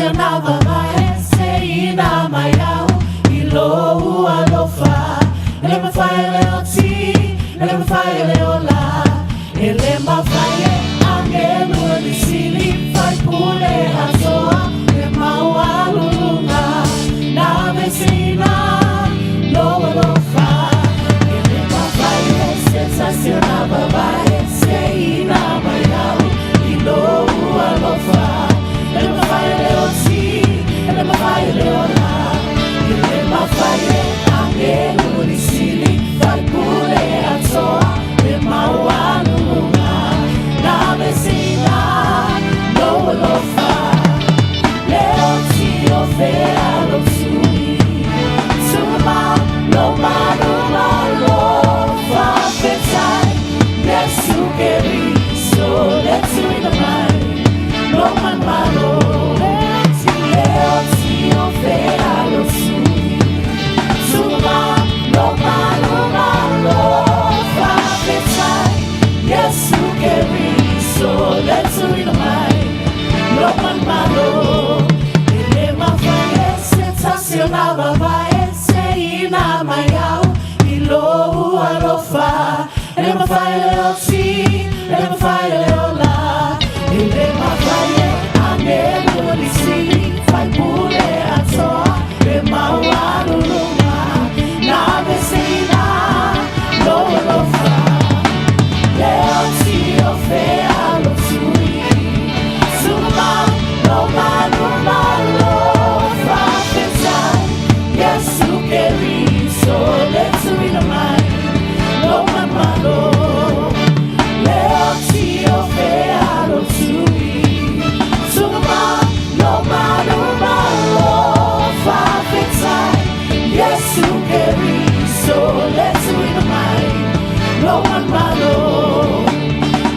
sensacional vai ser na maiau ilo alofa ele me fai leoti ele me fai leola ele me fai angelo di sili fai pure a soa e maua lunga na vecina lo alofa ele me fai sensacional vai ser na maiau ilo alofa ele me fai leoti ele me fai leola ele me fai angelo di sili fai pure a soa e maua lunga na vecina lo alofa leoti ofea lo sui suma lo mano lo fa pensai Yesu querido let's in the mind no man malo leoti ofea lo sui suma lo mano fa pensai Yesu querido let's in the mind no man malo ele me faz sensacional vai ser na maiau ilo alofa ele me faz leoti ele me faz leola ele me faz angelo di sili fai pure a soa e maua lunga na vecina lo alofa leoti ofea lo sui suma lo malo fa pensai Yesu querido let's in the mind lo malo leoti ofea lo sui suma lo malo fa pensai Yesu querido let's in the mind lo malo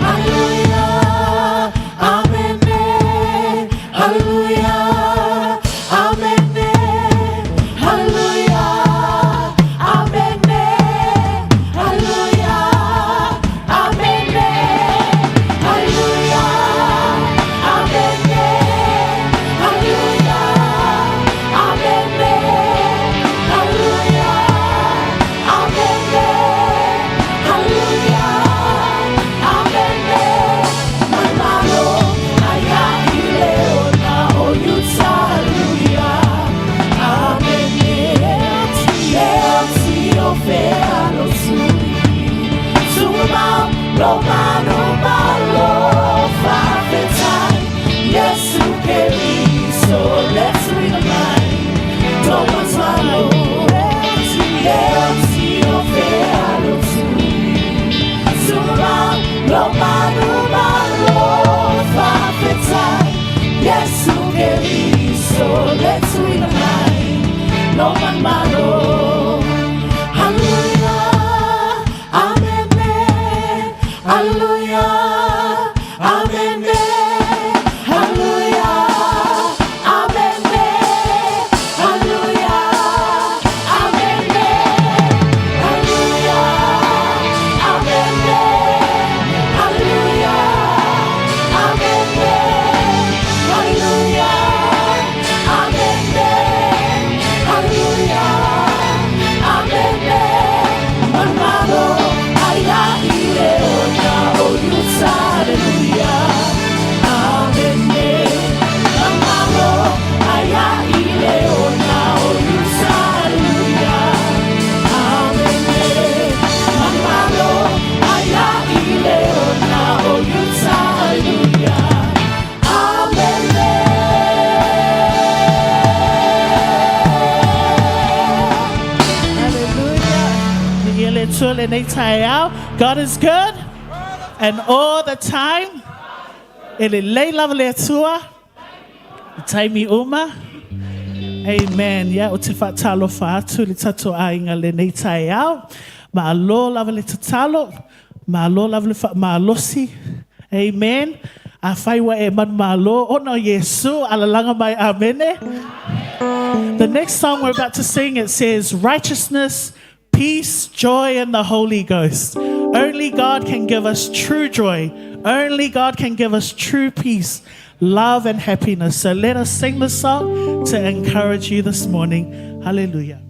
hallelujah amen hallelujah amen hallelujah amen hallelujah amen hallelujah amen hallelujah amen hallelujah amen hallelujah amen mamalo aya ileona oyuta hallelujah amen leoti ofea lo sui suma lo malo fa pensai Yesu querido let's read the mind don't want swallow leoti ofea lo sui suma lo malo fa pensai Yesu querido let's read the mind no man malo hallelujah amen hallelujah amen hallelujah amen hallelujah amen hallelujah amen hallelujah amen hallelujah amen hallelujah amen mamalo aya ileona oyuta hallelujah amen mamalo aya ileona oyuta hallelujah amen mamalo aya ileona oyuta hallelujah amen hallelujah God is good and all the time ele lei lava le atua taimi uma amen ya o te whaatalo whaatu le tato ainga le nei tai au ma alo lava le tatalo ma alo lava le maalosi amen a whaiwa e man malo ono Yesu alalanga mai amene. The next song we're about to sing, it says righteousness, peace, joy, and the Holy Ghost. Only God can give us true joy. Only God can give us true peace. love and happiness. So let us sing the song to encourage you this morning. Hallelujah.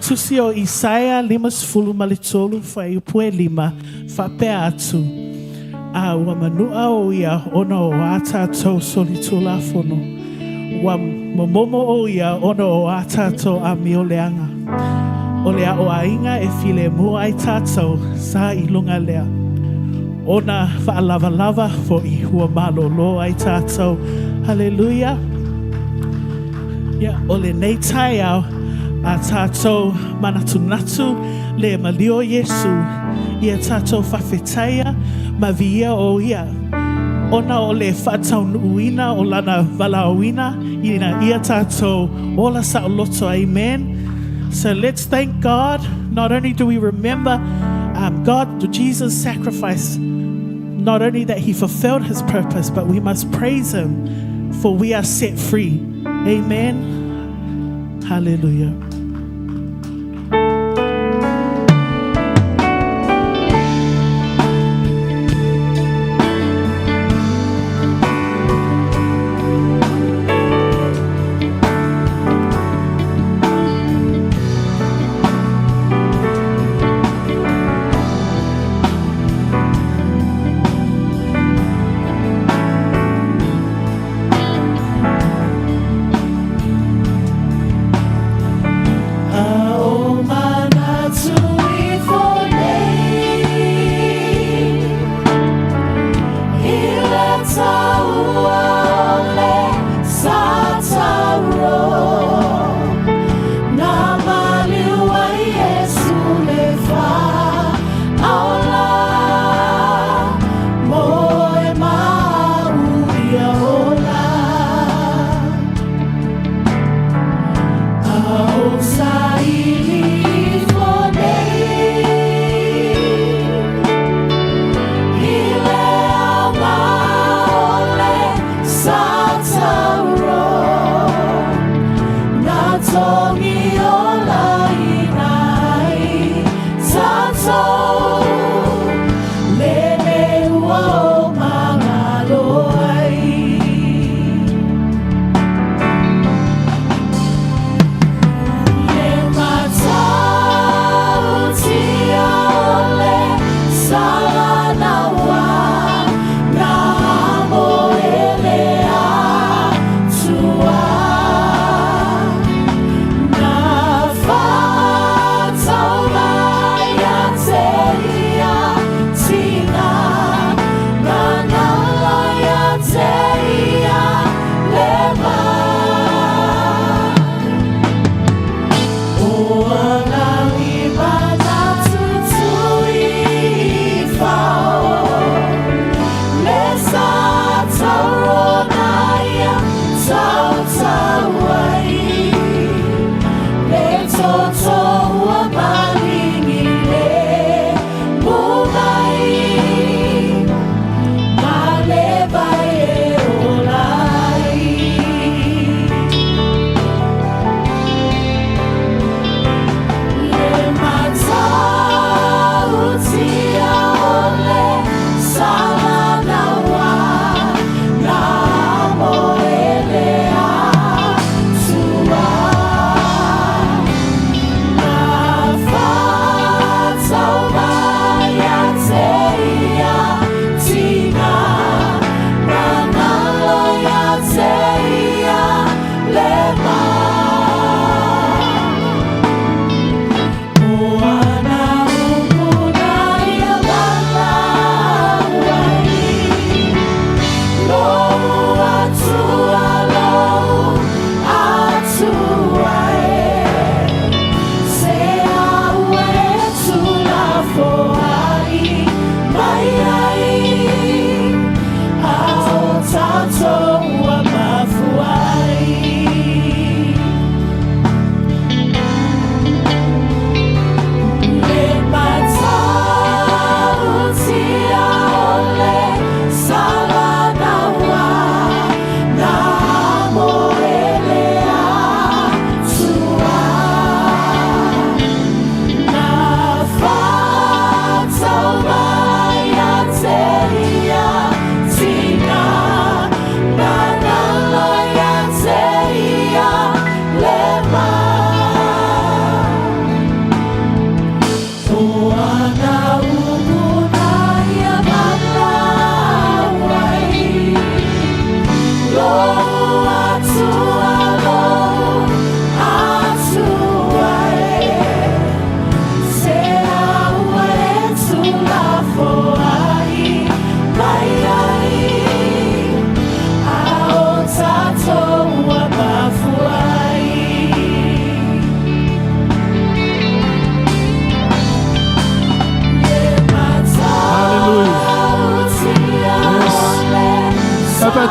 Tusio Isaiah limas fulu malitolu fa ipue lima fa pe atu a wamanua o ia ona o ata to solitula fono wa momomo o ia ona o ata to a mioleanga o lea o ainga e file mua ai tato sa ilunga lea ona fa lava lava fo I hua malolo ai tato hallelujah ya ole nei tai au a tātou manatunatu le malio Yesu ia tātou whawhetaya ma via o ia ona o le whatau uina o lana valauina ina ia tātou ola sa loto amen. So let's thank God. Not only do we remember God, Jesus' sacrifice, not only that he fulfilled his purpose, but we must praise him for we are set free. Amen. Hallelujah.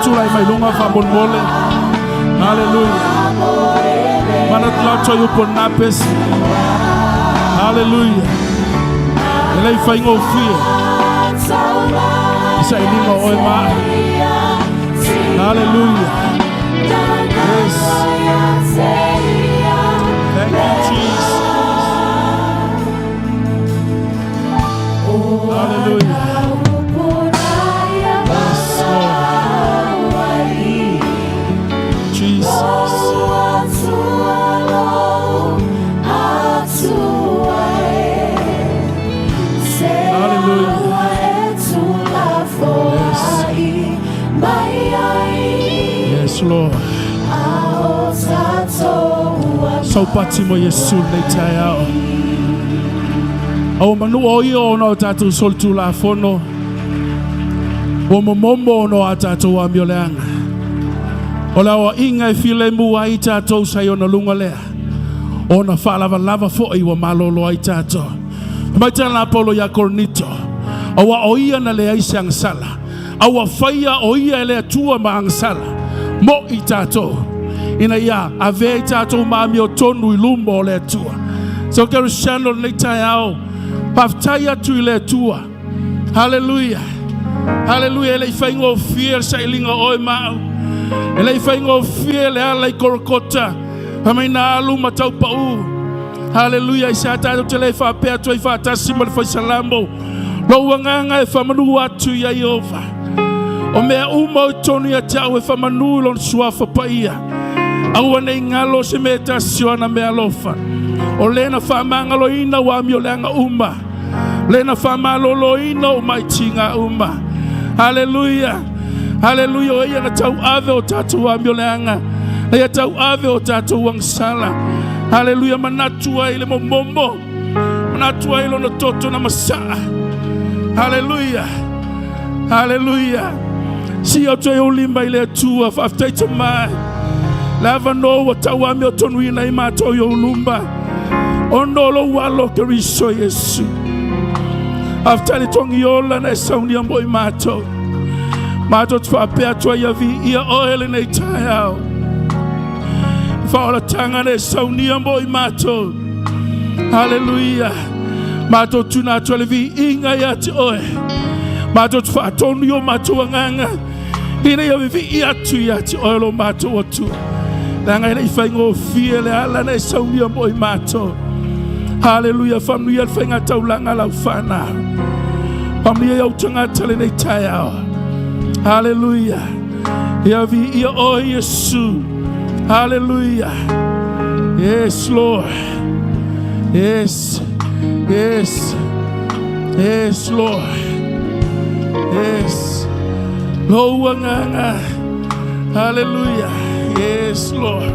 Tulai mai lunga fambon mole. Hallelujah. Manat lato yu pon napes. Hallelujah. Elai faingo fia. Isa ilinga oi ma. Hallelujah. Yes. Thank you, Jesus. Hallelujah. Lord. Sau pati mo Yesu nei tai ao. Au manu o io no tatu sol tu la fono. O momombo no atatu wa mioleanga. O la o inga e file mu ai tatu sai ona lunga lea. O na falava lava fo i wa malolo ai tatu. Mai tana polo ya cornito. O wa o ia na le ai sang sala. Au wa faia o ia le tua ma ang sala. Mo i tato ina ia ave tato mami o tonu I lumbo le tua. So kero shano le tai ao paftaia tu le tua. Hallelujah. Hallelujah. Le faingo fear sa ilinga oi mau. Ele fai ngofie le ala I korokota. Hamai na alu matau pau. Hallelujah. Isa tato te le fa pea toi fa tasima le fai salambo. Lo wanganga e famanu atu ya Yehova. O mea uma o tonu ya tau e famanu lon suafa paia. Au ane ngalo se me tasiona mea lofa. O lena famanga lo ina wa mi o leanga uma. Lena famalo lo ina o maitinga uma. Hallelujah. Hallelujah. O ia na tau ave o tatu wa mi o leanga. Na ia tau ave o tatu wang sala. Hallelujah. Manatua ile momombo. Manatua ile no toto na masaa. Hallelujah. Hallelujah. Si o toi o limba ile tua faftaita mai. Lava no wa tawa mi o tonu ina ima to yo lumba. Ondolo walo ke riso Yesu. Aftali tongi yola na sauni ambo imato. Mato tfa pea tua ya vi ia oele nei tayao. Faola tanga ne sauni ambo imato. Hallelujah. Mato tuna tole vi inga ya te oe. Mato tfa tonu yo mato wanganga. Ina ya vi ia tu ya te oe lo mato watu. Nanga ina ifai ngofie le ala na sauni ambo imato. Hallelujah. Family el fenga taulanga la ufana. Family ya utanga tale nei tayao. Hallelujah. Ya vi ia o Yesu. Hallelujah. Yes, Lord. Yes. Yes. Yes, Lord. Yes. Lo wanganga. Hallelujah. Yes, Lord.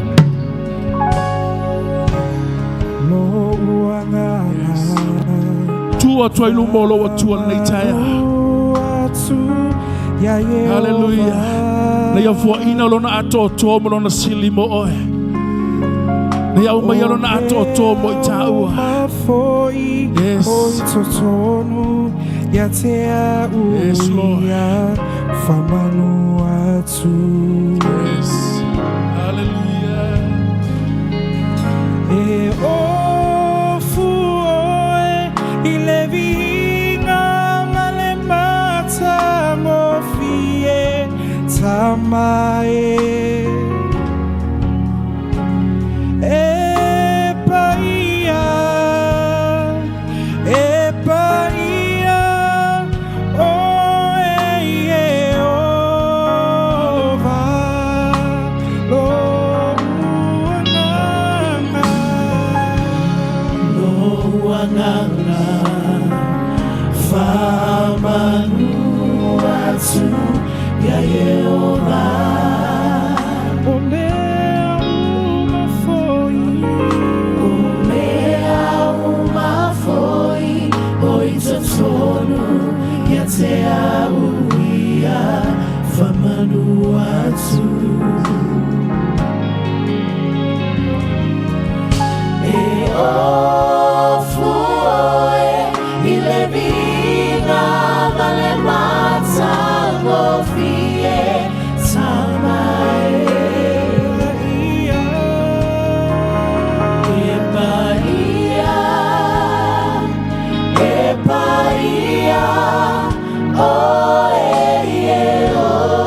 Yes. Tua tua ilumolo wa tua neitaya. Hallelujah. Na ya fua ina lona ato to mo lona silimo oe. Na ya uma lona ato to mo itaua. Yes. Yes, Lord. Yes. Hallelujah. Tamae epaia o Ova lo wanganga famanu atu ya Yehova. Umea uma foi oitotonu ya te auia famanu atu. E ofue ile vina vale mata ngofie samae epaia o Yehova.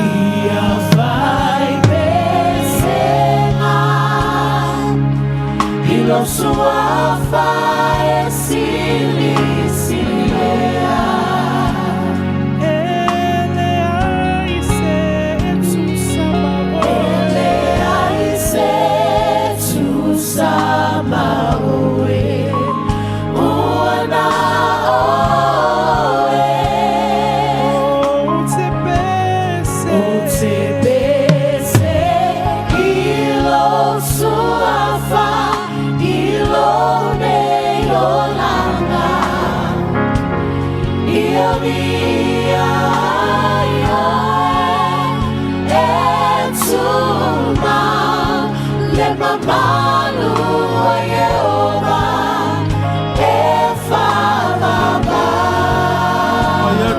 Ia fai pesena ilo sua fai silea.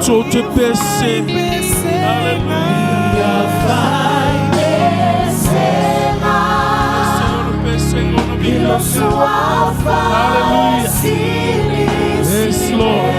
So te pese. Hallelujah. Fai pesena ilo sua fai Yes, Lord.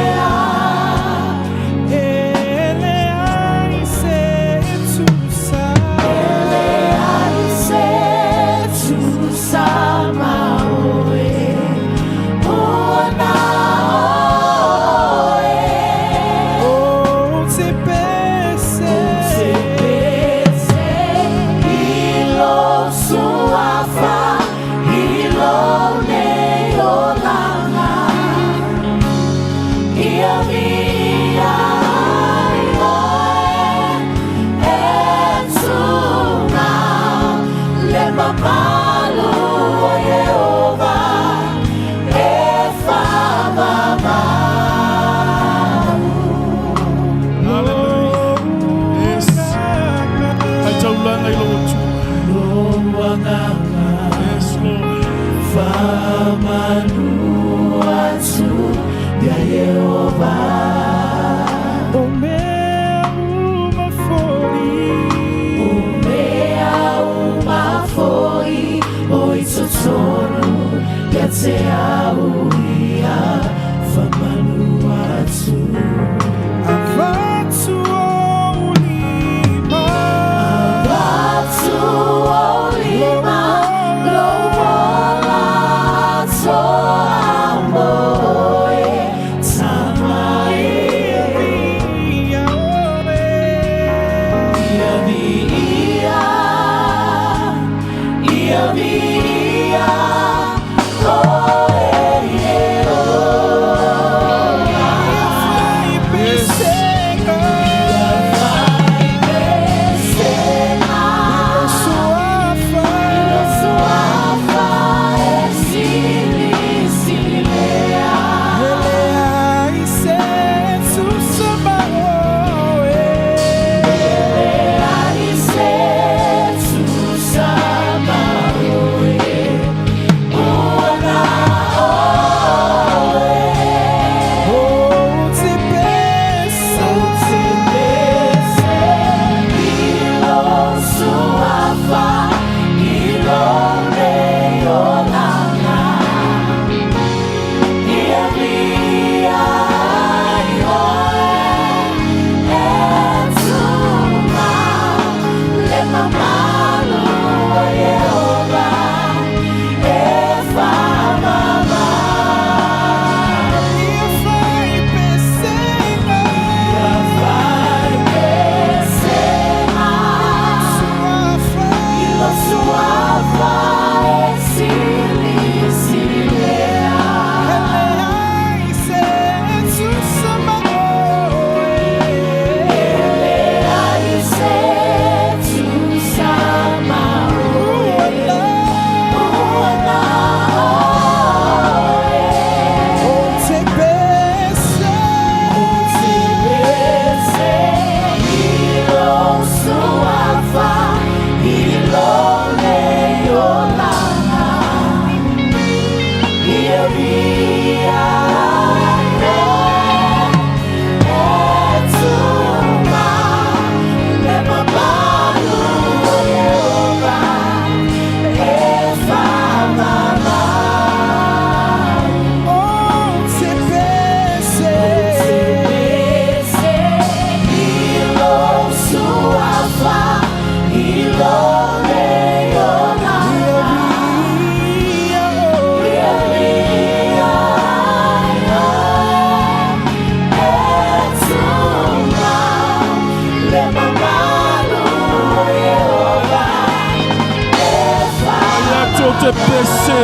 te pese.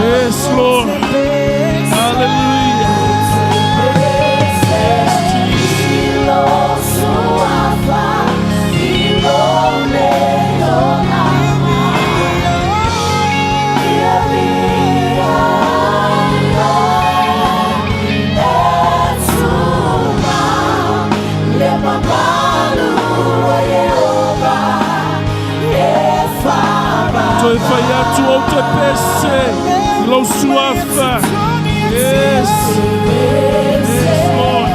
Yes, Lord. Hallelujah. Toi fai atu o te pese, lo suafa. Yes, yes, Lord.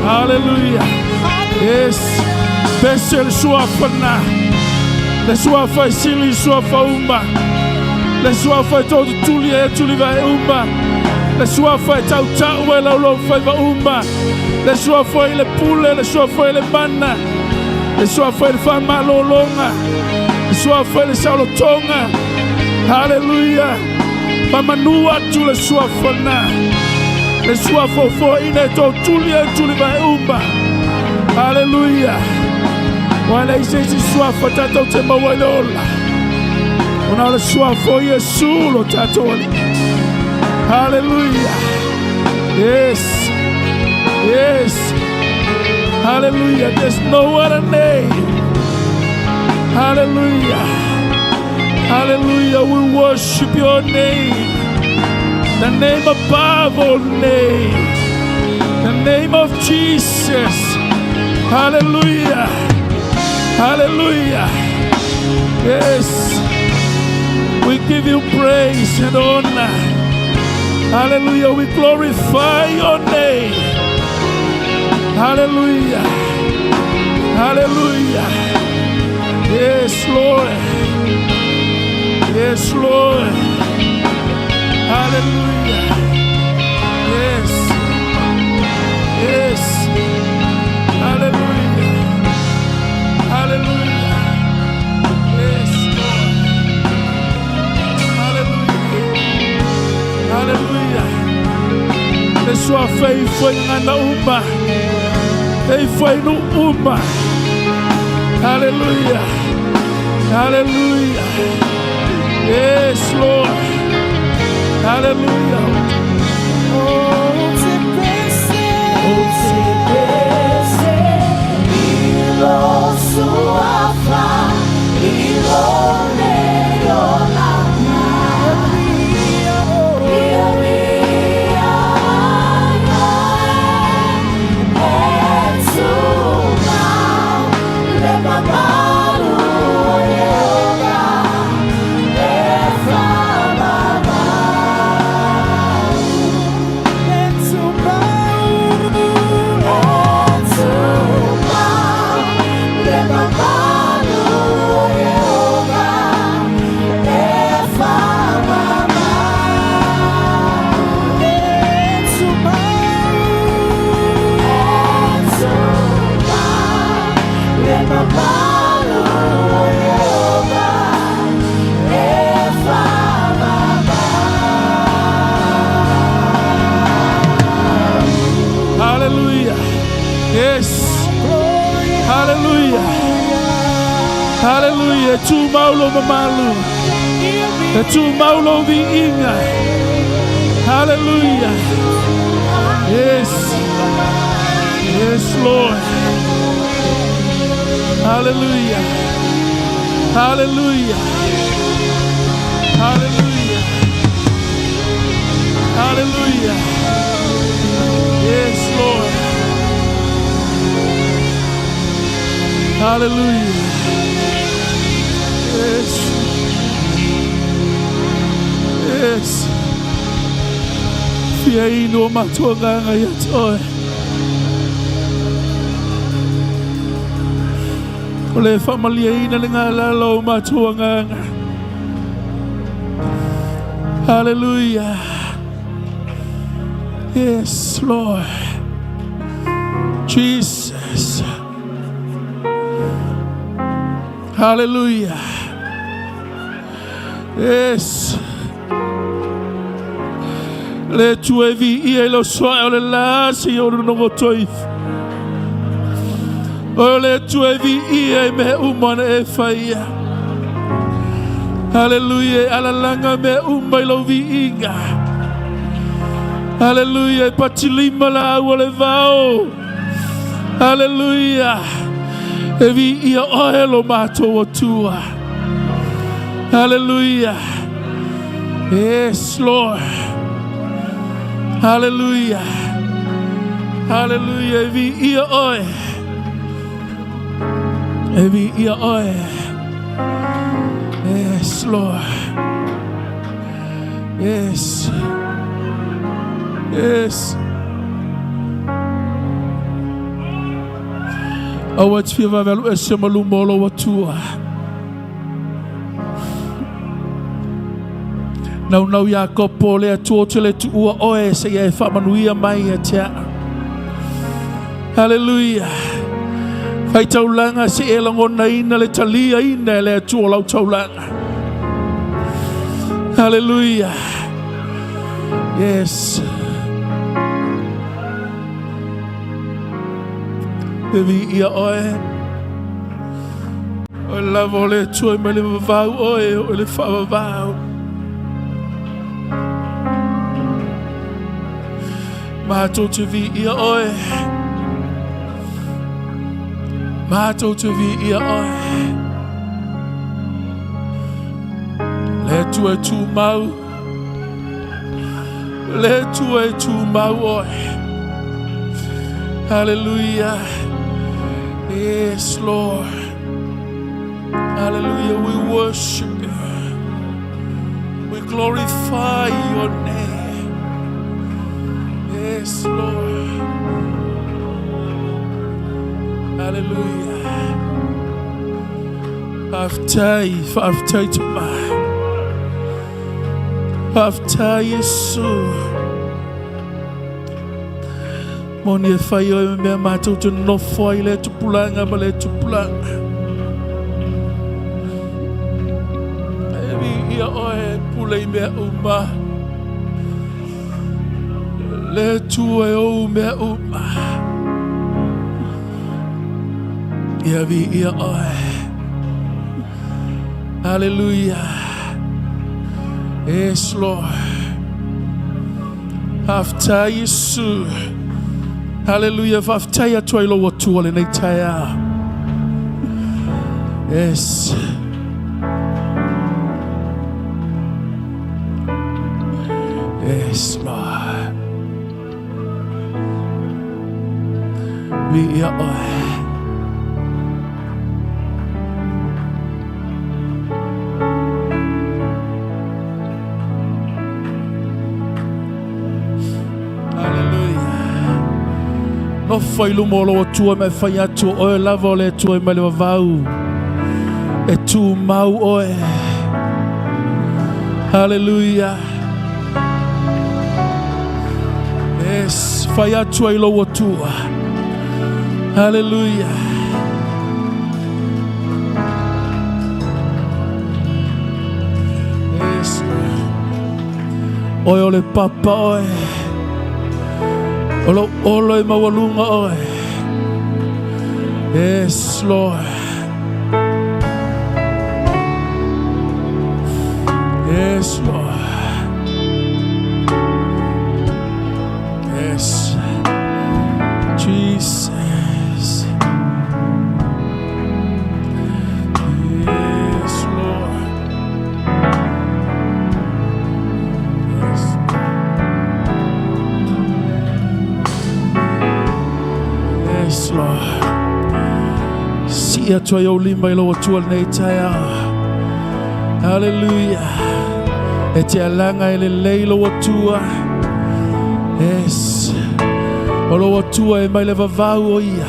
Hallelujah. Yes. Bessel suafa na. Le suafa sili suafa umba. Le suafa todo tuli vai umba. Le suafa tau tau e lo fai va umba. Le suafa le pule, le suafa le manna. Le suafa le fama longa. Le suafa le saulo tonga. Hallelujah. Mamanua tu le suafa na. Le suafa fo ine to tuli vai umba. Hallelujah. Wala isesi suafa tato te mawalola. Ona le suafa Yesu lo tato ali. Hallelujah. Yes. Yes. Hallelujah. There's no other name. Hallelujah. Hallelujah. We worship your name. The name above all names. The name of Jesus. Hallelujah. Hallelujah. Yes. We give you praise and honor. Hallelujah. We glorify your name. Hallelujah. Hallelujah. Yes, Lord. Yes, Lord. Hallelujah. Yes. Yes. Hallelujah. Hallelujah. Yes, Lord. Hallelujah. Hallelujah. Le sua fei foi na umba. Ei foi no umba. Hallelujah. Hallelujah. Yes, Lord. Hallelujah. Hallelujah. Yes. Hallelujah. Hallelujah. Tu maulo mamalu. Tu maulo viinga. Hallelujah. Yes. Yes, Lord. Hallelujah. Hallelujah. Hallelujah. Hallelujah. Yes, Lord. Hallelujah. Yes. Yes. Fia ino matonga ngayatoe. Ole familia ina ngala lo matonga. Hallelujah. Yes, Lord. Jesus. Hallelujah. Yes. Le tue vi e lo so le la si o no go toif. O le tue vi e me umana e faia. Hallelujah. Ala langa me umai lo vi inga. Hallelujah. Patilima la o le vao. Hallelujah. E vi ia o e lo mato o tua. Hallelujah. Yes, Lord. Hallelujah. Hallelujah. Evi ia oe. Evi ia oe. Yes, Lord. Yes. Yes. Awat fiva velu esemalu molo watua. Nau ya kopo le atu le tu ua oe se ye fa manuia mai atia. Hallelujah. Fai taulanga se e langona ina le talia ina le atu o lau taulanga. Hallelujah. Yes. Evi ia oe. O lavo le tu e mele vau oe o le fa vau. Mato te vi ia oe. Mato te vi ia oe. Le tu e tu mau. Le tu e tu mau oe. Hallelujah. Yes, Lord. Hallelujah. We worship you. We glorify your name. Yes, Lord. Hallelujah. After tomorrow. After Yesu. Moni fai o me matou tu no foi le tu pulanga ma le tu pulanga. Evi ia oe pulei me uma. Le tu e o me uma. Ia vi ia oe. Hallelujah. Yes, Lord. After Yesu. Hallelujah. After ya toilo watu wale naitaya. Yes. Yes, Lord. We are no fai lumolo tua me fai atu oe lavo le tua me le vau e tu mau oe. Hallelujah. Yes, fai atu ai lo tua. Hallelujah. Yes. Oe ole papa oe. Olo e mawalunga oe. Yes, Lord. Yes, Lord. Yes. Jesus. Yes, Lord. Yes. Yes, Lord. Sia tua yo lima ilo watua nei taya. Hallelujah. E te alanga ele leilo watua. Yes. Olo watua e mai le vavau o ia.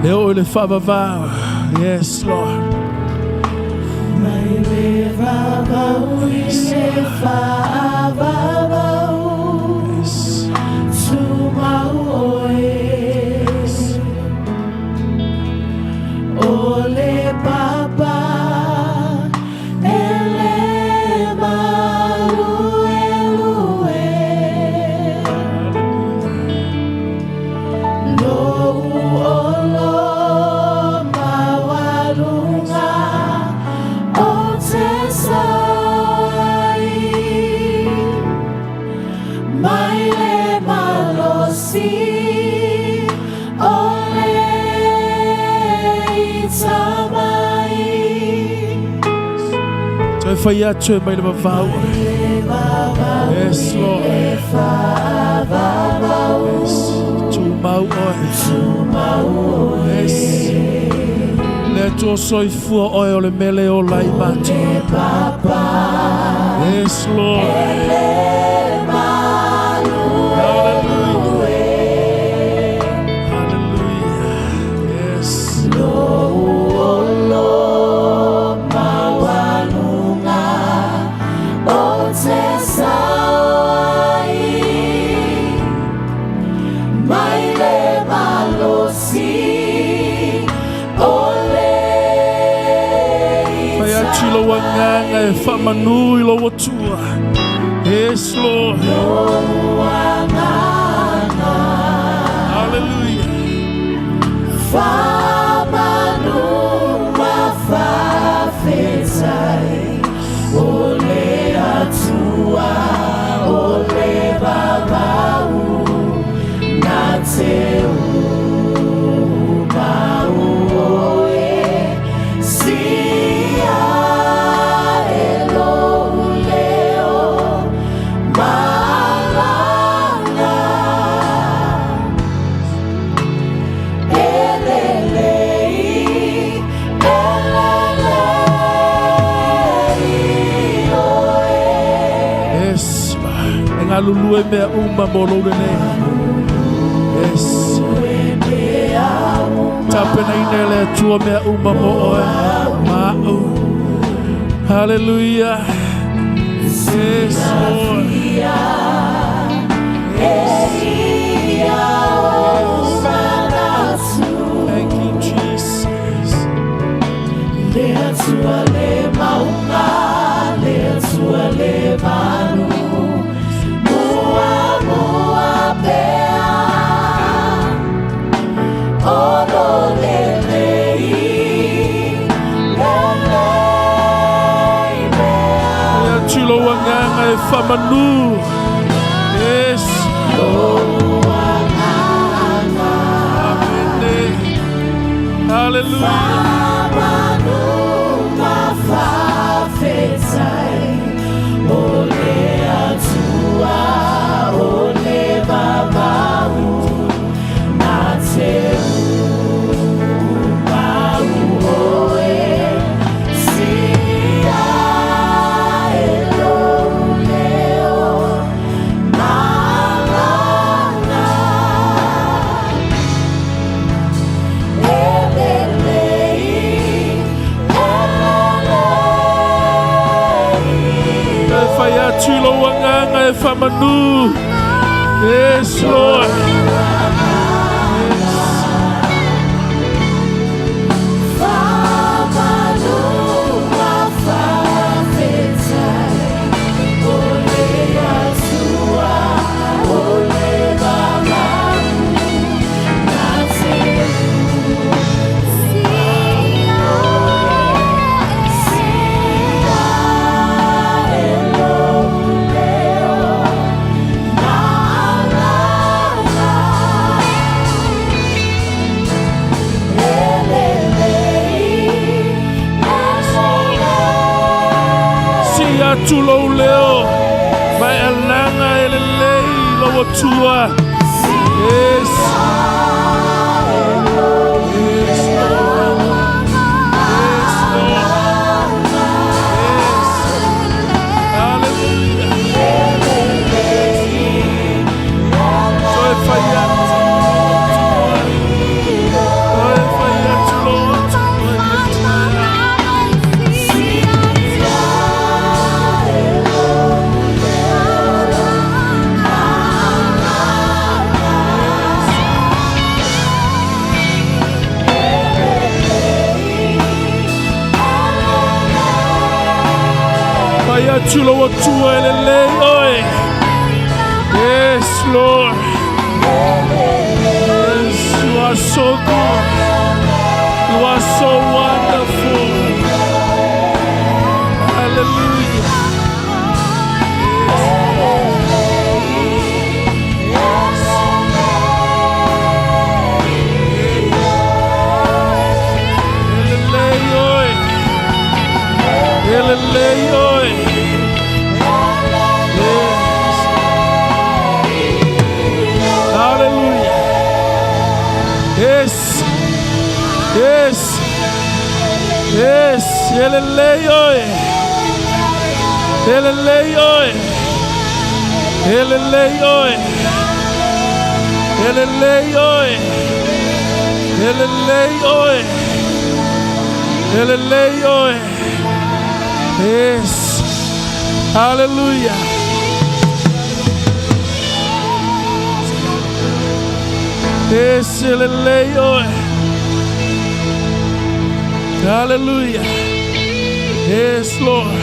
E o le favavau. Yes, Lord. Mai le vavau i le favavau. Yes. Toi fai atu mai le vavau. Yes, Lord. Yes. Tumau oe. Yes. Le tu soifua oe o le mele o lai matu. Yes, Lord. Wanganga famanu ilo watua. Yes, Lord. Hallelujah. Famanu mafafetai. Ole atua, ole babau, nateu bauoe. Lulu me umma molone. Yes. Tapena inele tua me umma mo. Hallelujah. Yes, Lord. Thank you, Jesus. Famanu. Yes. Amen. Hallelujah. Famanu. Yes, Lord. Tulo leo, mai alanga elelei lo tua. Yes. Chulo tua elelei oi. Yes, Lord. Yes, you are so good. You are so wonderful. Hallelujah. Elelei oi. Elelei oi. Elelei oi. Elelei oi. Elelei oi. Elelei oi. Elelei oi. Elelei oi. Yes. Hallelujah. Yes, elelei oi. Hallelujah. Yes, Lord.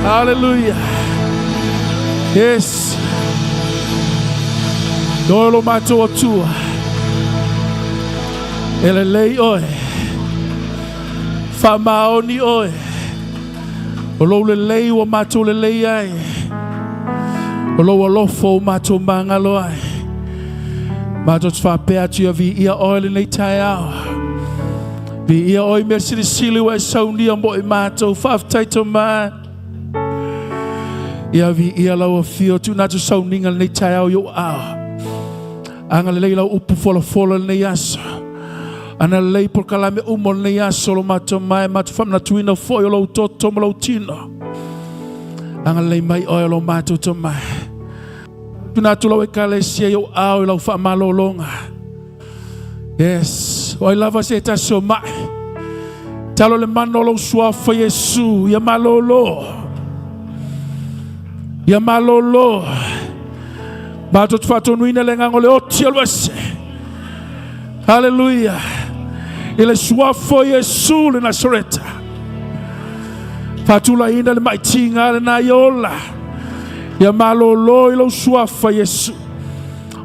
Hallelujah. Yes. Dolo mato tua. Elelei oi. Famaoni oi. Olo lelei wa mato lelei ai. Olo lofo mato mangalo ai. Mato tfa pea tia vi ia oil nei tai au. Vi ia oi mersi sili wa sauni ambo mato faf taito man. Ia vi ia lau fio tu na tu sauninga nei tai au yo au. Anga lei lau upu fola nei asa. Ana lei por kalame umol nei asa lo mato mai mato fam na tuina foio lo toto lo tino. Anga lei mai oi lo mato to mai. Tu na tu lau e kalesia yo au lau fa malolonga. Yes, oi lava se ta so mai. Talo le manolo sua fa Yesu ya malolo. Ya malolo bato tfato nuina lenga ngole oti alwese. Hallelujah. Ile suafo Yesu le Nazareta fatula ina le maitinga le na yola ya malolo ile suafa Yesu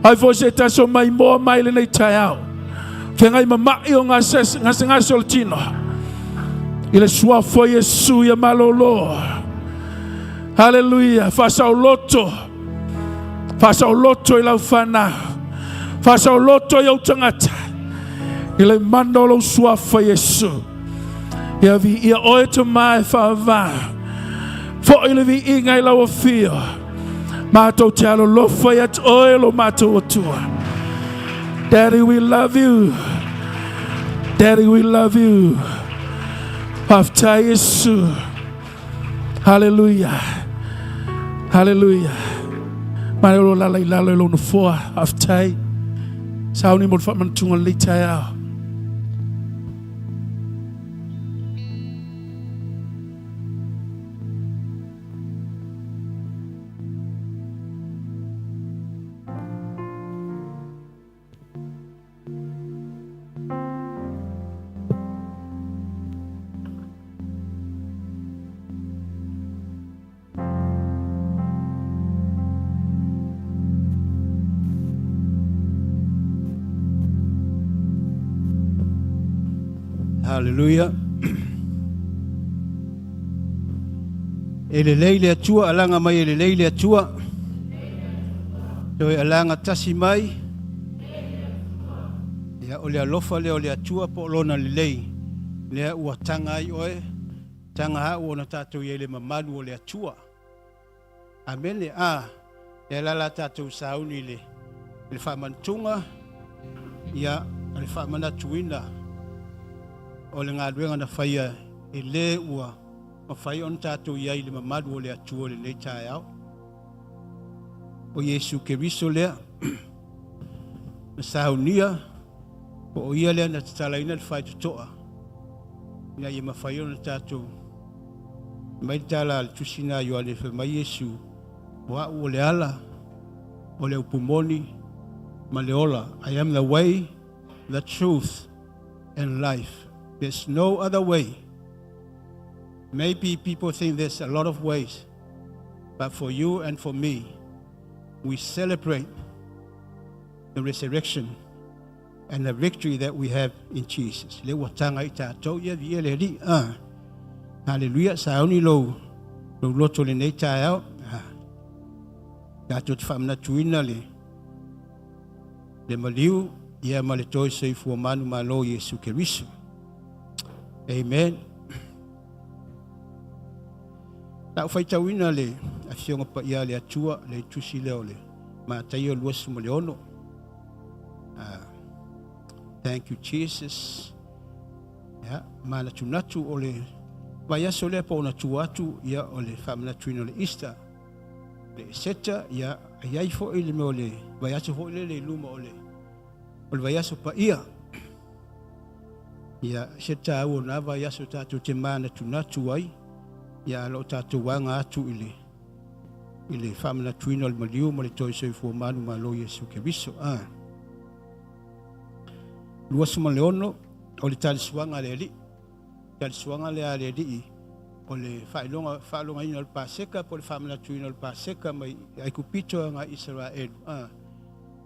ai você tá so mai mo mai le nei taiao fenga mama io ngase oltino ile suafo Yesu ya malolo. Hallelujah. Faça o loto e laufana. Faça o loto e o tangata. Ele manda o suafa Yesu. E vi ia oito mai fava. Fo ele vi inga ila o fio. Mato tialo lofa yat oilo mato otua. Daddy, we love you. Daddy, we love you. After Yesu. Hallelujah. Hallelujah. Malolo lalai lalo lo no foa aftai. Sauni mo fa man tunga litaya. Hallelujah. Ele leile atua alanga mai ele leile atua. Toi alanga tasi mai. Ya ole alofa le ole atua po lona lelei. Le ua tanga ai oe. Tanga ha ona tatou yele mamadu ole atua. Amele a. E lala tatou sauni le. Le whamantunga. Ya le whamanatuina. O le ngā ruenga na whaia e le ua ma fai on tātou iai le mamadu o le atua le nei tae au. O Yesu Keriso lea, na saunia, o ia lea na tatalaina le whai tutoa. Ia ia ma fai on tātou, mai tala le tusina yo ale fe mai Yesu, wa o le ala, o le upumoni, ma le ola. I am the way, the truth, and life. There's no other way. Maybe people think there's a lot of ways, but for you and for me, we celebrate the resurrection and the victory that we have in Jesus. Le watanga i tātou ia via le ri. Hallelujah. Sauni lo loto le nei tae au. Tātou te whamna tuina le maliu ia ma le toi sei fua manu ma lo Yesu Keriso. Amen. Tau whai tauina le a fionga pa ia le atua le tusi leo le ma tai o luasu mo le ono. Thank you, Jesus. Ya, mana tunatu o le vaiaso le pa ona tuatu ia o le whamna tuina le Easter. Le seta ia iai fo ile me o le vaiaso fo ile le luma o le vaiaso pa ia. Ia seta au na vaiaso tatu te mana tunatu ai. Ia lo tatu wanga atu ile whamna tuina o le maliu mo le toi soi fua manu ma lo Yesu Keriso. Luasu ma le ono o le talisuanga le ali. Talisuanga le ali o le whailonga ina o le paseka po le whamna tuina o le paseka mai ai kupito nga Israel.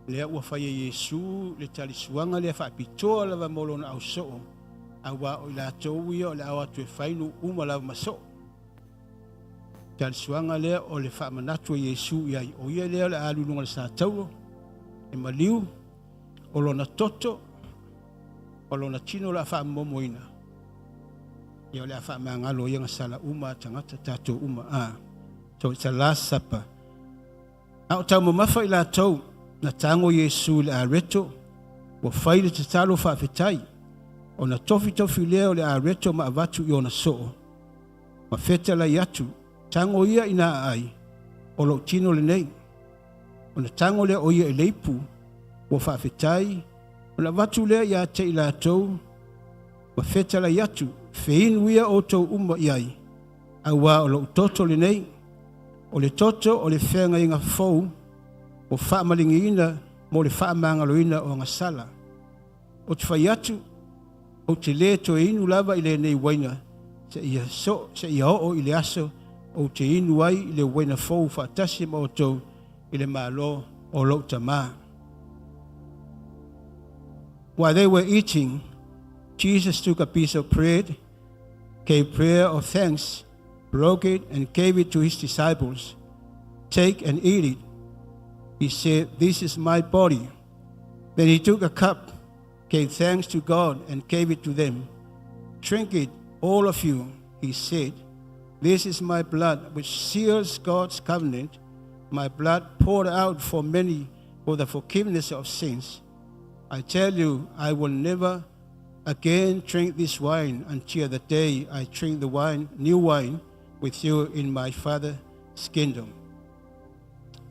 Lea ua whaia Yesu le talisuanga le whaipitoa lava molo na au soo. Awa o la tau ia o le awa tue whainu uma lava maso. Talisuanga lea o le whamanatu Yesu iai o ia lea le alulunga le sa tauro. E maliu o lona toto o lona tino la whamomoina. Ia o le whamangalo ia ngasala uma tangata tato uma. So it's a last supper. Au tau mamafa i la tau na tango Yesu le areto wa whaile te talo whawhetai o na tofi leo le areto ma avatu i ona soo. Ma feta la iatu tango ia ina ai o lo tino le nei. O na tango le o ia i leipu wa whawhetai o na vatu lea ia te i la tau ma feta la iatu feinu ia o tau uma iai awa o lo toto le nei o le toto o le whenga inga fau o whaamalingi ina mo le whaamangaloina o ngasala. O te whai atu, o te le to inu lava i le nei waina, se ia o i le aso, o te inu ai i le waina fau whaatasi ma o tau i le malo o lo tama. While they were eating, Jesus took a piece of bread, gave prayer of thanks, broke it and gave it to his disciples. Take and eat it. He said, this is my body. Then he took a cup, gave thanks to God, and gave it to them. Drink it, all of you, he said. This is my blood, which seals God's covenant, my blood poured out for many for the forgiveness of sins. I tell you, I will never again drink this wine until the day I drink the wine, new wine, with you in my Father's kingdom.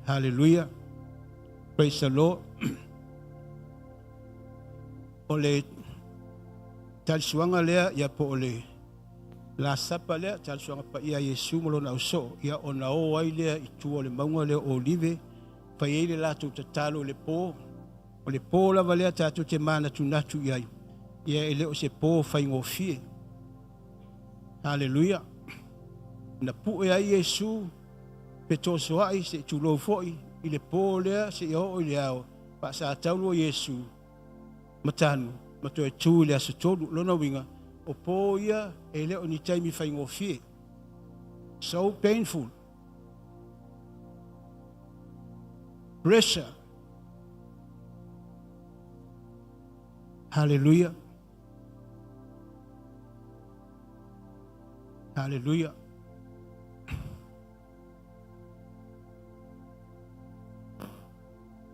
Hallelujah. Praise the Lord. Ole talsuanga lea ia po ole la sapa lea talsuanga pa ia Yesu molo na uso ia ona o ai lea i tu ole maunga lea olive pa ile la tu tatalo le po la valea tatu te mana tu natu ia ele o se po fai ngofie. Hallelujah. Na pu ia Yesu petoso ai se tu lo foi ile po lea se o ile ao pa sa taulo Yesu matanu mato e tu le aso tolu lona winga o po ia ele o ni taimi fai ngofie. So painful. Pressure. Hallelujah. Hallelujah.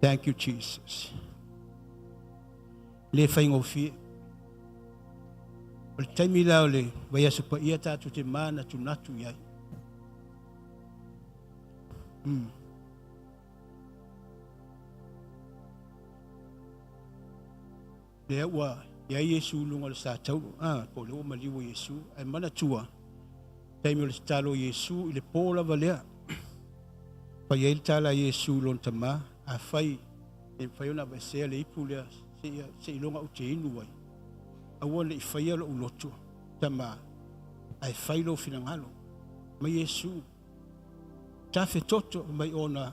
Thank you, Jesus. Le fai ngofie. O le taimi la o le vai aso pa ia tātou te mana tunatu iai. Lea ua iai Yesu lunga le sa taulu. Po le ua maliwa Yesu. Ai mana tua. Taimi o le talo Yesu i le pōla valea. Pa iai le tala Yesu lon tama. A fai. E fai ona vasea le ipu lea. Se ilonga u te inu wai. Aua le i fai alo ulotu. Tama. Ai fai lo finangalo. Ma Yesu. Tafe toto mai ona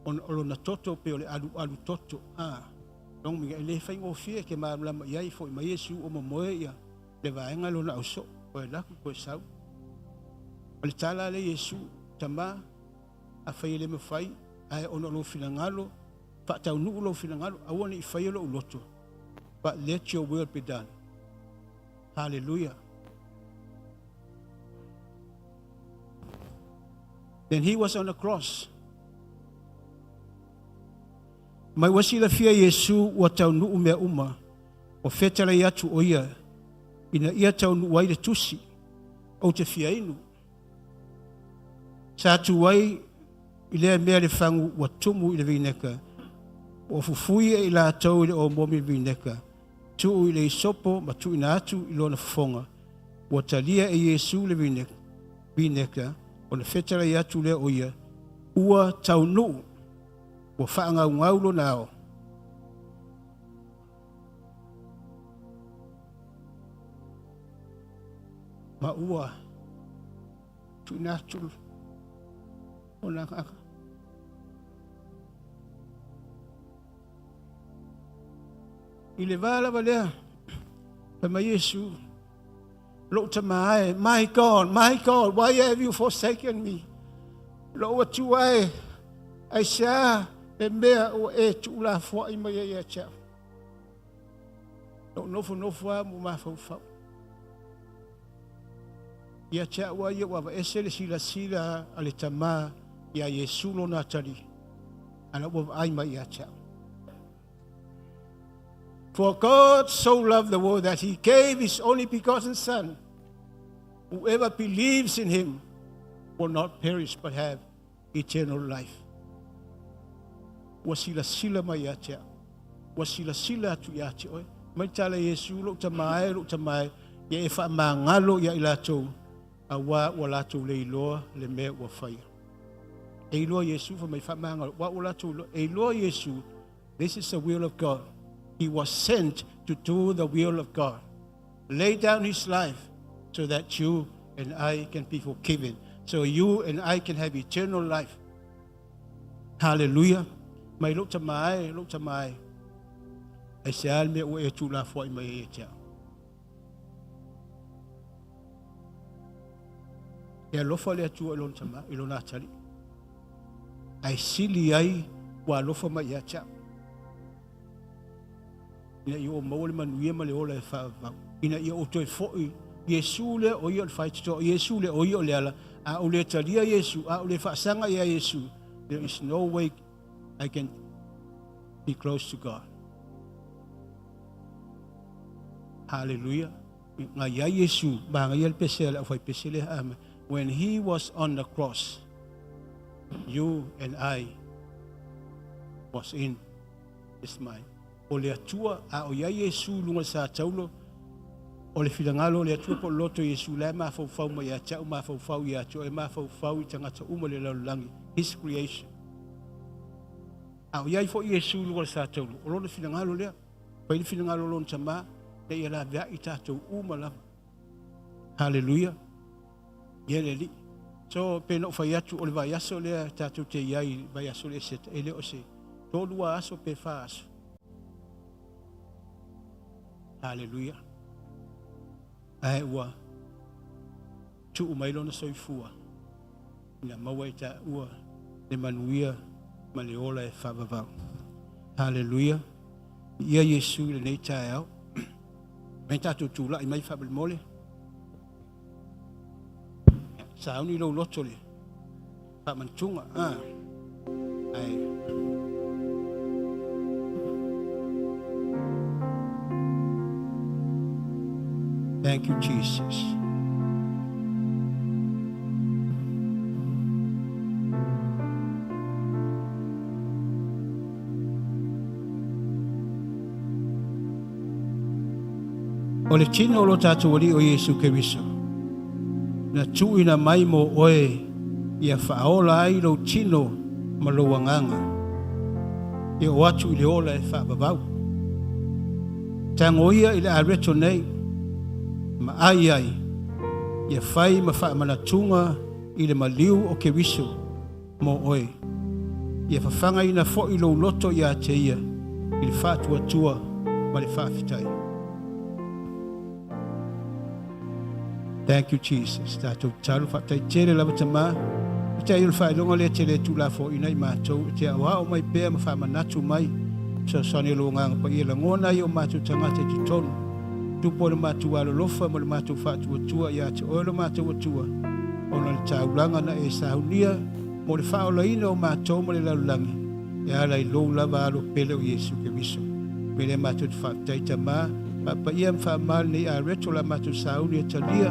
na toto pe o le alu toto. Nong mi le fai ngofia ke malama iai fo ma Yesu o momoe ia le vaenga lo na oso o la ko sau o le tala le Yesu tama a fai le mafai ai ono lo finangalo fa tau nu lo finangalo a woni fai lo loto but let your will be done. Hallelujah. Then he was on the cross. Mai wasi la fia Yesu wa tau nuu mea uma o fetala i atu o ia ina ia tau nuu wai le tusi o te fia inu. Sa atu wai i lea mea le fangu wa tumu i le vineka o fufui e i la tau i le o momi vineka tu i le isopo ma tu ina atu i lona fonga wa talia e Yesu le vineka o le fetala i atu lea o ia ua tau nuu wa whaanga ngaulo nao. Ma ua tu natul o na kaka. I le vala valea ma Yesu lo tamae, my God, why have you forsaken me? Lo atu ai ai sa e mea o e tu la fo i mai ia cha no fo mo ma fo ia cha wa ia wa esele sila ale tama ia Yesu lo na tali ana wa ai mai ia cha. For God so loved the world that he gave his only begotten son. Whoever believes in him will not perish but have eternal life. Wasila mai atia. Wasila atu ya ati oi. Mai tala Yesu lo tamai ya e fa mangalo ya ilato awa walato le iloa le me wa fai. E iloa Yesu fa mai fa mangalo wa walato e iloa Yesu. This is the will of God. He was sent to do the will of God. Lay down his life so that you and I can be forgiven. So you and I can have eternal life. Hallelujah. Mai lo tamai. Ai se al me o e tu la foi mai e tia. E lo fa le tu lo tamai, lo na tali. Ai sili ai wa lo fa mai e tia. Ina yo mo le manuia ma le ola e fa va. Ina yo o toi foi Yesu le o yo fa to Yesu le o yo le ala a o le talia Yesu a o le fa sanga ia Yesu. There is no way I can be close to God. Hallelujah. When he was on the cross, you and I was in his mind. O le atua a o ia Yesu lunga sa taulo o le filangalo le atua po loto Yesu la mafau mai a tau mafau ia tau e mafau I tangata uma le laulangi. His creation. A o ia fo Yesu lunga sa taulo o lo le filangalo lea pa le filangalo lon tama le ia la vea I tatou uma lava. Hallelujah. Yeleli. So pe no fai atu o le vai aso lea tatou te iai vai aso le seta ele o se tolua aso pe fa aso. Hallelujah. Ai ua tu umailo na soifua ina mawaita ua le manuia ma le ola e whavavau. Hallelujah. Ia Yesu le nei tae au mai tatou tūla I mai whabal mole sa auni lau loto le whamantunga ai Thank you, Jesus. O le tino o lo tātou ali o Yesu Keriso. Na tuina mai mo oe ia whaola ai lo tino ma lo wanganga. E o atu i le ola e whaababau. Tango ia i le areto nei. Ma ai ai. Ia whai ma whaamanatunga i le maliu o Keriso mo oe. Ia whawhanga ina fo i lo loto ia te ia. I le whaatua tua ma le whaafitai. Thank you, Jesus. Tātou taru whaatai tere lava tamā. Te ai whai longa le te le tūla fo ina i mātou. Te awa o mai pēr ma whaamanatu mai. Sa sani lo nganga pa ia la ngona i o mātou tangata te tonu. Tupo le mātou alo lofa ma le mātou whaatua tua ia te oe le mātou atua. Ona le tāulanga na e sahunia mo le whaola ina o mātou ma le laulangi. E ala i lou lava alo pele o Yesu Keriso. Pele mātou te whaatai tamā. Pa ia mwhaamal nei a reto la mātou sahunia talia.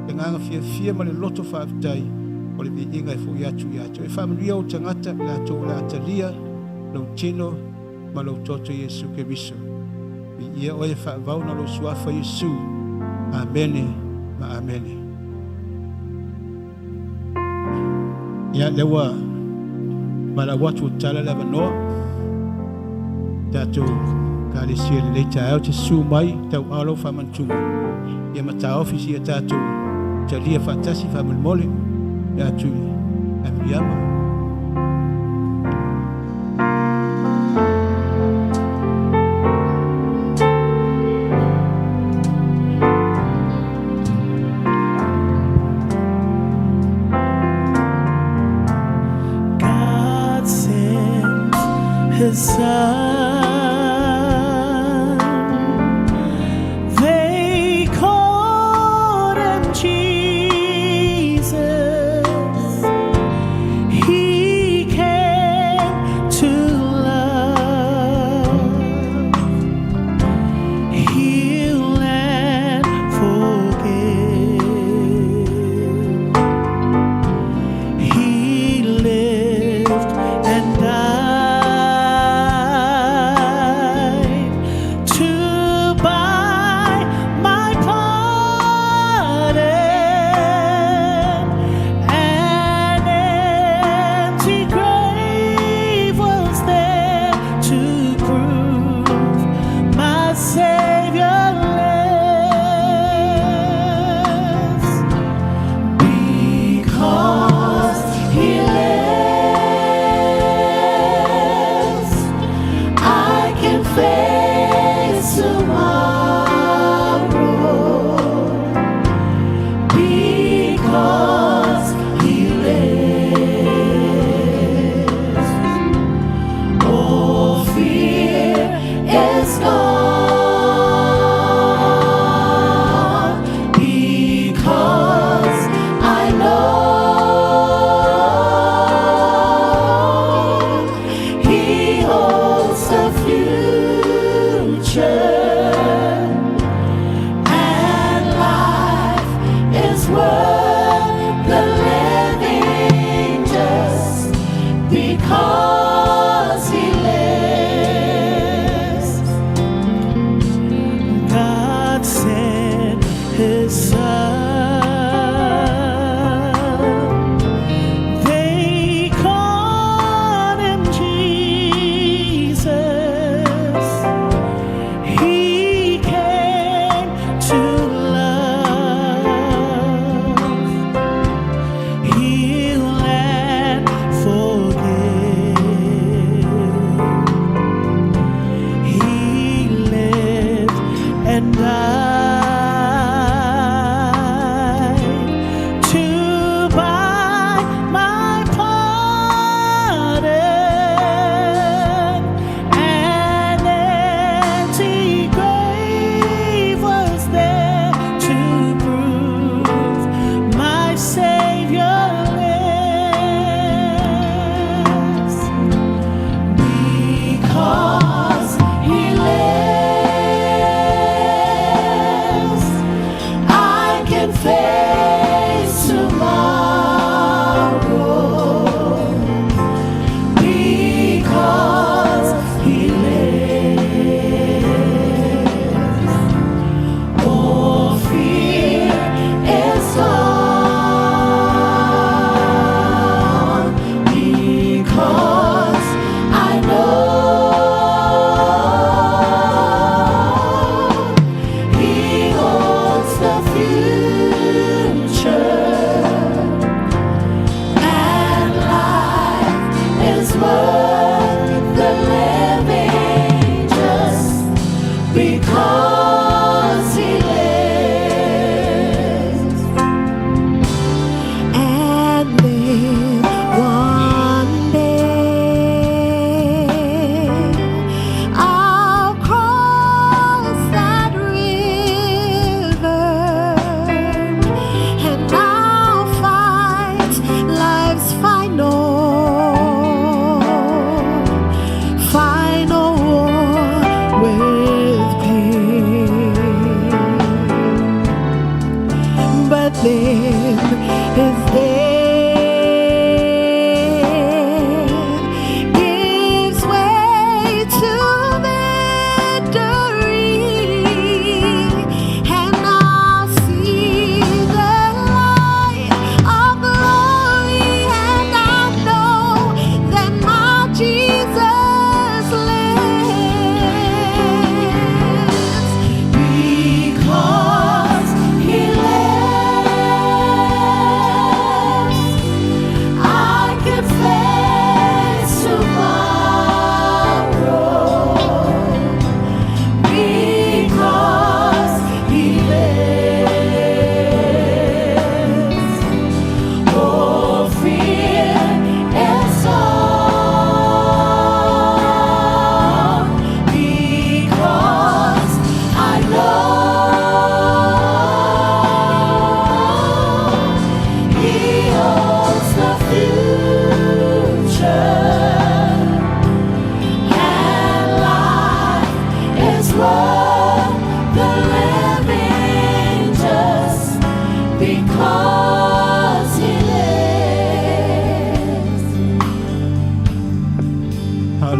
E nganga fia ma le loto whaafitai o le vi inga e fo iatu iatu. E whaamanuia o tangata la tō la atalia, lau tino ma lau toto Yesu Keriso. Vi ia oe whaavau na lo suafa Yesu. Amene ma amene. Ia lewa ma la watu o tala lewa noa. Tātou ka le sia le leita au te su mai tau alo whaamantunga. Ia ma tā ofisi a tātou talia fantasi famulmole ya tu amiyama. God sent his son. They called him Jesus. He came to love, heal and forgive. He lived and died to buy my pardon. An empty grave was there to prove my Savior lives. Because he lives, I can face tomorrow. Because he lives, all fear is gone. Because I know he holds the future.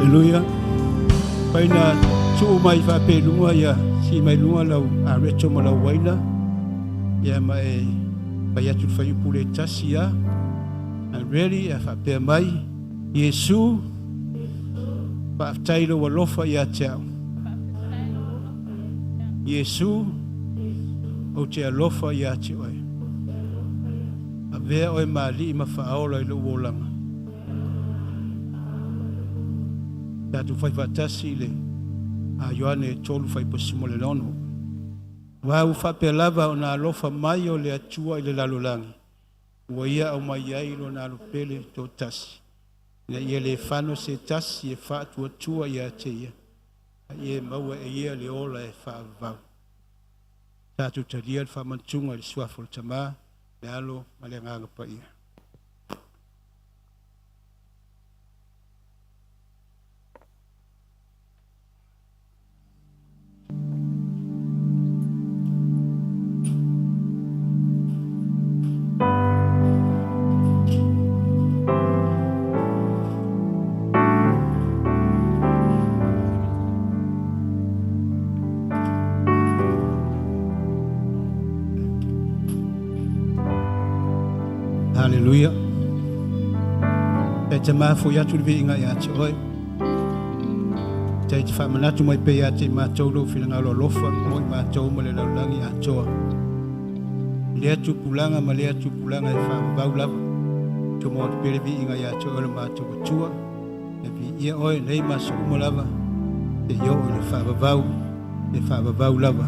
Hallelujah. Paina tu mai fa pe lunga ya si mai lunga lau a recho mo lau waina ya mai pa ya tu fa yu pule tasia and really fa pe mai Yesu pa tailo wa lofa ya chao Yesu o te lofa ya chao a ve o mali ma fa aola i lo wolanga tu fai fatasi le a Ioane tolu fai posimo le lono wa u fa pe lava ona lofa mai o le atua i le lalolangi wa ia o mai ai lo na lo pele to tasi le ia le fano se tasi e fa tua ia te ia ia maua e ia le ola e fa va tatu tadia le fa mantunga le suafo tama le alo ma le nganga pa ia. Hallelujah. E te mafo ya tu vi inga ya te oi. Te fa manatu mai pe ya te ma tolo filanga lo lofa mo ma tolo mo le langi a toa. Le tu pulanga ma le tu pulanga e fa baula. Tu mo pe vi inga ya te oi ma tu tua. E vi ia oi nei ma so mo lava. Te yo le fa bau. Le fa bau lava.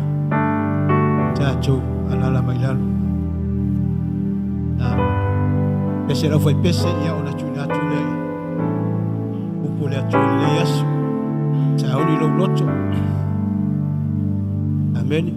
Ta tu alala mai lalo. Pese la foi pese ia ona tuna tule upo le atu le yasu ta oni lo loto amen.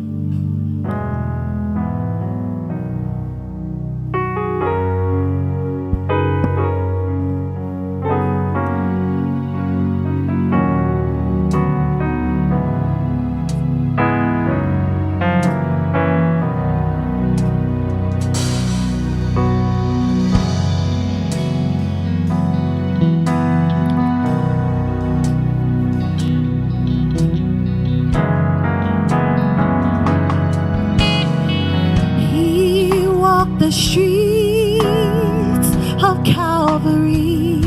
The streets of Calvary,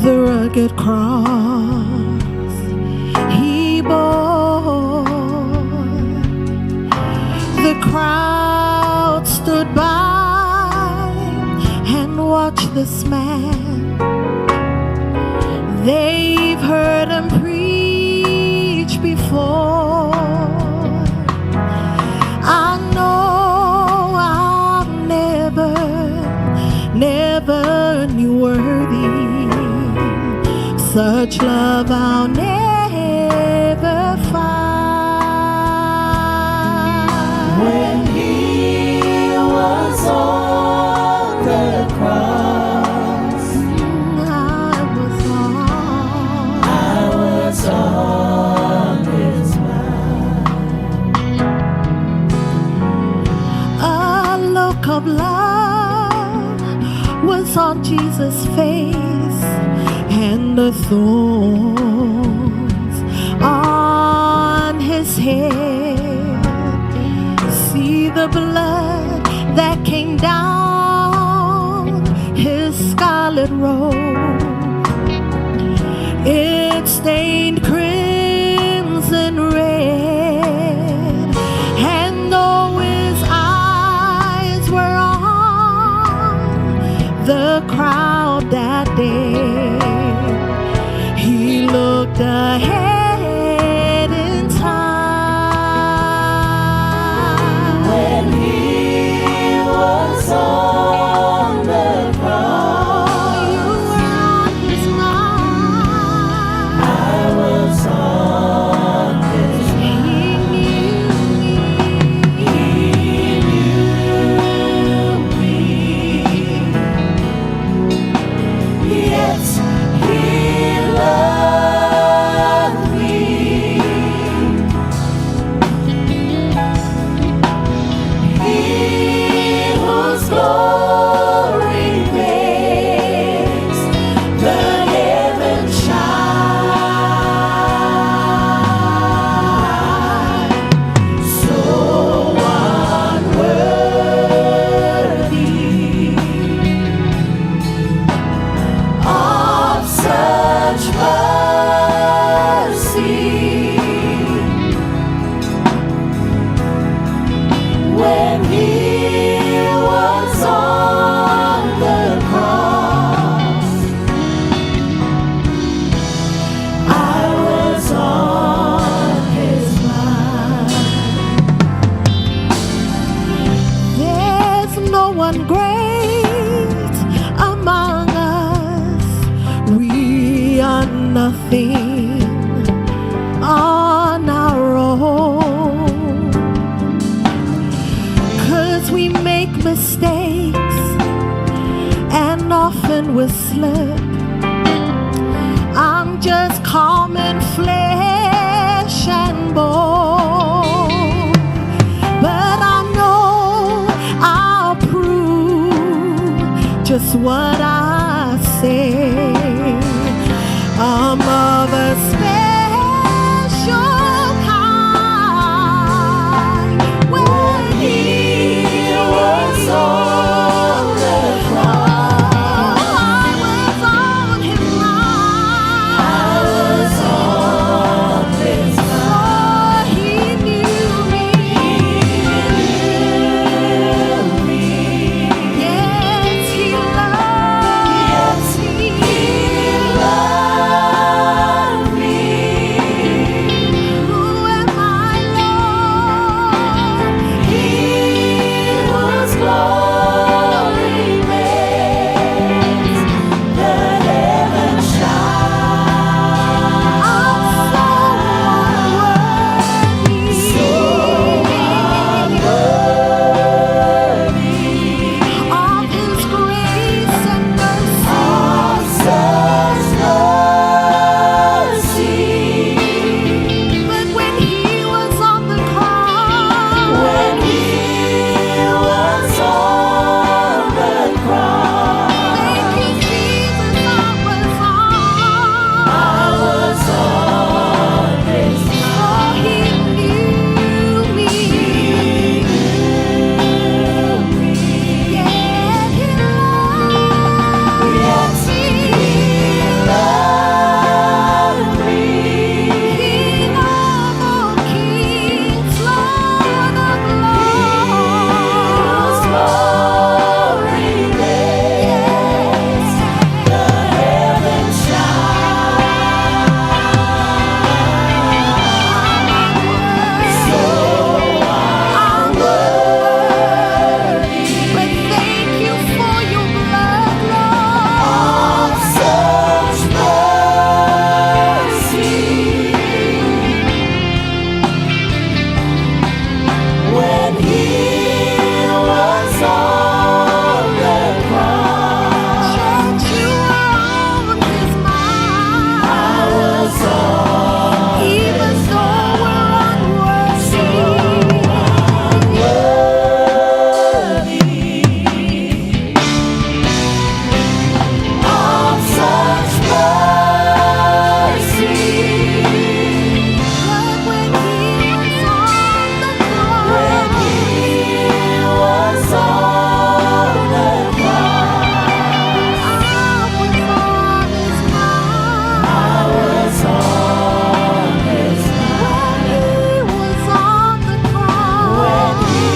the rugged cross he bore. The crowd stood by and watched this man. They've heard him preach before. I know never knew worthy such love I'll never find. When he was on the cross, I was on his mind. A look of love was on Jesus' face, and the thorns on his head. See the blood that came down his scarlet robe. It stained crimson red, and though his eyes were on the crowd that day, he looked ahead in time. When he was on the cross, you were on his mind. I was on his mind. He knew me. Yet he loved nothing on our own, 'cause we make mistakes and often we slip. I'm just common flesh and bone, but I know I'll prove just what I say. I'm of a special kind. When he was on the cross, I was on his mind. I was on his mind. Oh, he knew me. Yes, he loved me. Who am I, Lord? He was glory makes the heavens shine. I'm so unworthy of his grace and mercy. Of such mercy. But when he was on the cross, when he was on the cross, thank you, Jesus, I was on his mind. Oh, he knew me. Yeah, he loved me. King of all kings, Lord of lords, glory makes the heavens shine. So unworthy, but thank you for your blood, Lord, of such mercy. When he was on the cross, church, you were on his mind. I was on, even though we're unworthy of such mercy. But when he was on the cross, when he was on the cross, I was on his mind. I was on his mind. When he was on the cross, when he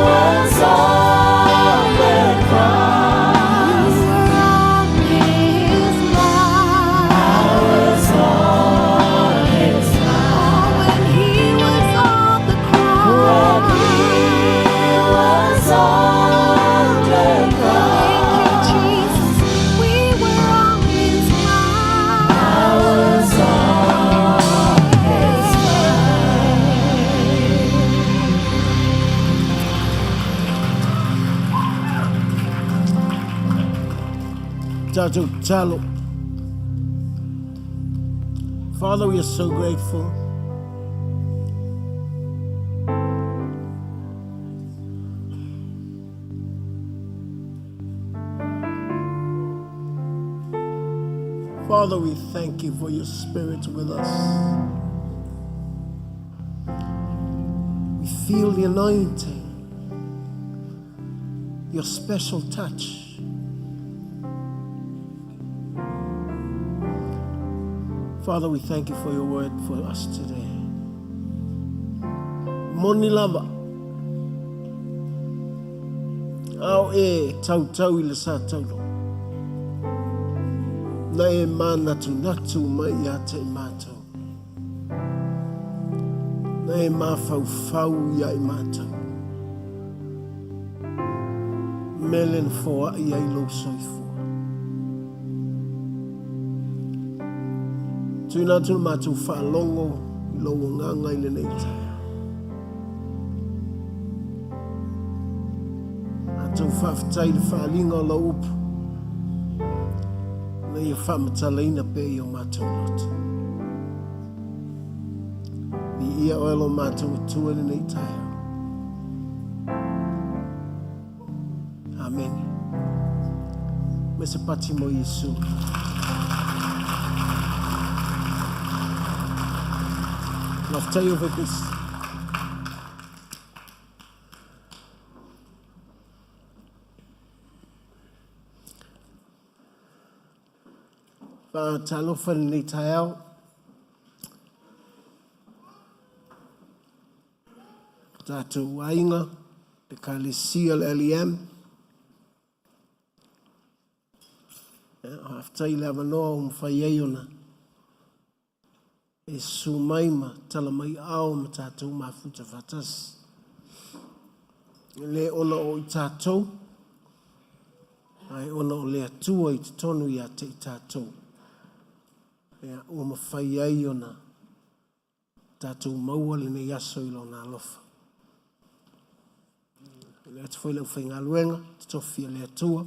was on the cross, we were on his mind. I was on his mind. When he was on the cross, when he was on the cross, thank you, Jesus, we were on his mind. I was on his Tato Talo. Father, we are so grateful. Father, we thank you for your spirit with us. We feel the anointing, your special touch. Father, we thank you for your word for us today. Moni lava. Au e tau tau i le sa taulo. Na e mana tu natu mai a te mātou. Na e mafau fau ia i mātou. Melen foa ia i lo soifua. Tuina tu mātou whaalongo I logo nganga I nei tai. Mātou whaafitai le whaalinga o la upu. Na ia whaamatalaina pe I o mātou loto. Ni ia oelo mātou atua nei tai. Amen. Mese pati mo Yesu. Laftai over this. Talofa nei tai au. Tātou wainga, te kalesia le LEM. Haftai le avanoa umwhai eiona. E sumaima tala mai ao ma tātou mafuta fatas. Le ona o I tātou. Ai ona o le atua I te tonu I a te I tātou. Ea o mawhai eiona. Tātou maua le ne yaso I lona alofa. Le atu whai lau whai ngā luenga, te tofi le atua.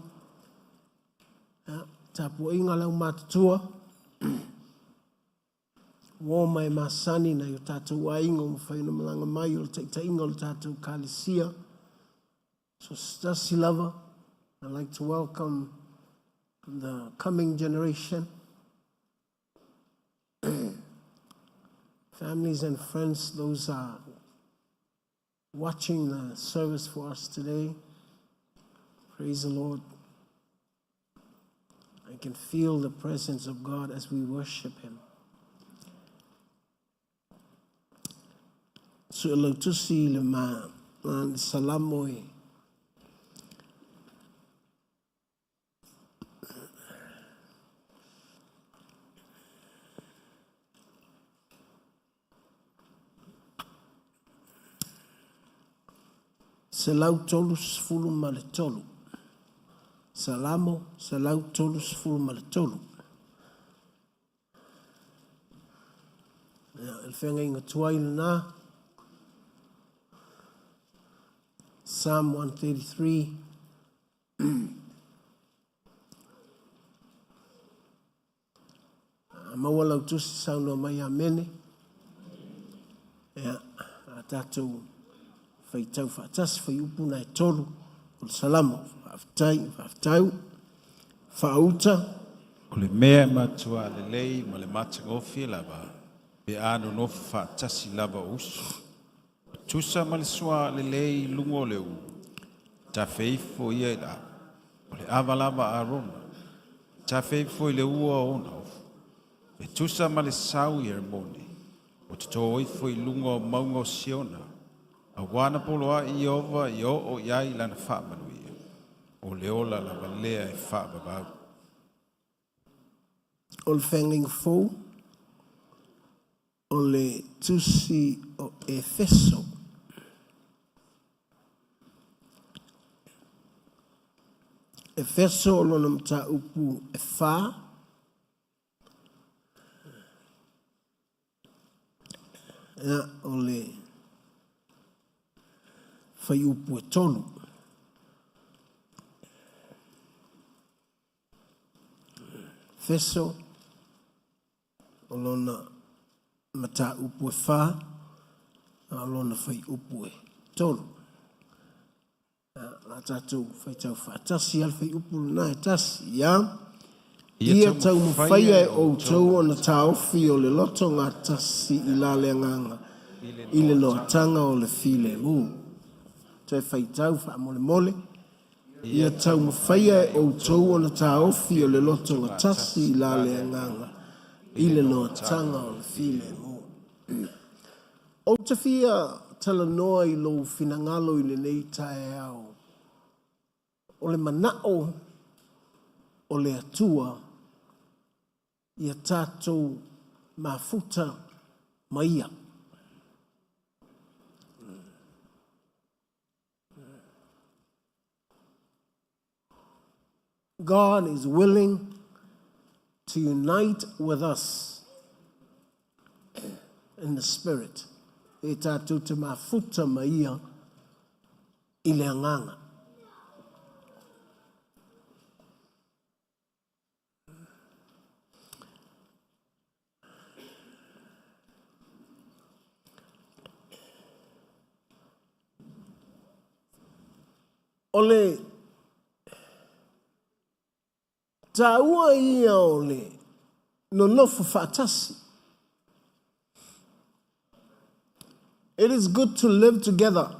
Tapu inga lau mātatua. Wō mai māsani na yo tātou a inga o mwhai na malanga mai o te inga o tātou kālesia. So Stasi lover, I'd like to welcome the coming generation. Families and friends, those are watching the service for us today. Praise the Lord. I can feel the presence of God as we worship Him. So tusi le ma salamoi. Selau tolus fulu male tolu. Salamo, selau tolus fulu male tolu. El whenga inga tuai na. Psalm 133. Mawalau tusi sauno mai amene. Ya, atatu faitau fatas fayupuna e tolu. Salamo, faftau, fauta. O le mea matua le lei ma le matagofi lava. Pe anu no fatasi lava usu. Tusa ma le sua le lei lungo leu. Ta feifo ia I la. O le ava lava arona. Ta feifo I le ua ona. E tusa ma le sau I mone. O te tō oifo I lungo maungo siona. A wana poloa I ova I o iai lana whaamanuia. O leola la valea e whaamabau. O le whenging fōu. O le tusi o Efeso. Efeso o lona mta upu e wha. O le whai upu e tonu. Efeso o lona mata upu e wha. O lona whai upu e tonu. A tātou whai tau whātasi al whai upu na e tasi, ia. Ia tau mwhaia e o tau o na taofi o le loto ngā tasi I la le nganga. I le loa tanga o le file mu. Te whai tau wha mole mole. Ia tau mwhaia e o tau o na taofi o le loto ngā tasi I la le nganga. I le loa tanga o le file mu. O te fia tala noa I lo finangalo I le nei tae au. O le manao o le atua ia tātou mafuta maia. God is willing to unite with us in the spirit. E tātou te mafuta maia I le anganga. Ole taua ia ole no nofo fatasi. It is good to live together.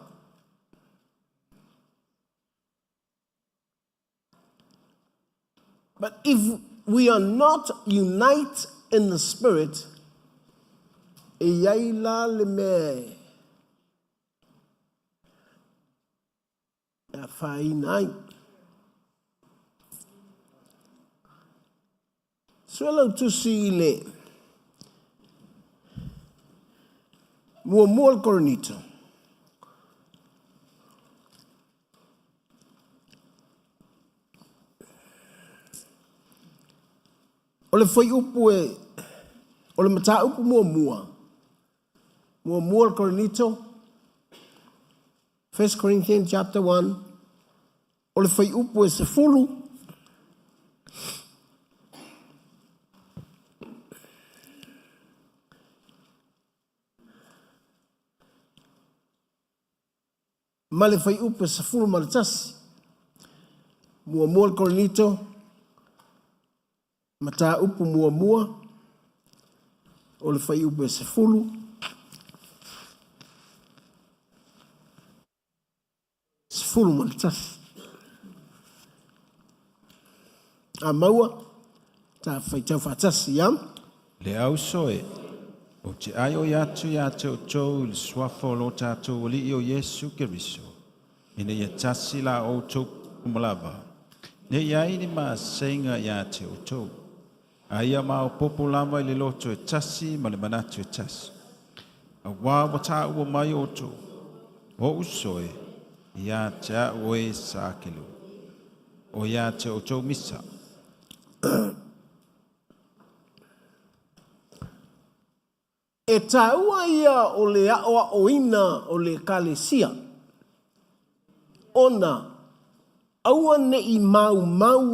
But if we are not united in the spirit, e yaila le me a fainai. Swelo tu si le mua koronito. Ole foi upu e ole mata upu mua koronito. 1 Corinthians chapter 1. Ole foi upu e se fulu. Male fai upe sa fulu malatasi. Mua koronito. Mata upu mua. Ole fai upe sa fulu. Sa fulu malatasi. A maua. Ta fai tau fatasi yam. Le au soe. O te ai o yatu ya te o tau le swafo lo tātou o li o Yesu Keriso. Ina ia tasi la o tau kumalaba. Ne iai ni maa senga ya te o tau. Aia maa o popo lama i le loto e tasi ma le manatu e tasi. A wā wata ua mai o tau. O usoe, ia te a oe sa akelu. O ia te o tau misa. E taua ia o le aoa o ina o le kalesia. Ona, aua ne I mau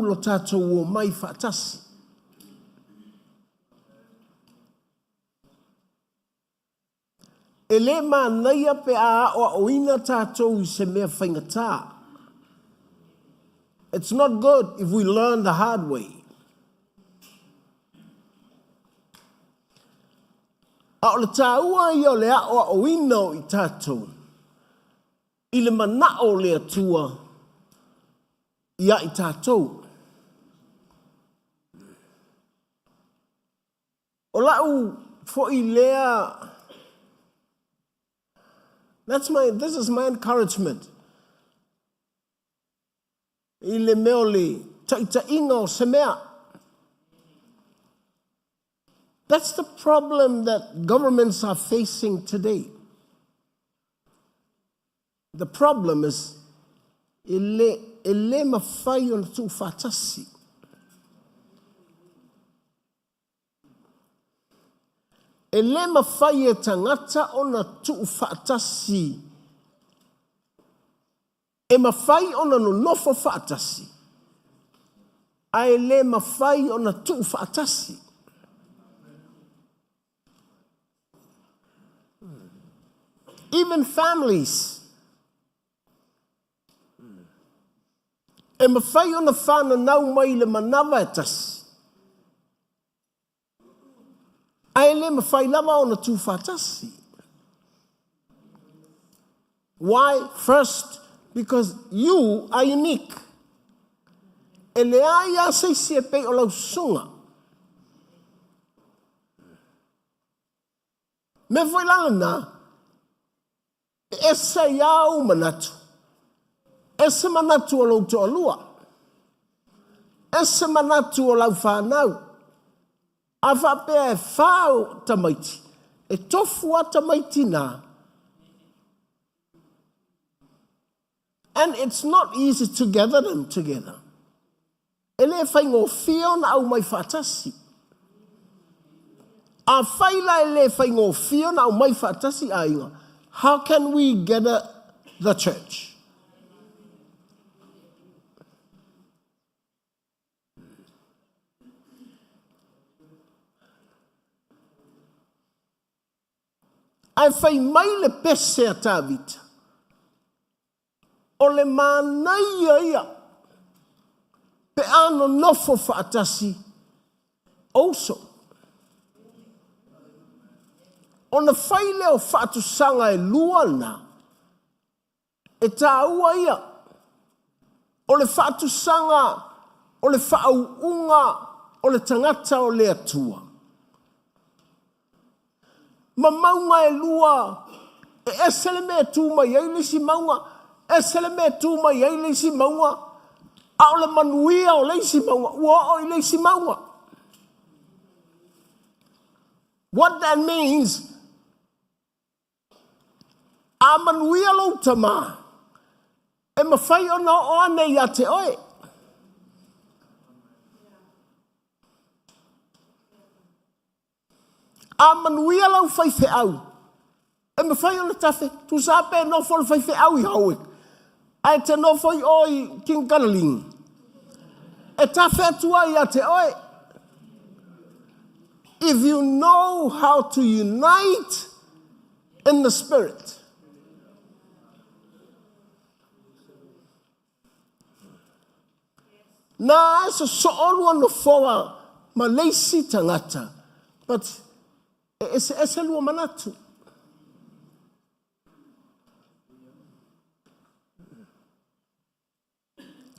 lo tātou o mai whaatasi. E le mānaia pe a aoa o ina tātou I se mea whaingatā. It's not good if we learn the hard way. A o le tāua ia o le aoa o ina o I tātou. I le manao le atua ia I tātou. O lau fo I lea. This is my encouragement. I le meo le taita inga o se mea. That's the problem that governments are facing today. The problem is ele mawhai o tu whatasi. Ele mawhai e tangata o na tu whatasi. E mawhai o na no nofo whatasi. A ele mawhai o na tu whatasi. Even families. E mawhai o na whana nau mai le manawa e tasi. Ai le mawhai lama o na tu whatasi. Why? First, because you are unique. E le aia seisi e pei o lau sunga. Me foi lana na. Esa iau manatu. Ese manatu o lau toalua. Ese manatu o lau whanau. A whapea e whao tamaiti. E tofua tamaiti nā. And it's not easy to gather them together. Ele e whaingo whio na au mai whatasi. A whaila e le whaingofia na o mai whaatasi a inga. How can we gather the church? Ai whai mai le pese a tāwita. O le mānai ia. Pe ano nofo whaatasi. Also. O na whai leo whaatusanga e luana. E tā ua ia. O le whaatusanga. O le whaauunga. O le tangata o le atua. Ma maunga e lua, e esele me tu mai eile si maunga, esele me tu mai eile si maunga, a o le manuia o le si maunga, ua o ile si maunga. What that means, a manuia lo tama, e mawhai o na o ane ia te oe. A manuia lau whaife au. E me whai o le tafe, tu sape no fol whaife au I hauek. Ai te no whai oi King Karaling. E tafe atua ia te oe. If you know how to unite in the spirit, na esa so'olu ano foa ma leisi tangata, but ese lua manatu.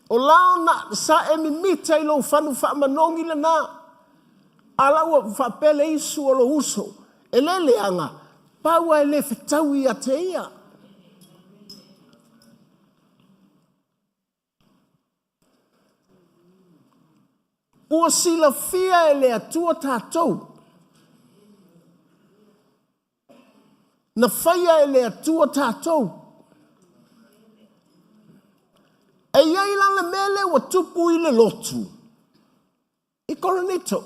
O lao na sa e mimita I lo whanu wha manongi le na. Ala ua whapele isu o lo uso. E lele anga. Paua e le whetau I a te ia. Ua sila fia e le atua tātou. Na whaia e le atua tātou. E iai lana mele wa tupu I le lotu. I koronito.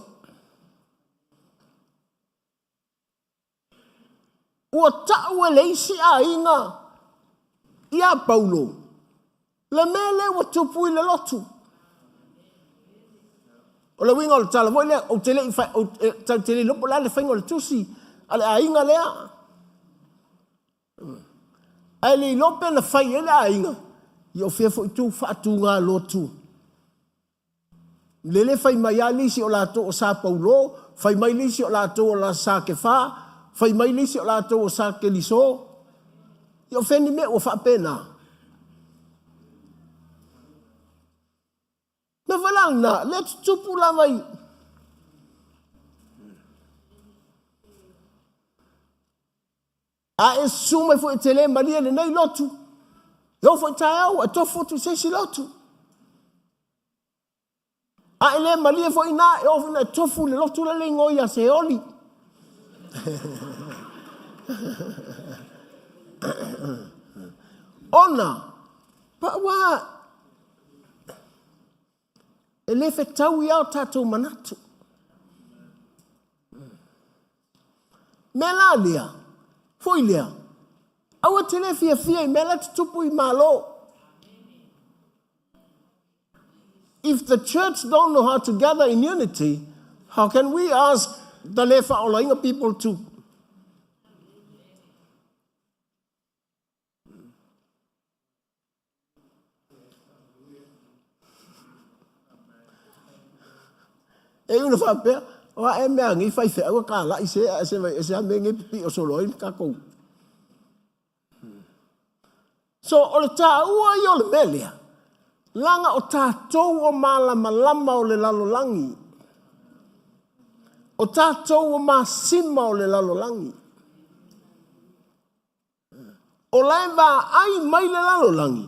Ua tau e leisi a inga. Ia Paulo. Le mele wa tupu I le lotu. O le winga o le tala voi lea. O te le lupo la le whainga o le tusi. Ale a inga lea. Ai le lope na whai ele a inga. I o fia fo I tu whaatu ngā lotu. Lele whai mai a lisi o lato o sa Paulo. Whai mai lisi o lato o la sa ke wha. Whai mai lisi o lato o sa ke liso. I o wheni me o wha pena. Na walana, let's tupu la mai. A e sume fo I te le maria le nei lotu. Yo fo I tae au, a tofu tu se si lotu. A e le maria fo I na, e ofu na tofu le lotu le le ngoi a se oli. Ona, pa wa, e le fe tau I au tatou manatu. Melalia. Foilia. Awa tele fia I mela tupu I malo. If the church don't know how to gather in unity, how can we ask the lefa o lainga people to? E una fa pe, o e mea ngi fai fe awa ka la I se me ngi pi o solo I ka ko. So o le tā ua I o le melia. Langa o tātou o malama o le lalolangi. O tātou o masima o le lalolangi. O lai wā ai mai le lalolangi.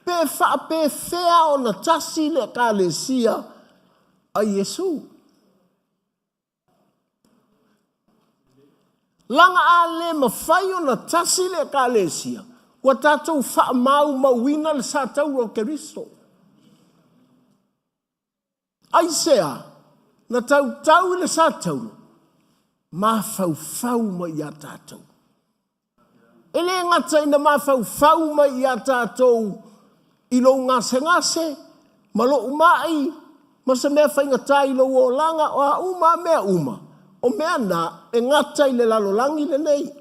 Pe wha pe whea o na tasi le ka le sia a Yesu. Langa a le mawhai o na tasi le ka le sia. Wa tātou wha mauina le sa tau o Keriso. Ai sea, na tau le sa tau. mafau mai ia tātou. E le ngata ina mafau mai ia tātou i lo ngase, ma lo umai, ma se mea whaingatai lo o langa o a uma mea uma. O mea na e ngata i le lalolangi le nei.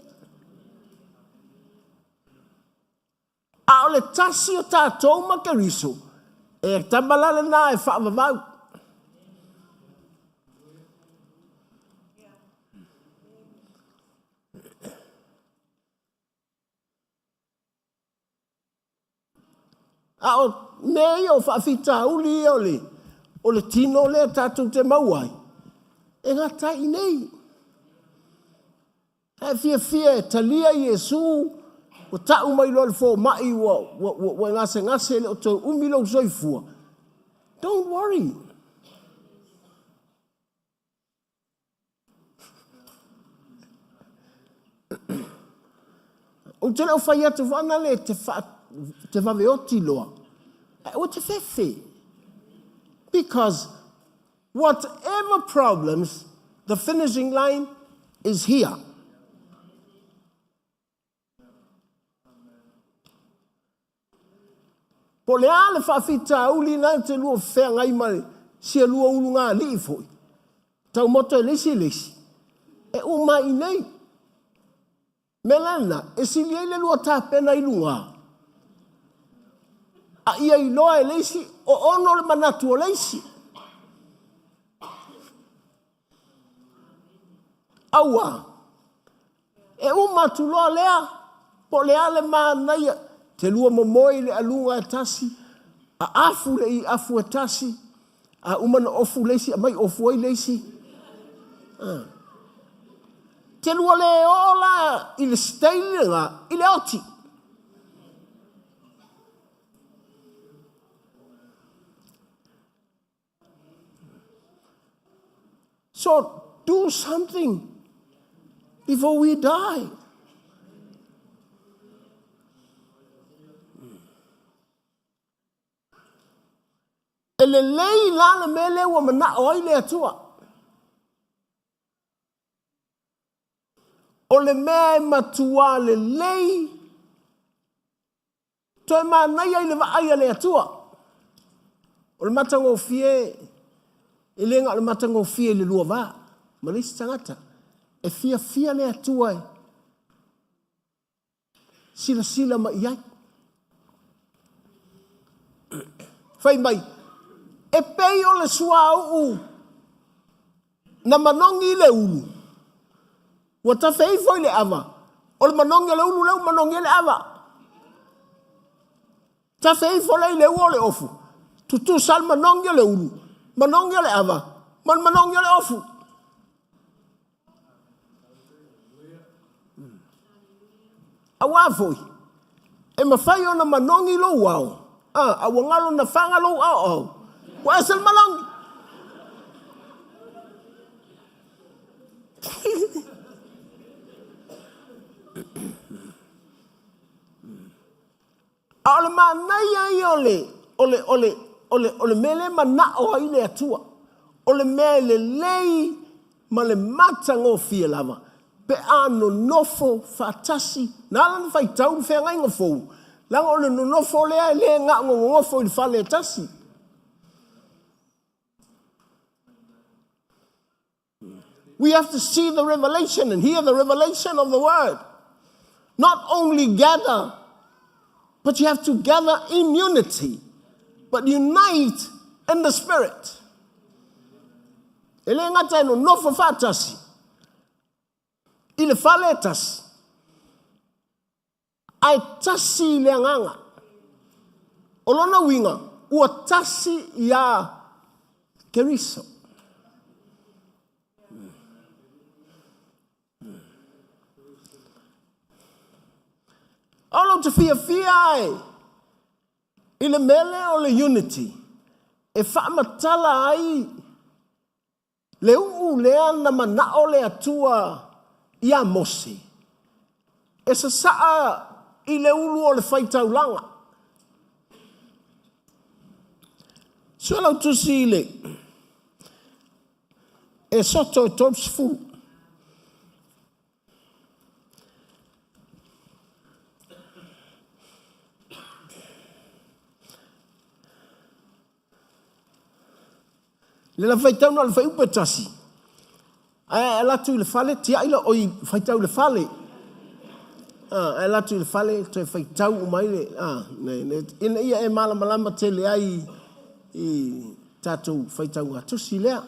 A o le tasi o tātou ma ke riso, e tamalale na e whaavavau. A o nei o whaafita uli o le tino le tātou te mauai. E ngata i nei. E fia talia Yesu o tau mai lo le fo mai wa ngase le o tau umilo soifua. Don't worry. O te leo whai atu whana le te waweoti loa. O te whewhe. Because whatever problems, the finishing line is here. Po le ale whawhita uli na te lua whea ngai mai sia lua ulu ngā li foi. Tau moto e lesi. E o mai nei. Melana, e sili ele lua tāpena i lunga. A ia i loa e lesi, o ono le manatu o lesi. Aua, e umatu loa lea, po lea le mānaia, te lua momoi le alunga e tasi, a afu le i afu e tasi, a umana ofu lesi, a mai ofu ai lesi. Te lua le ola i le steilinga, i le oti. So do something before we die. E le lei lana mele wa mana oi le atua. O le mea matua le lei, toi mānai ai le vaai le atua. O le matango fie, e lenga le matango fie le lua vā. Malisi tangata, e fia le atua e. Sila ma iai. Fai mai, e pei o le sua au na manongi le ulu. Wa ta fei foi le ava. O le manongi le ulu leu manongi le ava. Ta fei foi le ulu le ofu. Tutu sal manongi le ulu. Manongi le ava. Manongi le ofu. Awa foi. E mawhai o na manongi lo wau. Awa ngalo na whanga lo au. Wa esel manongi. Ole manai ai ole mele mana o ai le atua. Ole mele lei ma le mata ngo fia lava. Pe ano nofo fatasi. Nala fai tau fe ngai ngofo. Lang ole no nofo le nga ngofo il fale tasi. We have to see the revelation and hear the revelation of the word. Not only gather, but you have to gather in unity, but unite in the spirit. Ele ngata no nofo fatasi. Ile faletas. Ai tasi le nganga. Olona winga ua tasi ya keriso. Olo te fia ai. Ile mele o le unity. E whaamatala ai. Le lea na mana o le atua ia mosi. E sa saa i le ulu o le whaitaulanga. So lau tusi le. E soto e topsfu. Le la fai tau na le fai upe tasi. Ai la tu le fale tia ila oi fai tau le fale. Ai la tu le fale te fai tau mai le ina ia e malama te le ai I tatou fai tau ngatusi lea.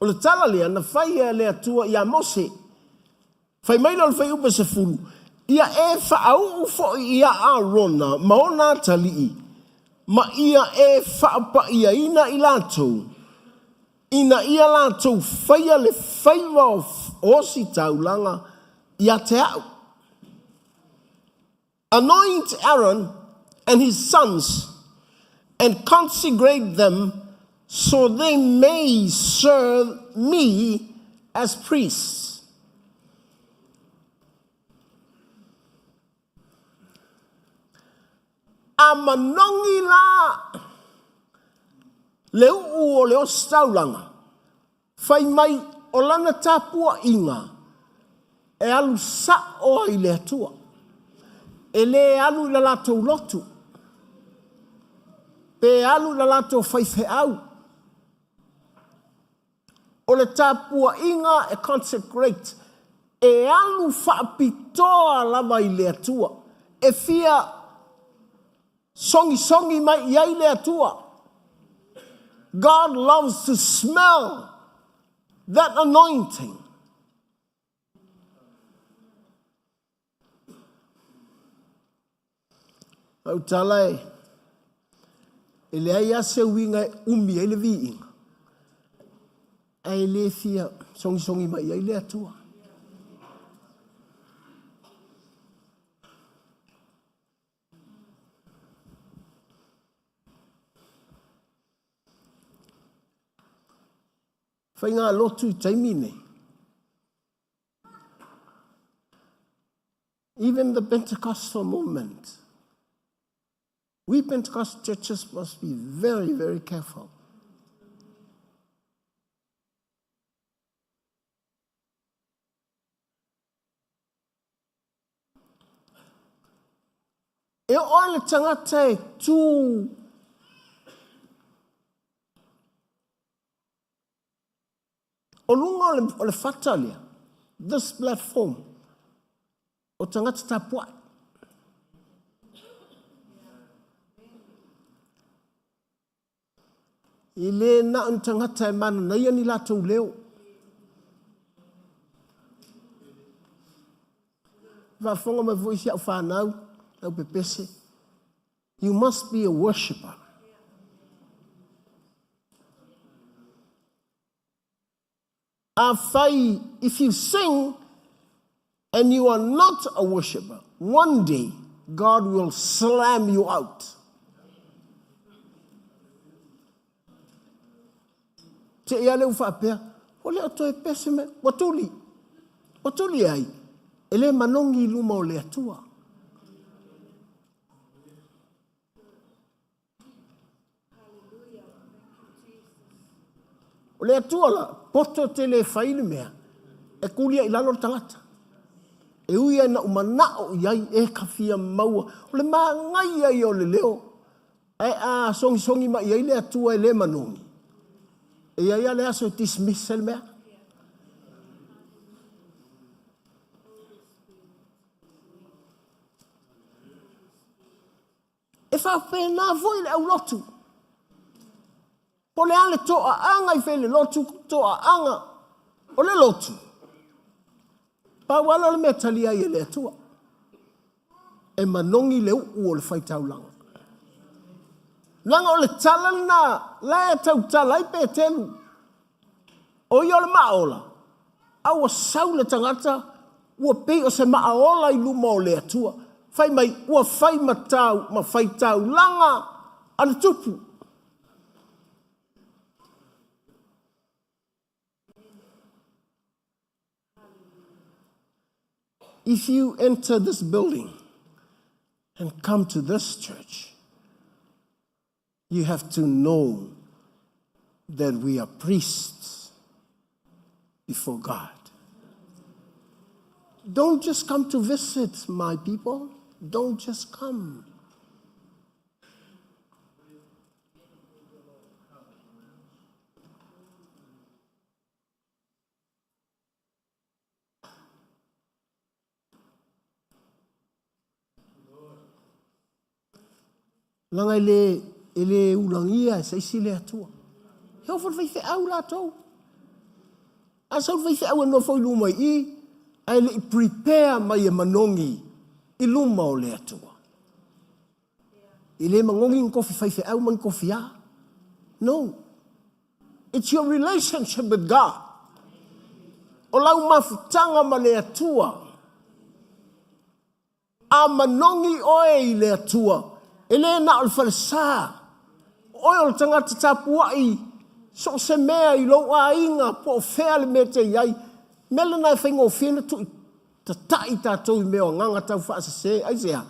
O le tala lea na fai lea tua ia Mose. Fai mai le fai upe se fulu. Ia e whaau fo ia Arona maona talii. Ma ia e whaapa ia ina I lātou. Ina ia lātou whaia le whaiwa o si taulanga ia te au. Anoint Aaron and his sons and consecrate them so they may serve me as priests. Amanongi la leu o leo staulanga fai mai o lana tapua inga e alu sa o I le atua e le alu la latou lotu pe alu la latou fai au o le tapua inga e consecrate e alu whaapitoa lava I le atua e fia songi mai iai le atua. God loves to smell that anointing. Au talai ele ai ase winga umi ele vi ai le fia songi mai iai le atua. Fai ngā lotu I taimine. Even the Pentecostal movement. We Pentecostal churches must be very, very careful. E o le tangata e tū o lunga o le fatalia, this platform, o tangata tapua. I le na un tangata e mana na ia ni lātou leo. Wafonga me voisi au whanau, au pepese. You must be a worshipper. If you sing and you are not a worshiper, one day God will slam you out. Te ia leu whapea, o lea toi pese me, watuli ai, ele manongi luma o lea tua. O lea tua la, poto te le whaile mea, e kulia I lalo tangata. E uia na umanao iai e kawhia maua, o le maa ngai ai o le leo, e a songi ma iai lea tua e le manongi. E ia le aso dismiss el mea. E whawhena voi le au lotu. Po le ale toa anga I whele lotu, toa anga o le lotu. Pa wala le mea talia I le atua. E manongi leu o le whaitaulanga. Nanga o le tala na la tau tala I pe telu. O I o le maola. Au a sau le tangata ua pe o se maola I luma o le atua. Fai mai ua fai matau ma fai tau langa ana tupu. If you enter this building and come to this church, you have to know that we are priests before God. Don't just come to visit, my people. Don't just come. Langa ele ulangia sa isi le atua. Heo fo fai fe au la tau. Asa fai fe au no fo luma I ai le prepare mai e manongi I luma o le atua. I le mangongi kofi fai fe au man kofi a. No. It's your relationship with God. O lau mafutanga ma le atua. A manongi oe I le atua. Ele na o falsa. Oe o tangata tapua I. So se mea I lo a inga po fea le me te iai. Mele na whaingo whina tu ta tai tātou I mea o nganga tau whaasa se. Ai sea.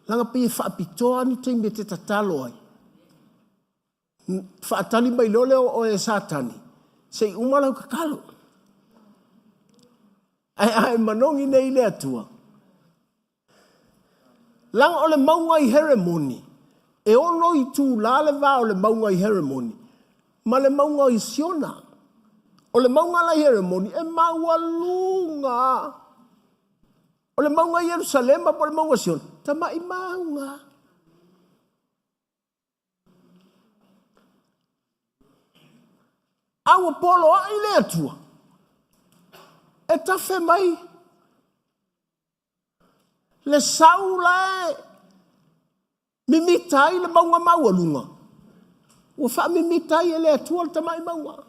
Langa pia whaapitoa ni te me te tatalo ai. Whaatali mai lole o e satani. Sei umalau kakalo. Ai manongi nei le atua. Langa o le maunga I heremoni. E ono I tu lale va o le maunga I heremoni. Ma le maunga I siona. O le maunga la heremoni e maua lunga. O le maunga I Yerusalema po le maunga siona. Tama I maunga. Awa polo a I le atua. E tafe mai. Le saula e mimitai le maunga maua lunga. Ua wha mimitai e le atua le tamai maunga.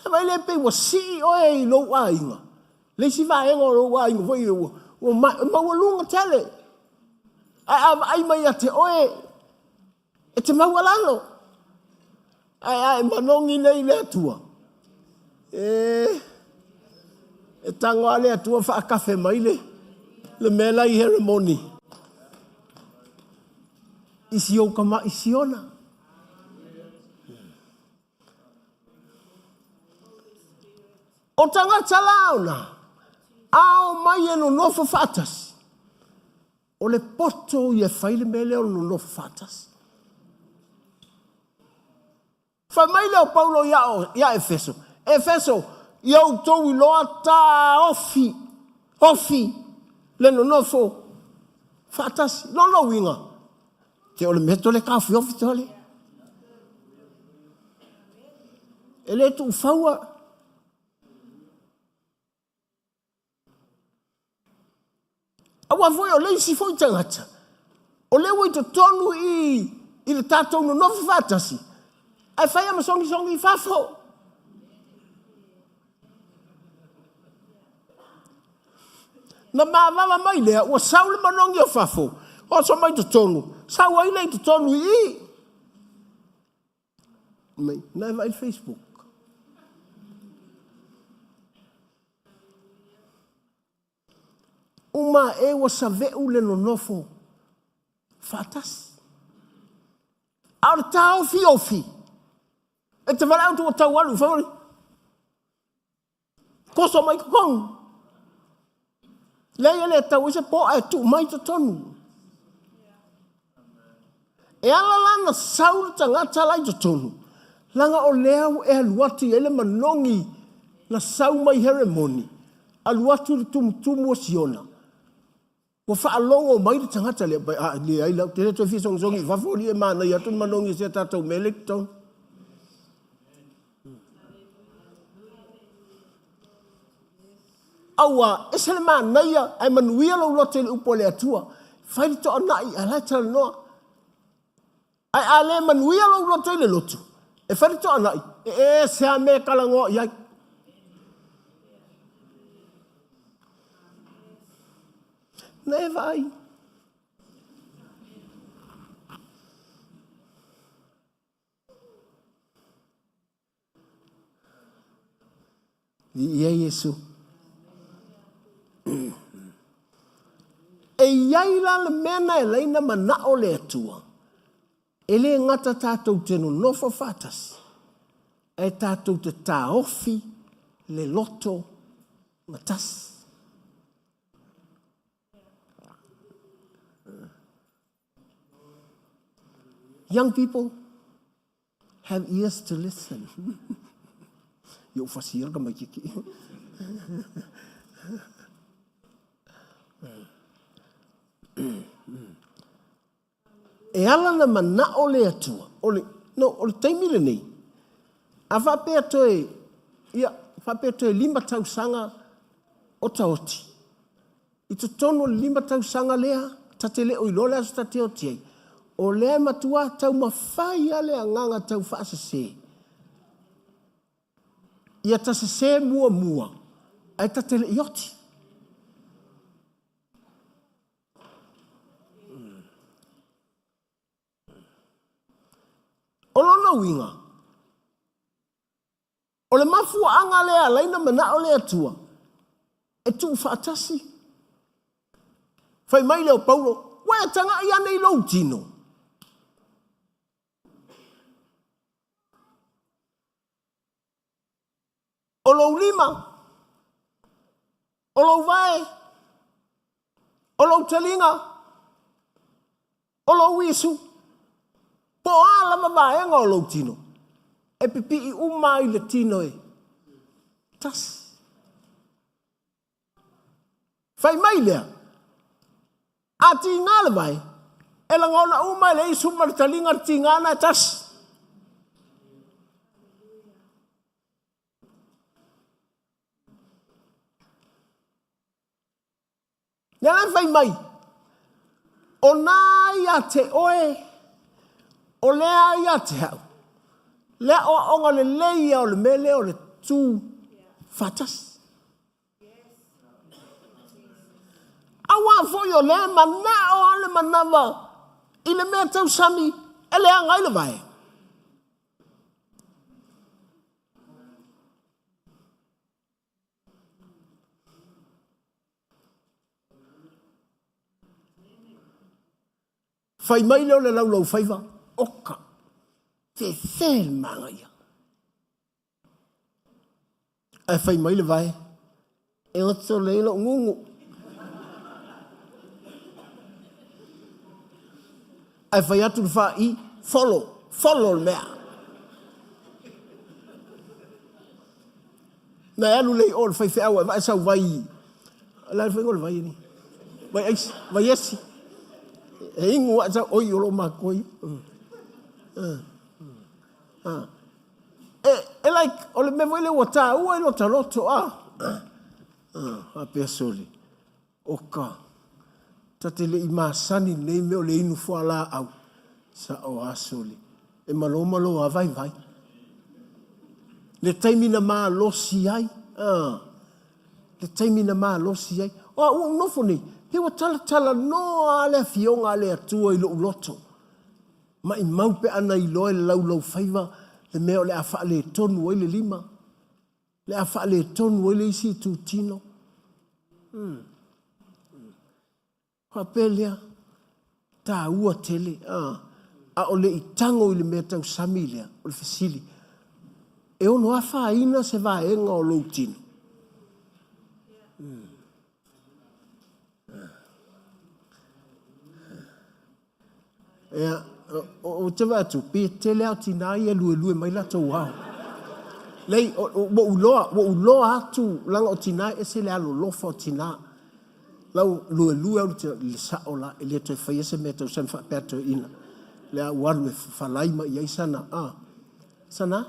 Nawai le pe ua si oe I lo a inga. Le si va enga o lo a inga. Ua maua lunga tele. Ai mai a te oe. E te maua lalo. Ai manongi nei le atua. E tango ale atua wha kafe mai le mela I heremoni. Isi o kama isi ona. O tanga talauna. Ao mai e no nofo fatas. O le poto I e whaile mele o no nofo fatas. Fa mai leo Paulo ia Efeso. Efeso, iau tau I loa ta ofi, le no nofo, fatas, no winga. Te ole meto le kafi ofi te ole. Ele tu ufaua. Awa foi o leisi foi tangata. O lewa I to tonu I le tatou no nofo fatasi. Ai fai ama songi fafo. Na mawala mai lea, ua saule manongi o fafo. O so mai to tonu. Sau ai nei to tonu I. Mai, nai vai Facebook. Uma e ua saveu le no nofo. Fatas. Au ta ofi. E te wala auto o tau alu, whauri. Koso mai kong. Leia le tau ise po ai tu mai to tonu. E ala lana sauru tangata lai to tonu. Langa o leo e aluatu ele manongi na sau mai heremoni. Aluatu tumu o siona. Wa whaalongo mai tangata le ai lau te reto fisongi whafori e mana i atu manongi se tatau melik tonu. Awa, esele maa naia, ai manuia lo lote le upo le atua. Whairi to anai, alai tala noa. Ai ale manuia lo lote le lotu. E whairi to anai, sea me kalango iai. Nei vai. Ia Yesu. E iai la le mena e leina mana o le atua. E le ngata tātou te no nofo fatas. E tātou te tā ofi le loto ngatas. Young people, have ears to listen. Yo fasir ka mai kiki. E ala na mana ole atua. Ole taimile nei. A whapea toe, whapea toe 5 tausanga o taoti. I to tono 5 tausanga lea, tate leo I lole asu tate o tiei. O lea matua tau mawhai ale a nganga tau whaasase. Ia tasase mua. Ai tate le ioti. O lona winga. O le mafu anga lea laina mana o lea tua. E tu whaatasi. Whai mai leo Paulo. Wai tanga I ane I lau tino. O lau 5. O lau vae. O lau talinga. O lau isu. Po ala mamaenga o lau tino. E pipi I uma I le tino e. Tas. Whai mai lea. A ti ngale mai. E la ngona uma le isu martalinga ti ngana tas. Nela whai mai. O nā ia te oe. O lea ia te hau. Lea o onga le leia o le mele o le tū fatas. Awa foi o lea mana o ale manawa. I le mea tau sami. E lea ngai le vai. Fai mai leo le lau faiva. Oka. Te fel manga ia. E fai mai le vai. E oto leilo ngungu. E fai atu le fai I. Follow le mea. Na alu lei o le fai fe awa. Vai sau vai. La fai o le vai ni. Vai esi. E ingu aja oi olo makoi. E like ole me voile wata ua ilo taloto a pesoli. Oka. Tate le imasani nei me o le inu fuala au. Sa o asoli. E malo a vai. Le taimina maa losi ai. Le taimina maa losi ai. O nofo nei. He wa tala no ale fionga ale atua I lo uloto. Ma I maupe ana I loe le lau faiva. Le meo le afa le tonu o le 5. Le afa le tonu o le isi tu tino. Papelea. Ta ua tele. A o le itango I le mea tau samilea. O le fasili. E ono afa ina se va enga o lo tino. O te watu, pe tele au tina ia lue mai la tau hao. Lei, wo uloa atu langa o tina e se le alo lofa o tina. Lau lue au le saola e le toi whai ese me tau san whapeato ina. Le au waru e whalaima iai sana. Sana?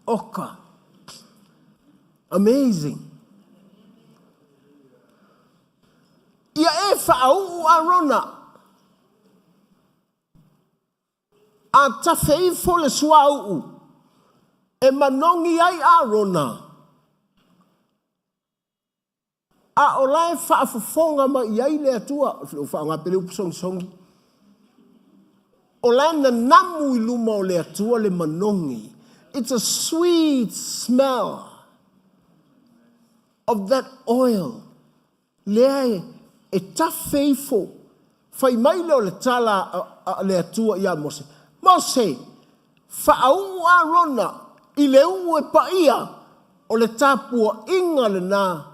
Oka. Amazing. Ia e whaau arona. A tawhei fole suau. E manongi ai arona. A olai whaafafonga ma iai le atua. Whaanga pele upusong. Olai na namu I luma o le atua le manongi. It's a sweet smell of that oil. Lea e tawhei Fai mai leo le tala le atua ia Mose. Mose, whaau arona I le u e paia o le tāpua inga le nā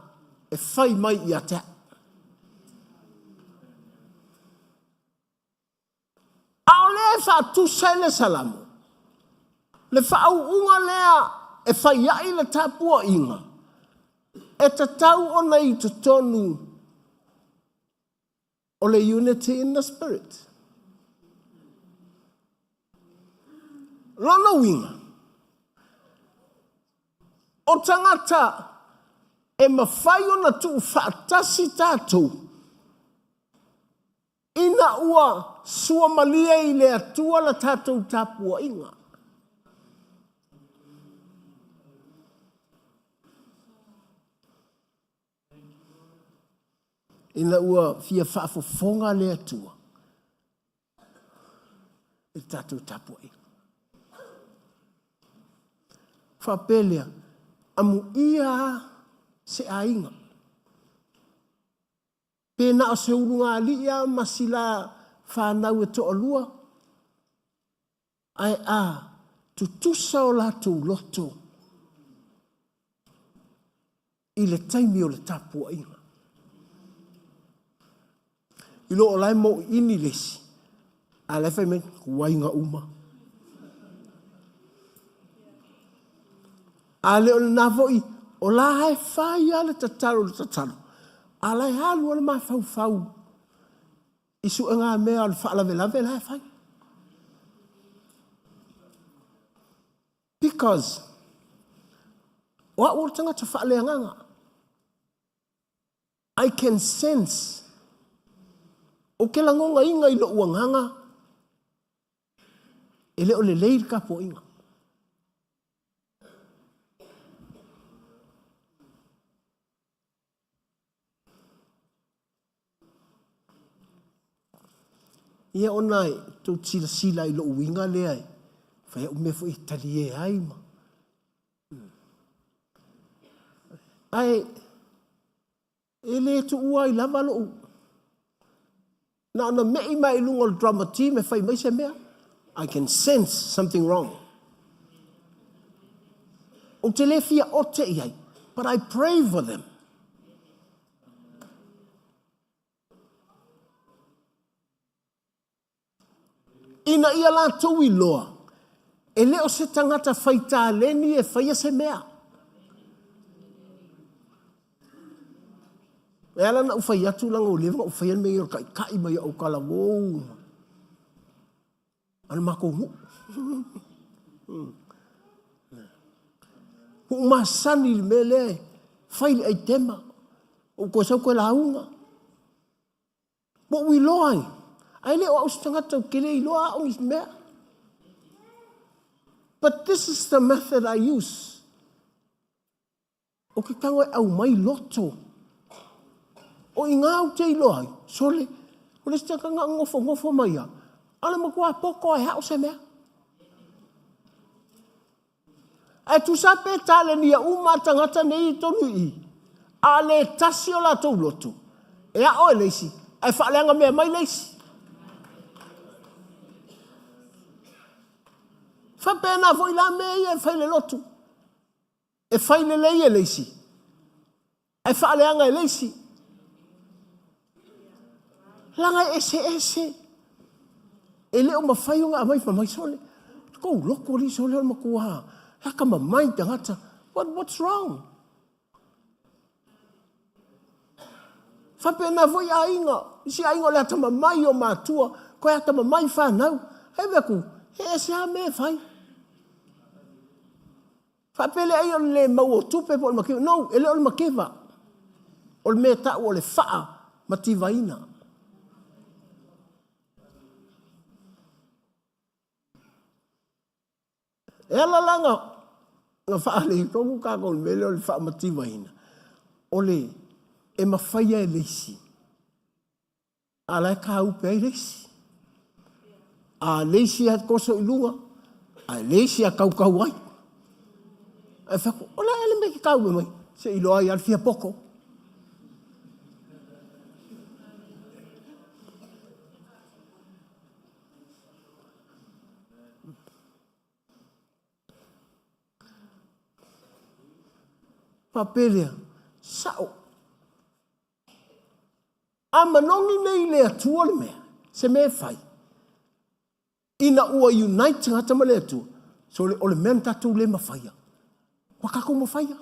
e whai mai ia te. A e whaatusa le salamu. Le whaauunga lea e whaiai le tapua inga. E tatau o nei te tonu o le unity in the spirit. Lono winga. O tangata e mawhai o na tu whaatasi tātou. Ina ua sua malia i le atua la tātou tapua inga. Ina ua fia whaafofonga le atua. E tātou tapua inga. Whapelea, amu ia se ainga. Pena o se urunga alia masila whanau e to alua. Ai tutusa o lātou loto. I le taimi o le tapua inga. I lo o lai mo ini lesi. A le whai men, wainga uma. A le o le navoi, o la hai whai ale tataro le tataro. A lai halu ale mai fau. Isu e ngā mea ale whaalawelawe lai whai. Because, wa ua tangata whaaleanganga. I can sense o ke langonga inga i lo uanganga e le o le leir ka po inga. Ia o nai tau sila i lo uinga le ai. Whai o me fo i tali e ai ma. Ai, e le tu ua i lava lo u. Na ona mei mai lunga le drama team e whai mai se mea. I can sense something wrong. O te le fia o te iai. But I pray for them. Ina ia la tau i loa. E leo se tangata whai tā leni e whai se mea. E ala na uwhai atu langa o lewa, uwhai an mei o kai mai au kala wou. Ana mako hu. Hu masani me le, whai le ai tema. O ko sau koe la unga. Mo ui loai. Ai leo au stangata o kele i loa o ngis mea. But this is the method I use. O ke tango e au mai loto. O i ngā au te iloa, sole, o le staka ngā ngofo mai a. Ala makua poko e hao se mea. E tu sape tale ni a umatangata nei tonu i. A le tasi o la tau loto. E a oe leisi. E whaaleanga mea mai leisi. Whapena foi la mea e whaile loto. E whaile lei e leisi. E whaaleanga e leisi. Langa ese. E leo mawhaiunga a mai sole. Kou loko li sole o makua. Haka mamai tangata. What's wrong? Whapena voi a inga. Isi a inga le ata mamai o mātua. Koe ata mamai whanau. Hei weku. He se a me whai. Whapele ai o le mau o tupe po o le makiwa. No, e leo o le makiwa. O le mea tau o le whaa mativaina. E ala langa nga whaale i tongu kako le mele o le wha matiwa ina. O le e mawhaia e leisi. A lai ka upe ai leisi. A leisi at koso i lunga. A leisi a kau ai. E whako, o la ele me ki kau me mai. Se ilo ai al fia poko. Papelea, sao. A manongi nei le atua le mea, se me fai. ina ua unite ngata ma le atua. So o le mea tatou le mawhaia. Wakako mawhaia.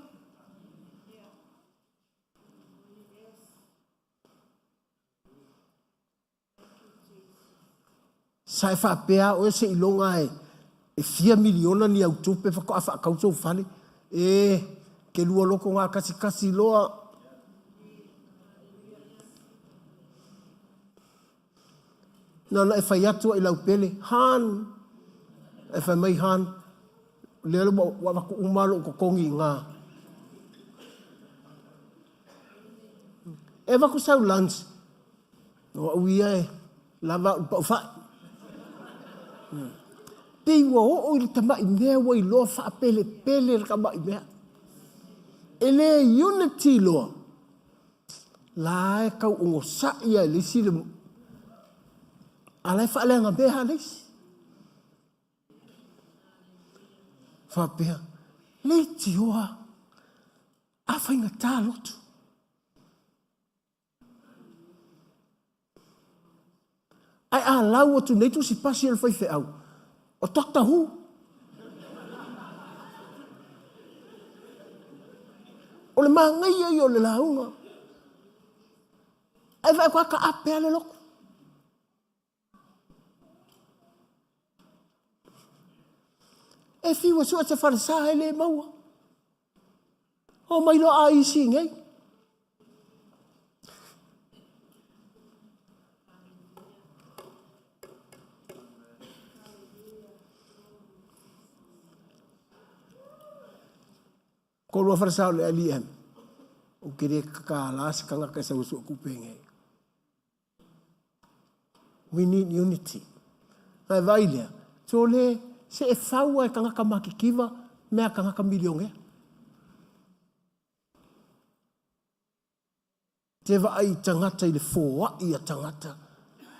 Sai whapea o se ilonga e 4 miliona ni au tupe whako a whakautou whale. Ke lua loko ngā kasi loa. Nana e whai atua i lau pele. Han. E whai mai han. Lelo wa wako umalo ko kongi ngā. E wako sau lunch. No uia e. Lava pa whai. Pei wa o i tamai mea wa i loa wha pele ka mai mea. Ele unity loa. La e kau ungo sa ia lisi le. Alai wha lenga mea lisi. Wha pea. Leiti oa. A whainga tā lotu. Ai a lau atu nei tu si pasi al whai au. O takta hu. O le mangai ai o le launga. Ai vai kwa ka ape ale loko. E fiwa sua te wharasa e le maua. O mai lo a isi ngai. Ko lo wharasa o le aliem. O kere kakala se kanga kesa usu kupenge. We need unity. Ai vai lea. So le se e whaua e kanga kamaki kiwa mea kanga kamilionge. Te wa ai tangata i le fōa i a tangata.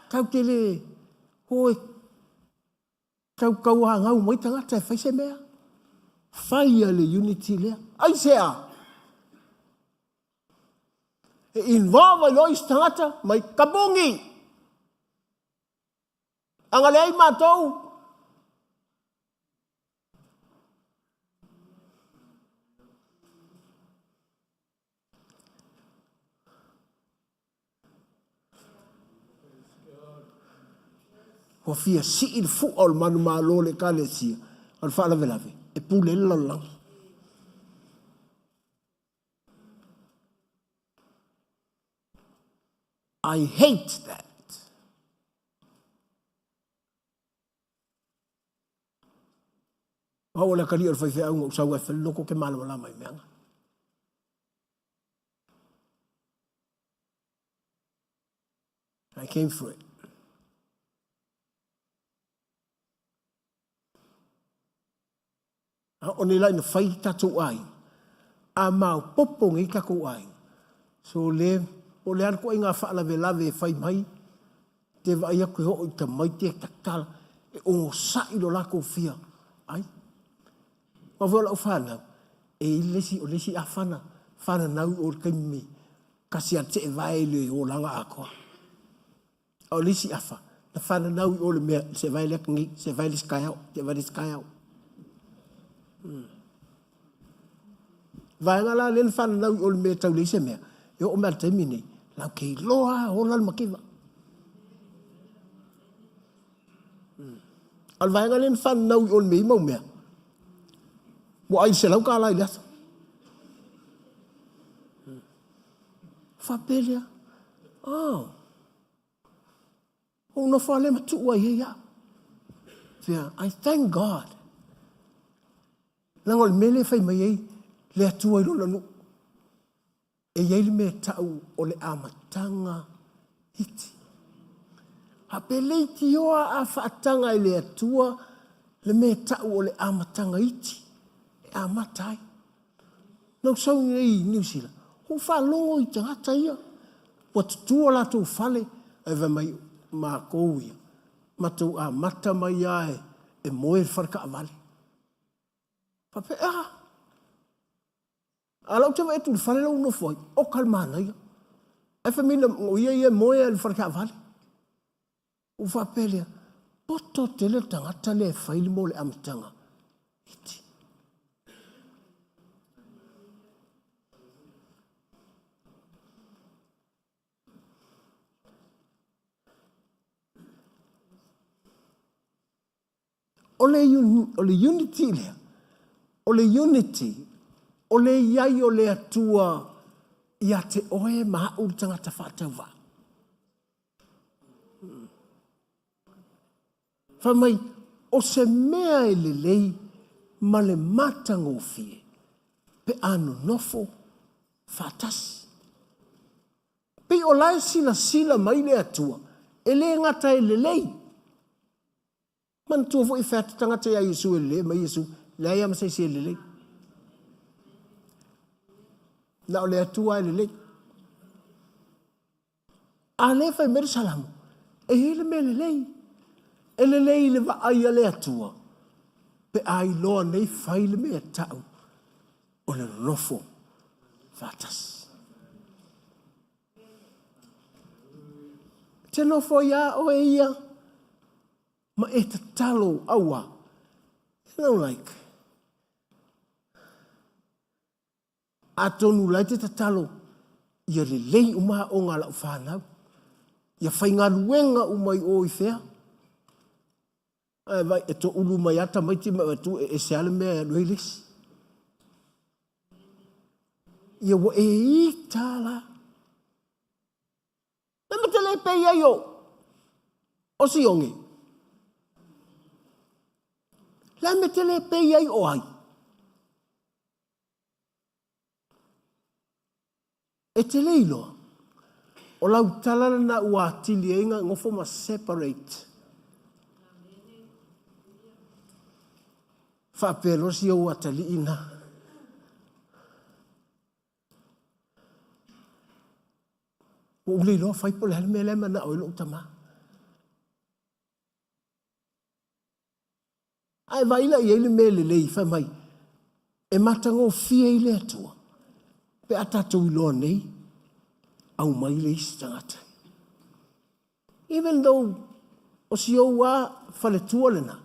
Kau te le hoi kau ngau mai tangata e whaise mea. Whaia le unity lea. Ai sea. E involve i lois tangata mai kabongi. Anga le ai mātou. Ho fia si il fu al manu malo le kale sia. Al fa la velave. E pule lalang. I hate that. Hau le kari al fai fai au sau e wheloko ke malo la mai meanga. I came for it. O ni lai na whai tatou ai. A mau popo ngi kako ai. So le, o le anko inga whaalave lave whai mai. Te vai aku ho i ta mai te takala. E o sai lo lako fia. Ai. Ma vola o whanau. E lesi o lesi a whana. Whana nau o kaimi. Kasi a te vai le o langa a koa. O lesi a wha. Na whana nau o le mea. Se vai le kangi. Se vai le skaiau. Te vai le skaiau. Vai ngala len fan na ol me tau le se me yo o mal temini la ke loa o la makiva al vai ngala len fan na ol me mo me mo ai se la ka la ila fa pelia oh no fa le tu wa ya I thank God langol mele fai mai ai le atua i lona nu. E iei le mea tau o le amatanga iti. Ha pelei ti oa a whaatanga i le atua le mea tau o le amatanga iti. E amatai. Nau sau i New Zealand. Ho whalongo i tangata ia. Wa tutua la tau whale e mai maa kou ia. Ma tau a mata mai ai e moe wharka a vale. Pape, alau te vai tu fale lo no foi o calmana ia e família o ia moe al farka vale o fa pelia poto te le tangata le whaili mo le amatanga. Iti. Ole unity le. Ole unity. Ole iai o le atua ia te oe maha uru tangata whātauwa. Whamai, o se mea e lelei ma le matango fie pe anu nofo whātasi. Pe o lai sila mai le atua e le ngata e lelei. Man tua fo i whāta tangata ia Yesu e lelei, ma Yesu, le ia masai si e lelei. Na o le atua e lelei. A le fai meru salamu, e hele me lelei. E lelei le va ai le atua. Pe ai loa nei fai le mea tau. O le nofo fatas. Te nofo ia o e ia. Ma e te talo aua. You know, like. A tonu lai te talo. Ia lelei umaha o ngā lau whanau. Ia whai ngā ruenga umai o i whea. Vai e to ulu mai ata mai te mai tu e se ale mea nuilis. Ia wa e i tala. Na me te le pe ia yo. O si onge. La me te le pe ia o ai. E te leilo. O lau talana na ua atili e inga ngofo ma separate. Whaperosi o atali ina. O uli loa whaipo le halme lema na oilo utama. Ai vaila i eile me lelei whamai. E matango fia i le atua. Pe atatou iloa nei. Au mai le isi tangata. Even though o si o wa whale tuolena.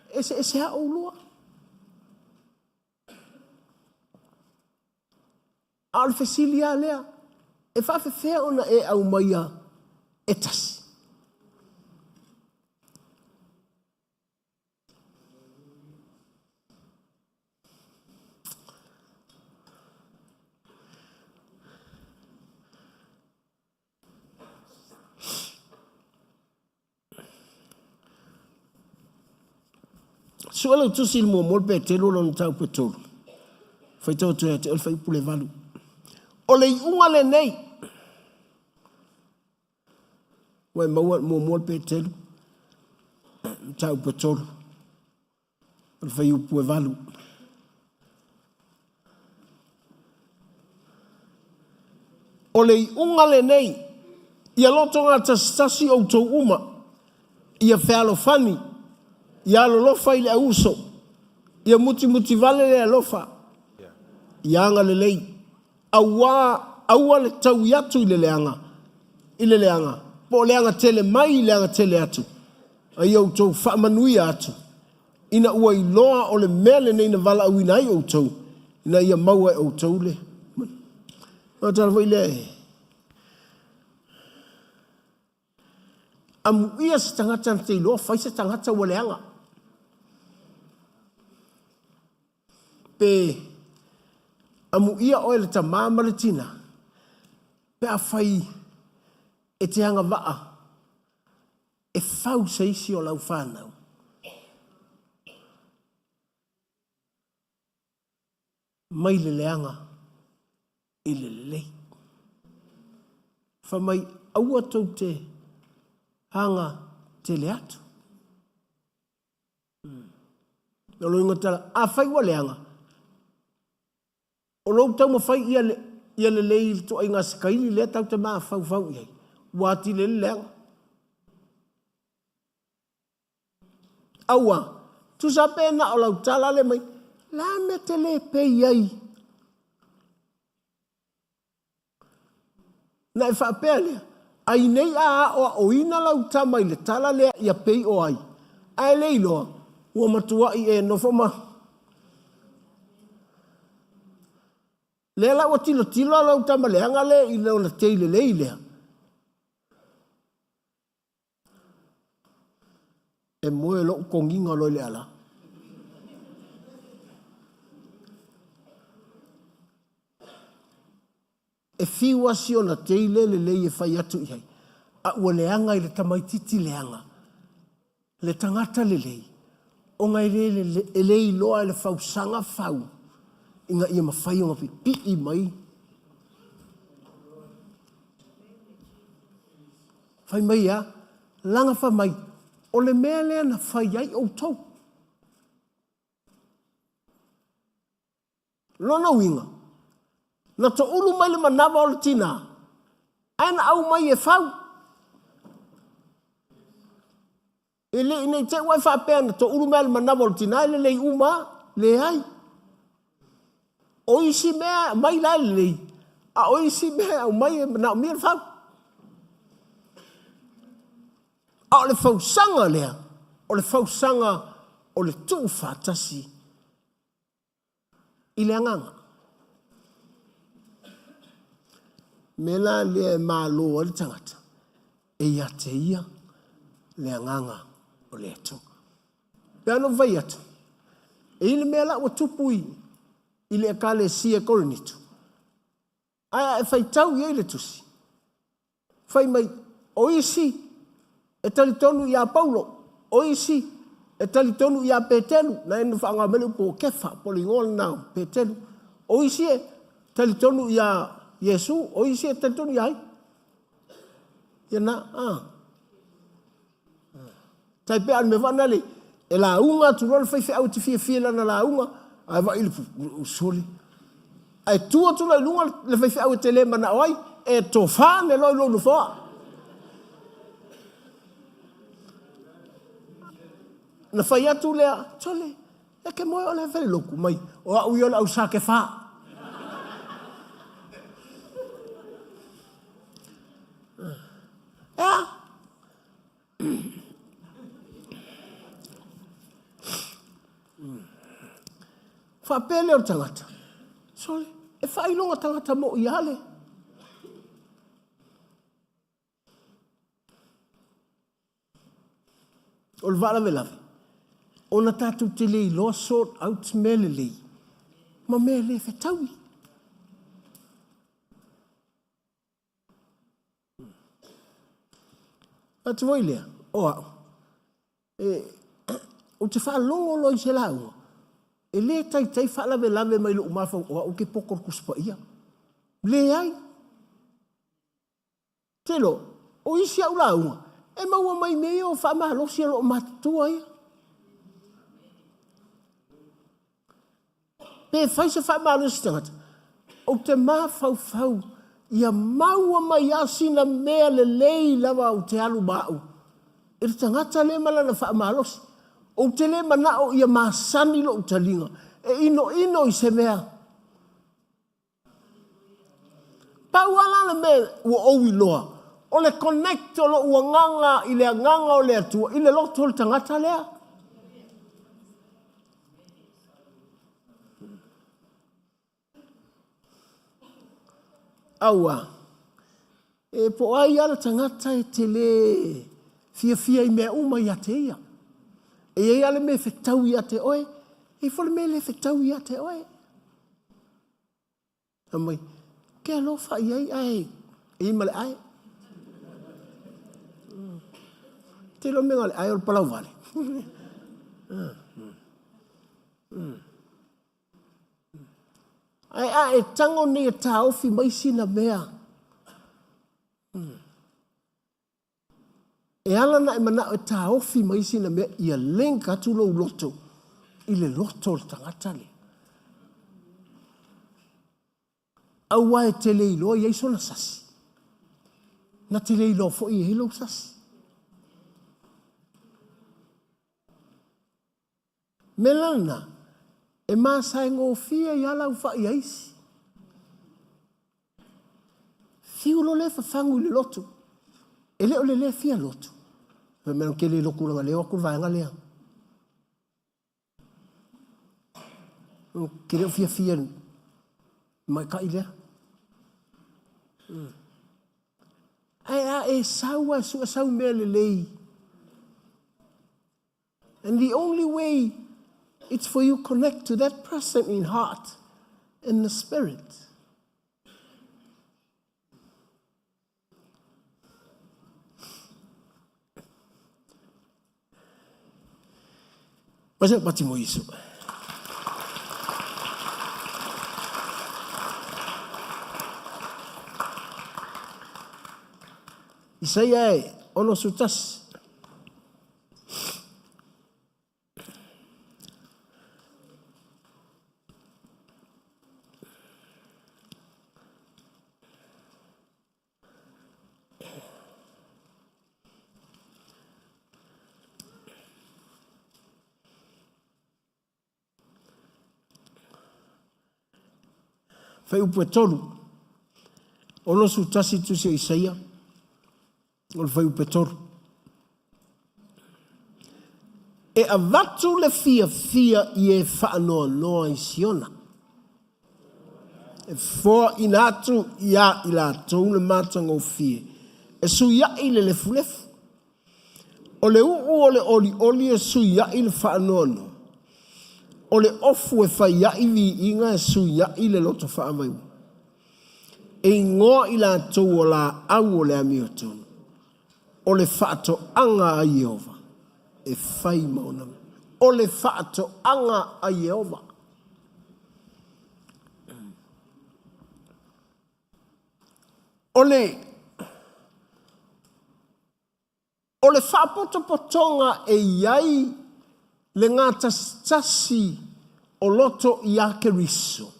Ese ha o loa. Al fesilia lea. E whafe whea ona e au maia etasi. Suela tusi mo molpe telo lon tau petolo. Fai tau tu te olfa ipule valu. Ole unga le nei. Wai maua mo molpe telo. Tau petolo. Olfa ipule valu. Ole unga le nei. Ia lotonga tastasi o tau uma. Ia whealo fani. Ia lofa i le auso. Ia muti vale le alofa. Ia anga le lei. Aua le tau iatu i le leanga. I le leanga. Po leanga tele mai i leanga tele atu. Ai au tau whaamanui atu. Ina ua i loa o le mele nei na vala au ina i au tau. Ina ia maua i au tau le. Nga tala fo i le. Amu ia se tangata na te iloa. Fai se tangata ua leanga. Pe amu ia oe le tamama le tina. Pe a fai e te anga waa. E fau se isi o lau whanau. Mai le leanga i le lei. Fa mai aua tau te hanga te le atu. Nolo inga tala, a fai wa leanga. O lou tau ma fai ia le lei to ai ngā sikaili le tau te maa fau iai. Wāti le leanga. Aua, tu sa pēna o lau tala le mai, la me te le pe iai. Na e wha pēa lea, Ai nei a o ina lau tama i le tala lea ia pei o ai. Ai lei loa, ua matua i e nofoma. Lea lau a tilo tilo lau tama leanga le i leo na teile lei lea. E moe lo konginga loi le ala. E fiwa si o na teile le lei e fai atu i hai. A ua leanga i le tamaititi leanga. Le tangata le lei. O ngai le lei loa le fau sanga fau. Inga ia mawhai o ngapi pi i mai. Fai mai a, langa fa mai. O le mea lea na fai ai o tau. Lona winga. Na to ulu mai le manawa o le tina. Aina au mai e fau. E le ina i te wai whapea na to ulu mai le manawa o le tina. E le lei uma, le ai. O isi mea mai lai le lei. A o isi mea au mai e na o mea le fau. A o le fausanga lea. O le fausanga o le tuu whatasi. I le anganga. Mela le malo o le tangata. E ia te ia le anganga o le atu. Pea no vai atu. E ile mela o tupui i le akale sia koronitu. Aya e fai tau i le tusi. Fai mai o isi e talitonu ia Paulo. O isi e talitonu ia Petelu. Na enu whaangamelu po kefa po lingol nao Petelu. O isi e talitonu ia Yesu, o isi e talitonu ia hai. Ia na, Tai pe an me vana le. E la unga tu rol fai au te fia lana la unga. Ai va ili usoli. Ai tua tu la lunga le fai au te le mana oi. E to fa ne loi lo no fa. Na fai atu lea, tole, e ke moe o le vele loku mai, o au i o la au sa ke fa. Ea? Fa pele o tangata. Sole, e fai longa tangata mo i ale. O le vara velave. Ona tātou te lei loa sort out mele lei. Ma mea le whetaui. Atu voi lea. Oa. O te wha longo loi se lau. E le tai whalave lave mai lo umafa oa o ke pokor kuspa ia. Le ai. Telo. O isi au lau. E maua mai mea o wha mahalosi alo o matatua ia. Pe fai se wha mahalosi tangata. O te maa fau. Ia maua mai asina mea le lei lava o te alu mau. E tangata le malana wha mahalosi. O te le manao ia maasani lo utalinga. E ino i se mea. Pau alana me ua owi loa. O le connect o lo ua nganga i le nganga o le atua. I le loto o le tangata lea. Aua. E po ai ala tangata e te le fia i mea uma i ate ia. E ei ale me whetau i ate oe. E fole me le whetau i ate oe. Amai. Ke alofa i ai ai. E ima le ai. Te lo menga le ai o palau vale. Ai e tango ni e taofi mai sina mea. E ala na e mana e taofi mai sina mea ia lenka atu lo loto. I le loto le tangata le. Aua e te leilo i eiso na sasi. Na te leilo fo i eilo sasi. Melana, e masai ngō fia i ala ufa i aisi. Fiulo le whafangu le loto. E leo le fia lotu. Me mena ke le loku nga leo aku vaenga lea. Ke leo fia mai ka ilea. Ai sawa sau mea lei. And the only way it's for you connect to that person in heart and the spirit. Pasal pati mo Yesu. Isaya ono sutas. Fai upu e tolu. Ono su tasi tu se Isaia. Ono fai upu e tolu. E avatu le fia i e whaanoa noa I Siona. E fōa inatu ia I la tau le matanga o fie. E su ia I le lefu. O le uu o le oli e su ia I le whaanoa noa. O le ofu e whai iwi inga e su I le loto wha amai. E ngoa I la tau o la au o le amio tonu. O le whaato anga a Yehova. E whai mauna. O le whaato anga a Yehova. O le whaapoto potonga e iai le ngā tasi o loto I a keriso.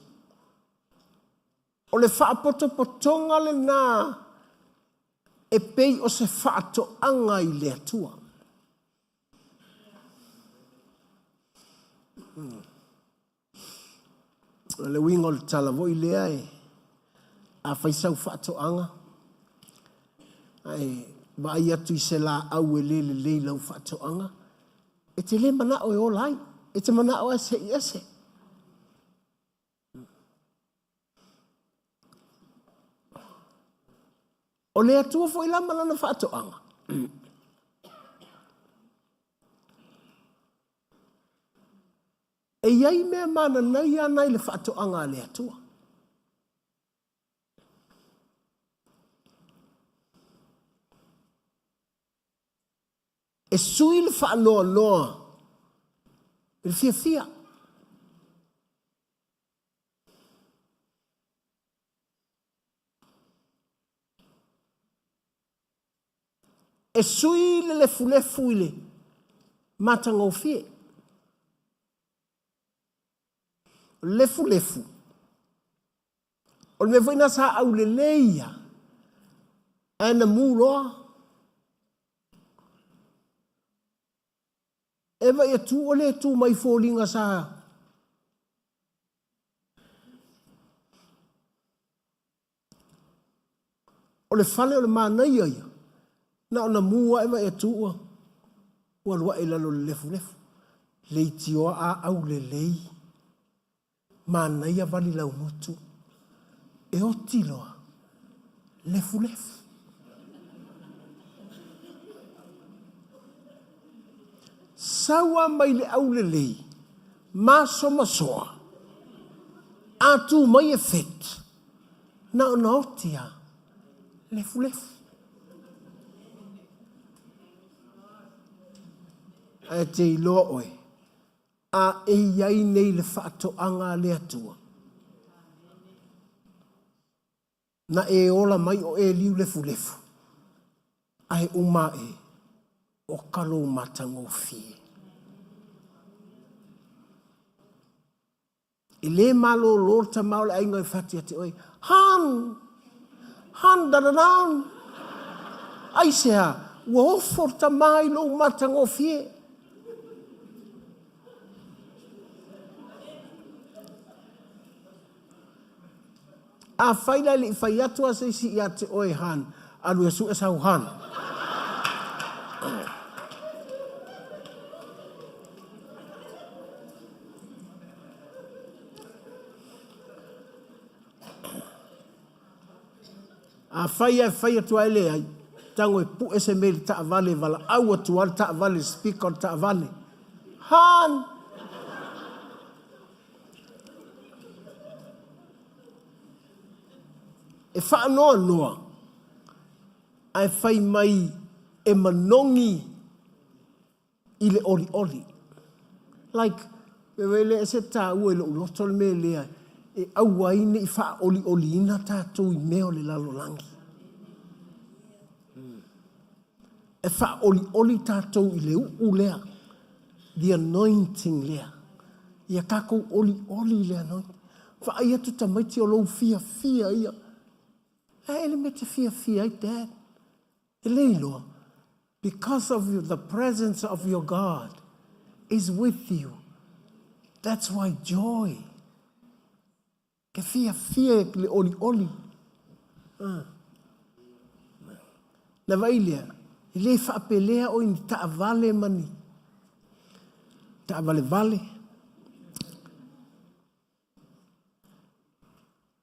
O le whaapoto potonga le nā e pei o se whaato anga I le atua. Le wingo le talavo I lea e a whaisau whaato anga. Ai, vai atu I se la au e le lau whaato anga. E te le mana o e o lai. E te mana o ese I ese. O le atua fo I la mana na whaato anga. E iai mea mana nai anai le whaato anga le atua. E sui le whaanoa noa. E fia. E sui le lefu ile. Matanga o fie. Lefu. O le me voina sa au le leia. Ana muroa. Eva e tu ole tu mai fōlinga sa. O le whale o le mānai ia. Na ona mua eva e tu ua. Ua lua e lalo le lefu. Leiti o a au le lei. Mānai a vali lau mutu. E o tiloa. Lefu. Sawa mai le au le lei. Masoa. Atu mai e fet. Na ona otia. Lefu. A te iloa oe. A e iai nei le whaato anga le atua. Na e ola mai o e liu lefu. Ai uma e. O kalo matango fie. I le malo lorta maule ainga I whati ate oi. Han daranan. Ai sea, ua oforta mai lo matango fie. A whaila li whai atua se si I ate oi han. Alu e su e sau han. A whaia tua ele ai. Tango e pu ese mele ta vale vala. Aua tua ta vale speaker ta vale. Han! E whaanoa. Ai whai mai e manongi i le oli. Like, me wele e se tā ua ilo ulotole me lea. E aua ine i wha oli ina tātou i meo le lalo langi. E wha oli tātou i le lea. The anointing lea. Ia kako oli le anointing. Wha ai atu tamaiti o lou fia ia. Ele me te fia ai, Dad. Leilo, because of the presence of your God is with you. That's why joy. Ke fia le oli. Na vailia, le whaapelea o ni taavale mani. Taavale.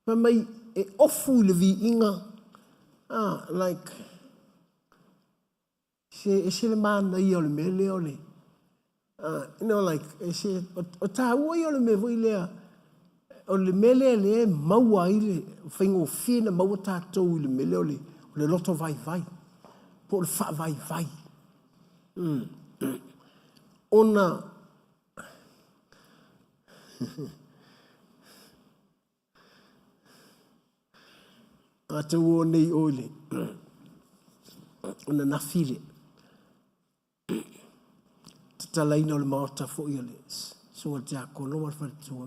Pa mai e ofu le vi inga. Like, she le mana I ole mele ole. You know, like, o ta ua I ole me voi lea. O le mele le maua I le whaingo whina maua tātou I le mele ole. O le loto vai. Po le wha vai. Ona. Ata ua nei ole. Ona na file. Talaina o le maota fo I ole. So te akono ma wharitua.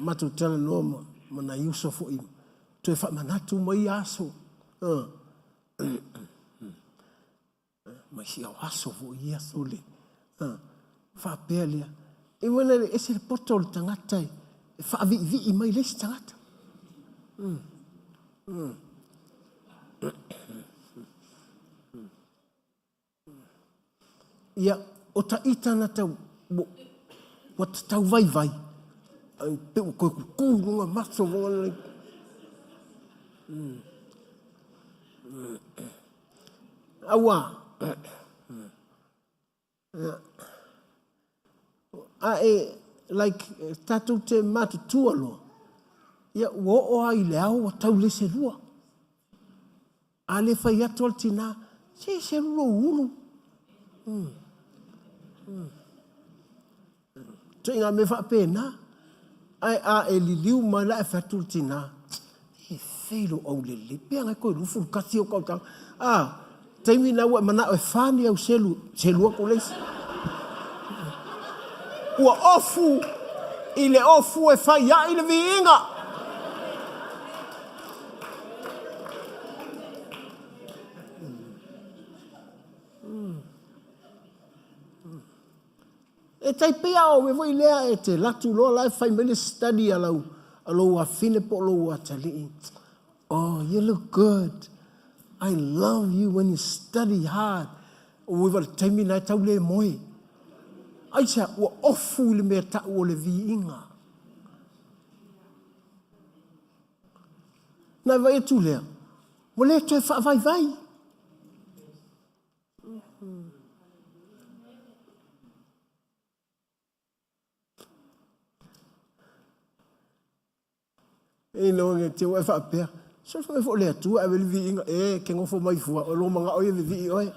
Matu tala no mana yuso fo I. Tu e whamanatu mai aso. Mai si au aso fo I aso le. Whapea lea. E wana le ese le poto le tangata e. Whaavi mai lesi tangata. Ia, o ta ita na tau, o ta tau vai. Pe o koe nunga maso vonga. Awa. Like, tatou te matu tualo. Ia, o ai le au, o tau le se lua. A le whai atu al tina, se lua ulu. Tu inga me whapena. Ai e li liu mai la e whatul tina. E whelo au le le. Pea ngai koe rufu kasi o kautang. Taimi na ua mana o e whani au selua ko leisi. Ua ofu. I le ofu e whai ia i le viinga. E tai pea o me voi lea e te latu loa lai whai mele study alau a fine po lo a tali. Oh, you look good. I love you when you study hard. O we wal taimi nai tau le moi. Ai sa ua ofu le mea ta o le vi inga. Nai vai tu lea. Mo le tu e wha vai. E no nge te wa fa pe. So fo le tu a le vi inga ke ngofo mai fu o lo manga o ye vi oi.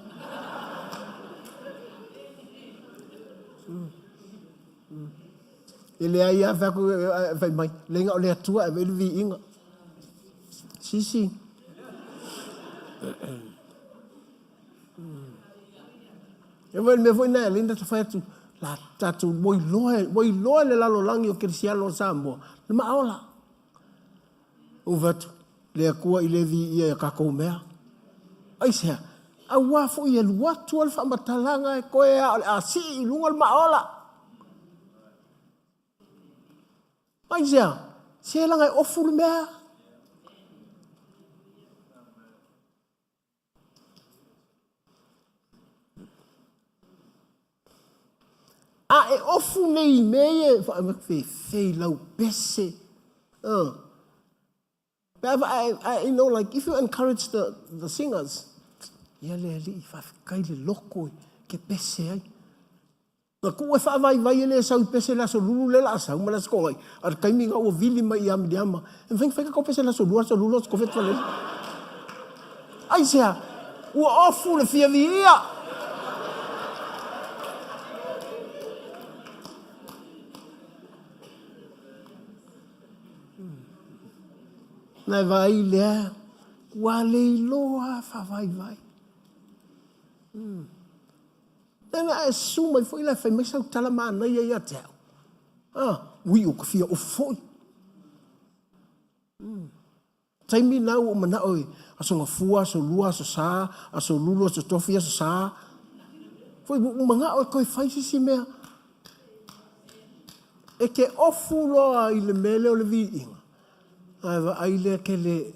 Ele ai a fa ko vai mai le nga o le tu a le vi inga. Si. E vai me foi na linda te fa tu la tatu moi lo le la lo langi o cristiano sambo. Ma ola. O vatu, le akua I le vi ia kakou mea. Ai sea, a wafo ia luatu al whamatalanga e koe a si I lunga al maola. Ai sea, se langa e ofu le mea. E ofu nei mea, fe lau pese. I know, like, if you encourage the singers, le kai le loko ke pese ai. Na ko e vai le sa pese la so lulu le la sa uma la sko ai. Ar kai mi o vili mai am diama. En vem ko pese la so lulu ko fet fale. Ai sea, o ofu le fia via. Na vai le wale loa fa vai. Tena e suma foi la fe mesa tala mana ia tau. Wi o kafia o foi. Taimi na o mana oi, aso ngafua, aso lua, aso sa, aso lulu, aso tofi, aso sa. Foi mga oi koi fai si mea. E ke ofu loa i le mele o le vi inga. Ai le ke le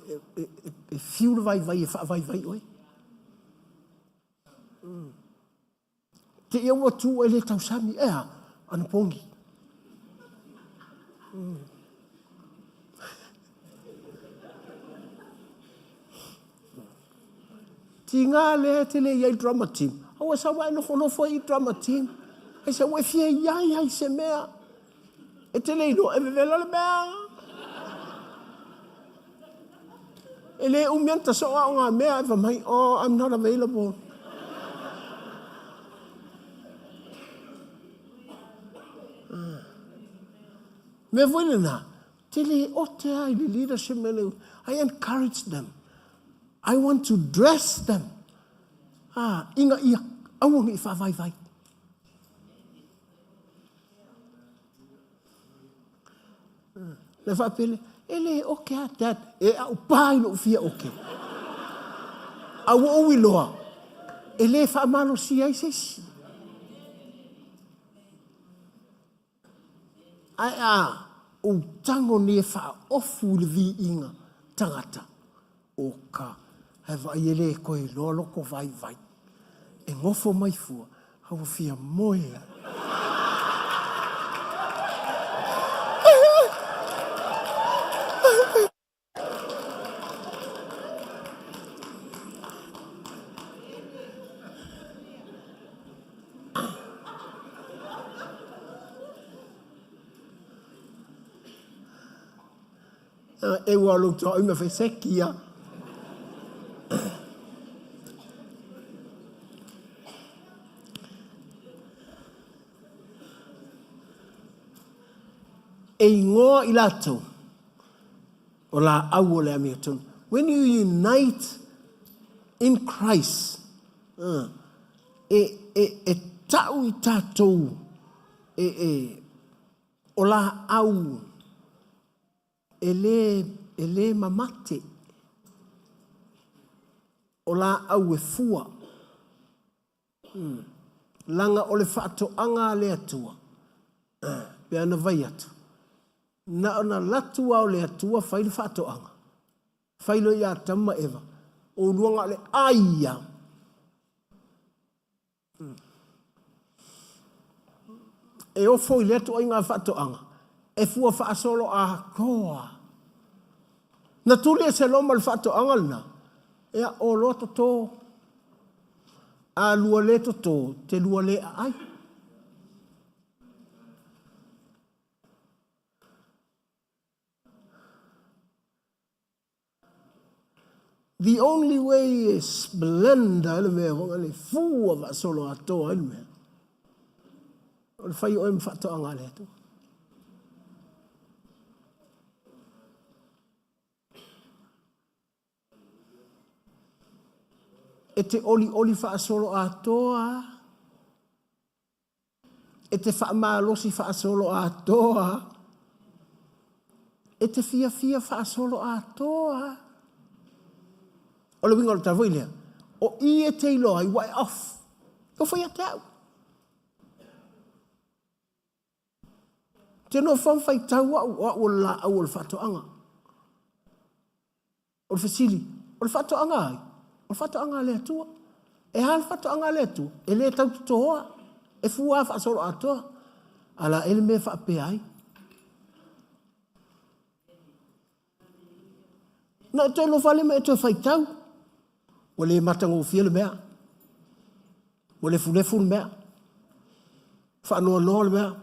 fiu vai e fa vai oi. Te ia watu ele tausami ea anu pongi. Tinga le te le iai drama team. Awa sawa nofo i drama team. Ai sa we fia iai ai se mea. E te le ino e vevela le mea. Ele umianta so a ngā mea e mai, oh, I'm not available. Me voile na, te le ote ai le leadership mele, I encourage them. I want to dress them. Inga ia, awangi fa vai. Le fa pele, ele oke at that, e au pai no fia oke. Au owi loa, ele fa malo si ai sesi. Ai o tango ne fa ofu le vi inga tangata o ka he vai ele ko i lolo ko vai e ngofo mai fua hau fia moe e walo to me fe sekia e ngo ilato ola awole amiton when you unite in Christ tau tato ola au ele mamate ola au e fua langa ole fato anga le atua pe ana vai atu na ona latua ole atua fai fato anga fai lo ya tama eva o luanga le aia e o foi le atua inga fato anga e fua fa solo a koa na tuli se lo mal fato angal na e o loto to a luole to te luole ai the only way is blenda le me le fua va solo a to el me o fai o fato angal to e te oli fa solo a toa e te fa malosi fa solo a toa e te fia fa solo a toa o le wingo ta voile o I e te lo ai way off ko foi atau te no fam fai tau o la o fa to anga o fasili o fa to anga ai o fato anga le tua e hal fato anga le tu e le tau toa e fua fa solo ato ala ele me fa pe ai Na to lo fale me to fai tau. Wale matango fia le mea. Wale fulefu le mea. Whaanoa noa le mea.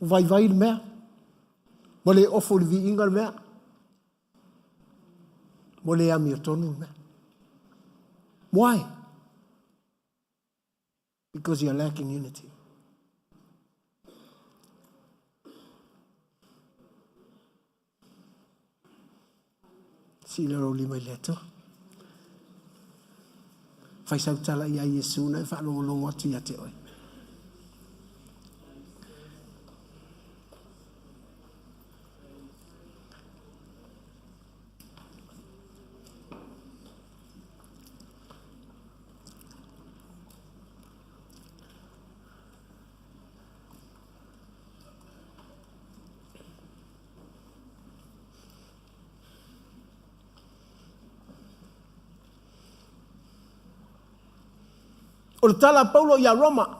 Vai vai le mea. Wale ofo le vi inga le mea. Wale ami o tonu le mea. Why? Because you're lacking unity. Sila roli mai leto. Fai sau tala ia Yesu na fa longo atu ia te oi. O le tala Paulo ia Roma.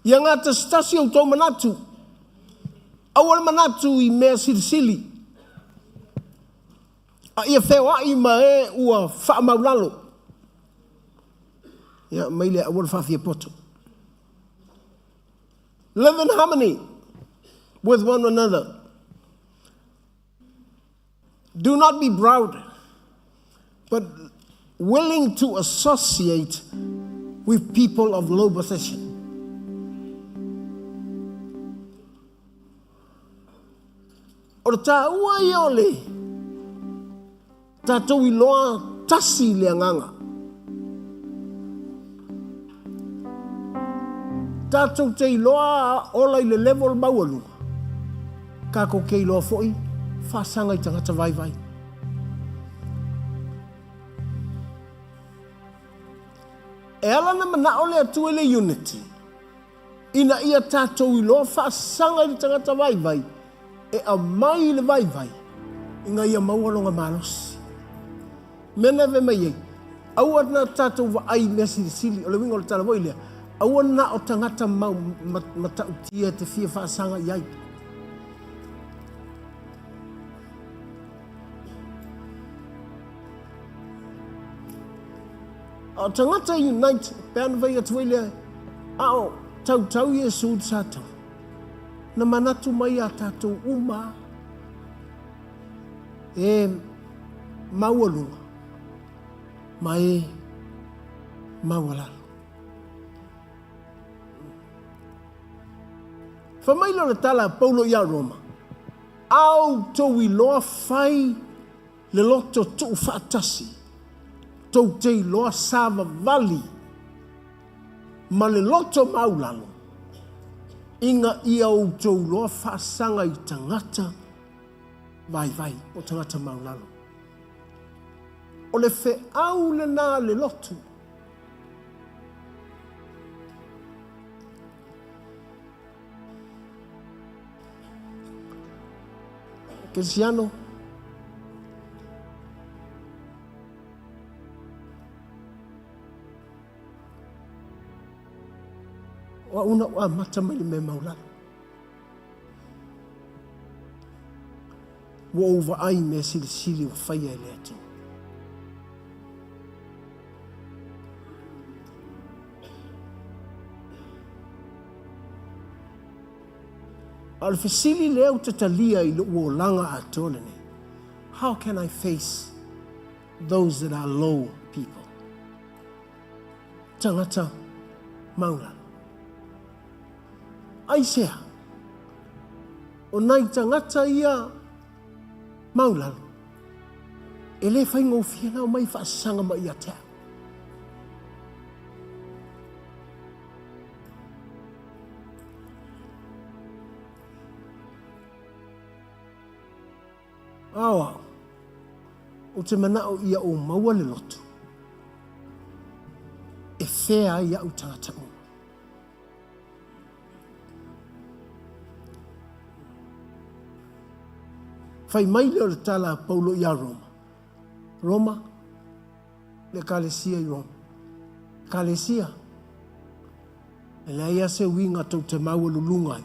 Ia ngata stasi o tau manatu. Awal manatu I mea silisili. A ia whewa I mae ua wha maulalo. Ia maile awal whawhia poto. Live in harmony with one another. Do not be proud, but willing to associate with people of low position. O ta ua I ole, tātou I loa tasi le nganga. Tātou te I loa ola I le level maualu. Kako ke I loa foi, whasanga I tangata vai vai. E ala na mana ole atu ele unity. Ina ia tātou I loa whaasanga I tangata vai vai. E a mai le vai vai. Inga ia maualonga malos. Mena ve mai ei. Aua na tātou wa ai mea sili. Ole winga o le tala voi lea. Aua na o tangata mau matautia te fia whaasanga iai. O tangata unite, peana vai atu ele, ao tau Yesu tātou. Na manatu mai a tātou uma, e maualunga, mai maualalo. Whamailo le tala Paulo ia Roma, au tau I loa whai le loto tuu whaatasi. Tau te loa sava vali ma le loto maulalo inga ia o tau loa whaasanga I tangata vai vai o tangata maulalo o le fe au le nā le loto Cristiano wa una wa mata mai me maulalo. Wa over ai me sili o faia le atu. Al fasili leo tatalia I lo langa atone. How can I face those that are low people? Tangata maulalo. Ai sea, o nai tangata ia maulalo. E le whai ngofia o mai whaasanga mai a tea. Awa, o te manao ia o maua le lotu. E whea ia o tangata o. Fai mai leo le tala Paulo ia Roma. Roma, le kalesia I Roma. Kalesia, e le ia se winga tau te maua lulungai,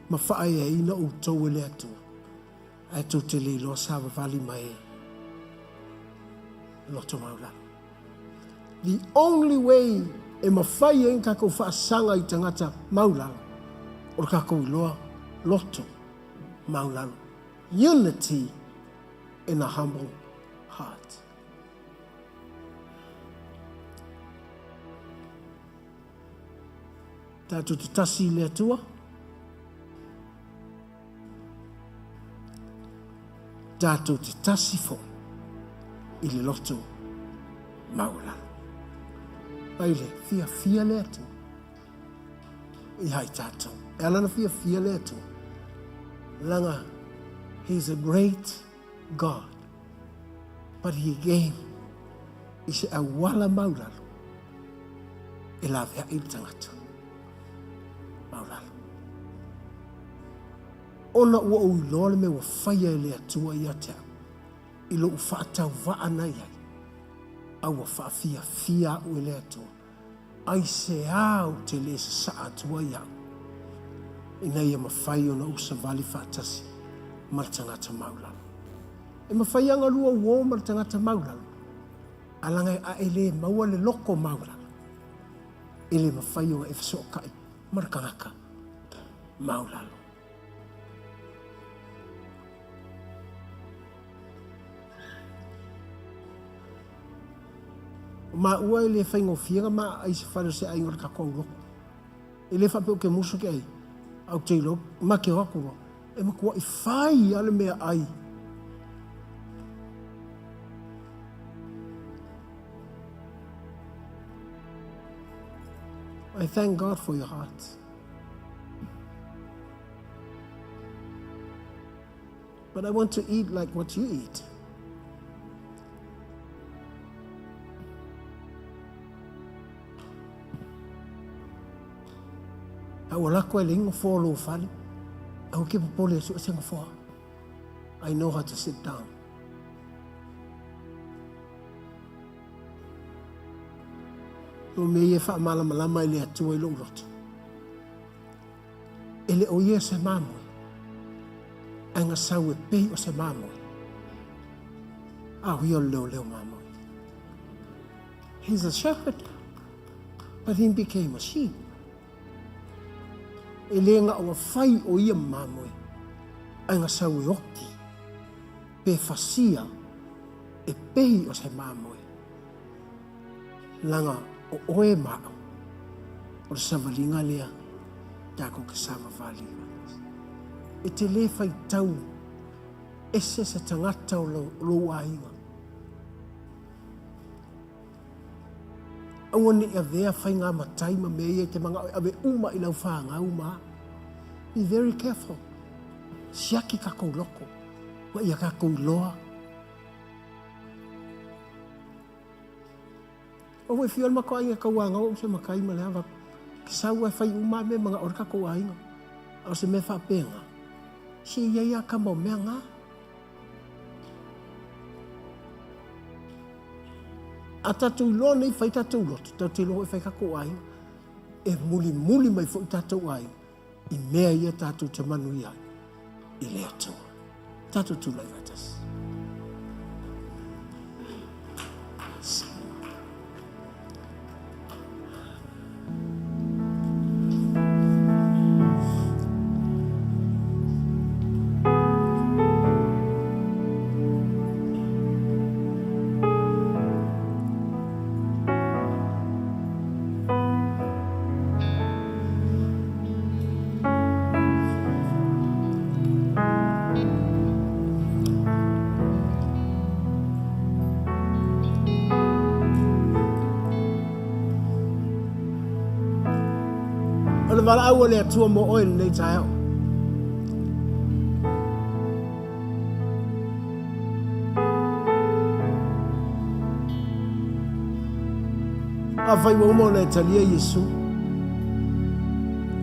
ma whae e ina o tau le atua. ai tō te le loa sawa vali mai loto maula. The only way e mawhai e kako whaasanga I tangata maulalo o kako I loa loto maulalo. Unity in a humble heart. Tātou te tasi le atua. Tātou te tasi fo I le loto maulalo. Aile, fia le atu. I hai tātou. E alana fia le atu. Langa, He's a great God. But He gave. I se awala maulalo. E la vea I tangata. Maulalo. Ona ua o iloa me wa whaia e le atua I atea. I lo uwhaatau vaana iai. Au wa fia o le atua. Ai se au te le sa atua iau. Ina ia mawhai o na usa vali whaatasi. Maratangata maulalo. E mawhai anga lua uo maratangata maulalo. Alangai a ele maua le loko maulalo. Ele mawhai o e whasokai. Marakangaka maulalo. Ma ua ele whaingo whianga ma ai se whare se aingo ka kou loko. Ele whapeo ke musu ke ai. Au te ilo, ma ke wakuro. E makua I whai ale mea ai. I thank God for your heart. But I want to eat like what you eat. Au lako e lingo fōlo whali. Au ke popole su asenga fōa. I know how to sit down. No me e wha malama I le atua I lo roto. Ele o ia se mamoe. Anga sau e pei o se mamoe. Au ia leo mamoe. He's a shepherd. But he became a sheep. E lenga o whai o ia mamoe. Anga sau e oki. Pe fasia. E pei o se mamoe. Langa o oe mao. O savalinga lea. Tako ke sava valinga. E te le whai tau. E se tangata o lo ainga. Awane e vea whai ngā matai ma mea te manga ave uma I lau whaanga uma. Be very careful. Siaki kako loko. Ma ia kako loa. O e whiol mako ainga kauanga o se makai ma lea wap. Kisau e whai uma me mga orka ko ainga. O se me whapenga. Si ia ka mo mea ngā. A tatou loa nei whai tatou loto. Tau te loa e whai kako ainga. E muli mai fo tatou ainga. I mea ia tatou te manu ia. I lea tua. Tatou tu lai vatas. Wala au le atua mo oil nei tai au. A vai wo mo le talia Yesu.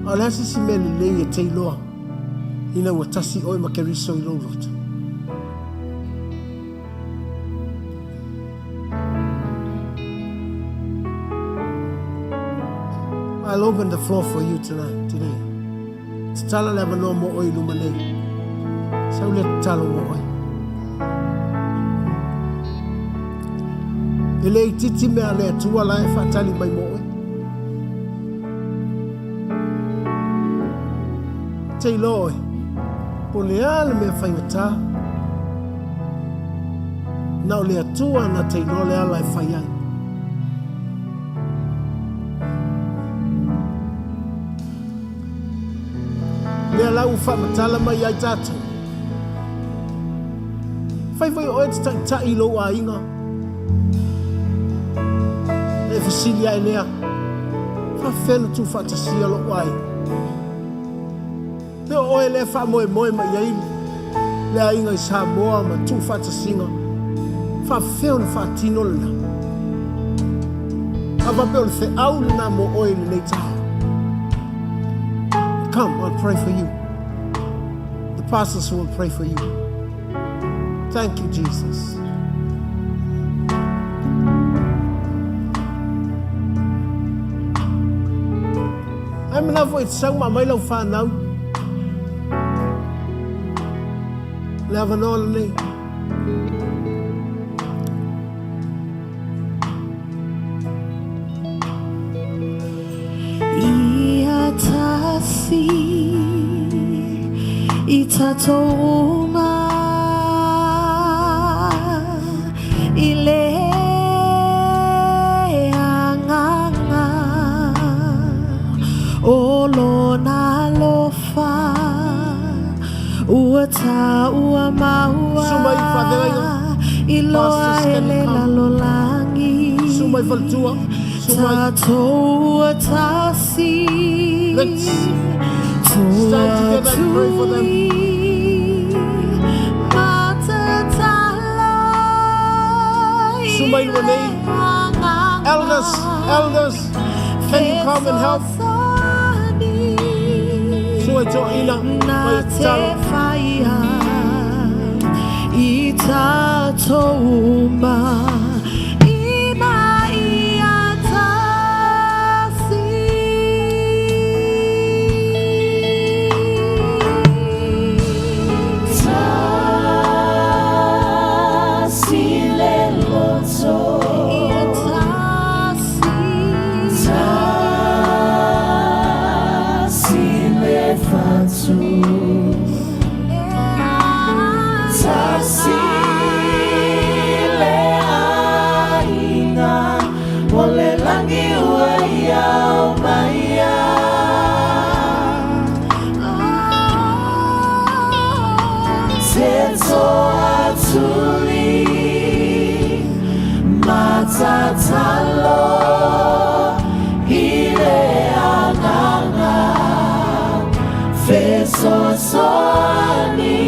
Ala si me le te loa. Ina wa tasi oi makeriso I lo roto. I'll open the floor for you today. Tala leva no mo oi lumane. Sau le talo mo oi. Ele titi me ale tua la e fatali mai mo oi. Te loi. Po le ale me whaingata. Nau le atua na te no le ala e whaiai. Lea lau whamatala mai ai tātou. Whaiwai o e te ta ilo a inga. E whasilia e lea. Whawhena tu whatasia lo ai. Lea o e lea whamoe moe mai ai. Lea inga i Samoa ma tu whatasinga. Whawhena whatino lana. Awa peo le au lana mo oe le nei taha. Come, I'll pray for you. The pastors will pray for you. Thank you, Jesus. I'm in love with song, my love fan now. Love and all in Itatoma ile anganga olona lofa uata uamaua iloa ele la lolangi tato atasi. Stand together and pray for them. Sumay Renee, elders, can you come and help? Sumay Joina, Itatoma. Matatalo ile anganga feso soani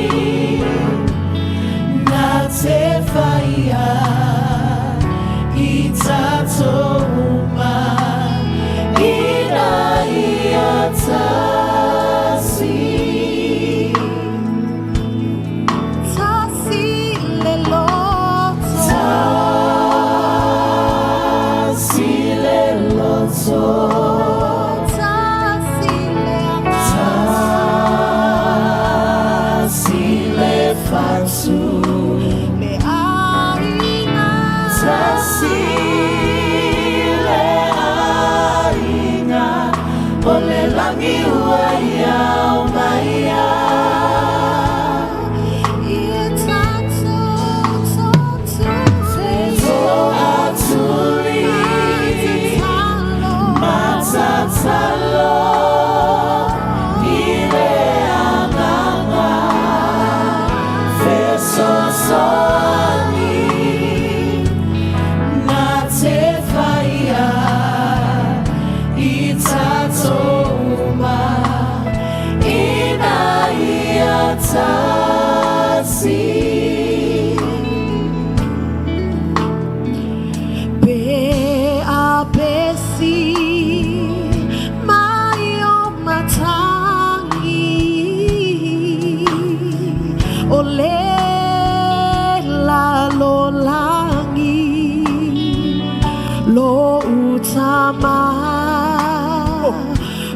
na tefaya itatoma ina iatasi tasi lelo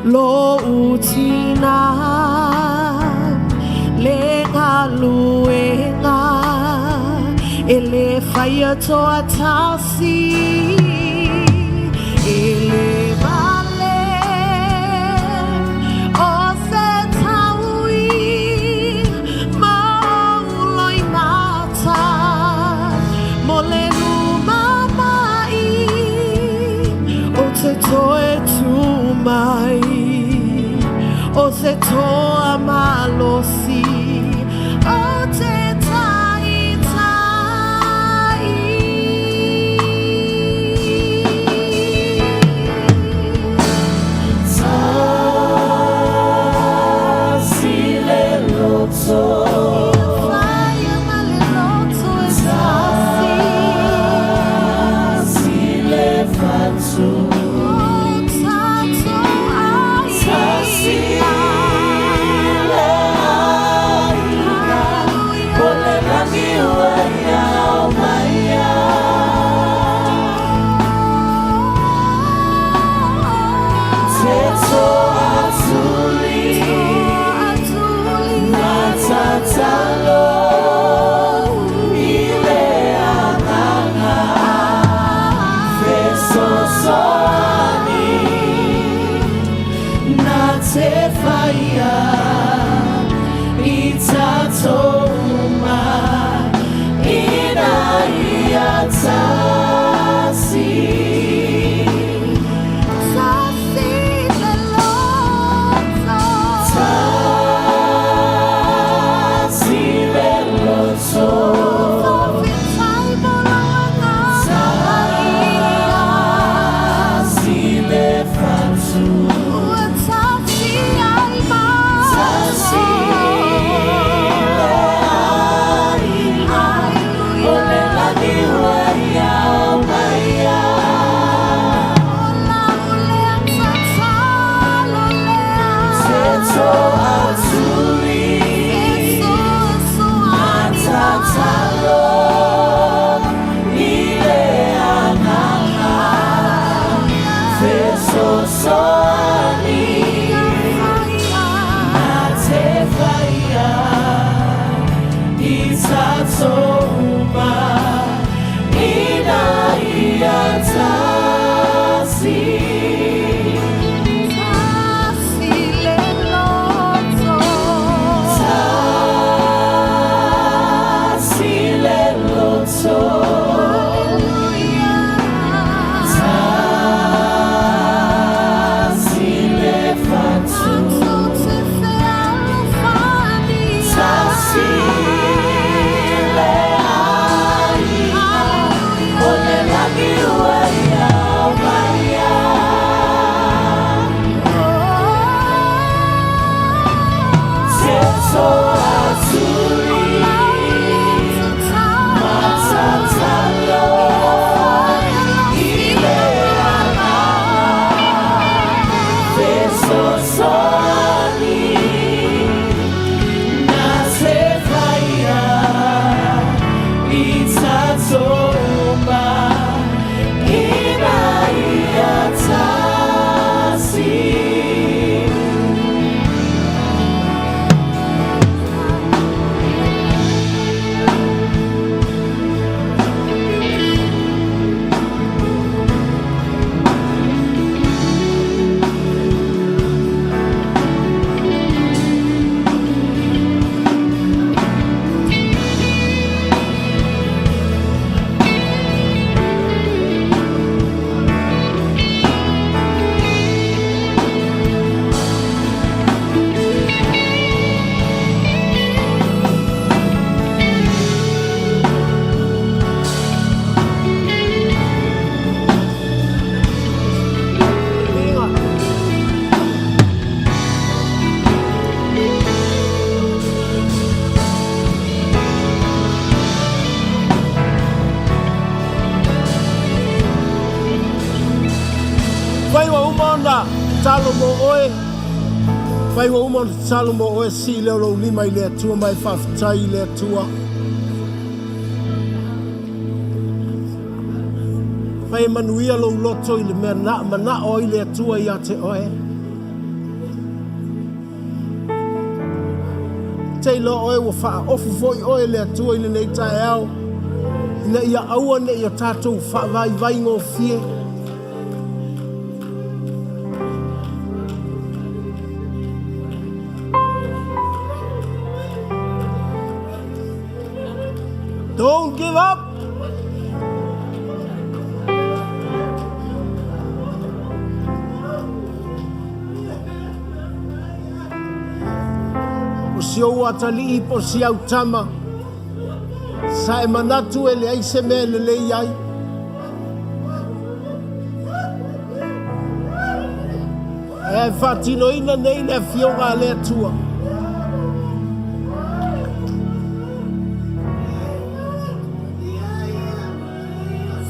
lo utina lenga luenga ele faya toa tasi ele vale o se taui mauloi nata molenu mamai o te toe tumai o se toa malosi o te tai tai tasi le loto faya male loto tasi le fatu Salomo oe Pai wa uma Salomo oe si leo lo lima ile atua mai whawhitai ile atua Pai manuia lo loto ile mea na mana o ile atua i ate oe te lo oe wa wha ofu foi oe le atua i le nei tae au. Ina ia aua ne ia tātou wha vai ngō fie. Don't give up. O si o atali po si au tama. Sa e manatu ele ai se me le lei ai. E fatino ina nei le fionga le atua.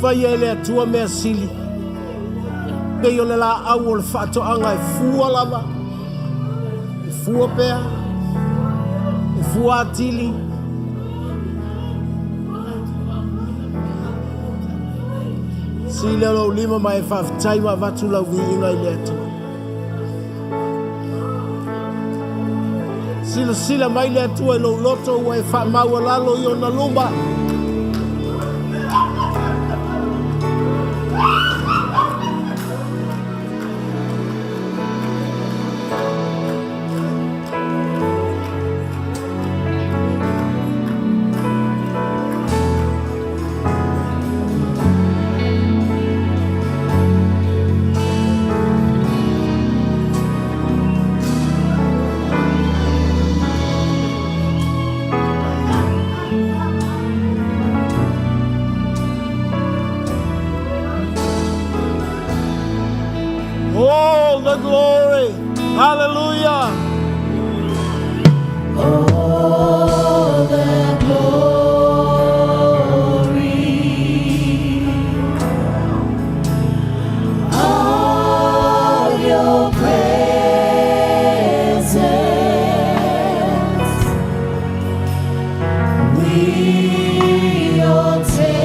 Fai ele atua mea sili. Pei o le la au o le whaato anga e fua lava. E fua pea. E fua atili. Si le lo lima mai whaafitai ma vatu lau vi inga i le atua. Sila mai le atua e lo loto ua e wha maua lalo i o na lumba. All the glory. Hallelujah. All the glory, of your presence, we your temple,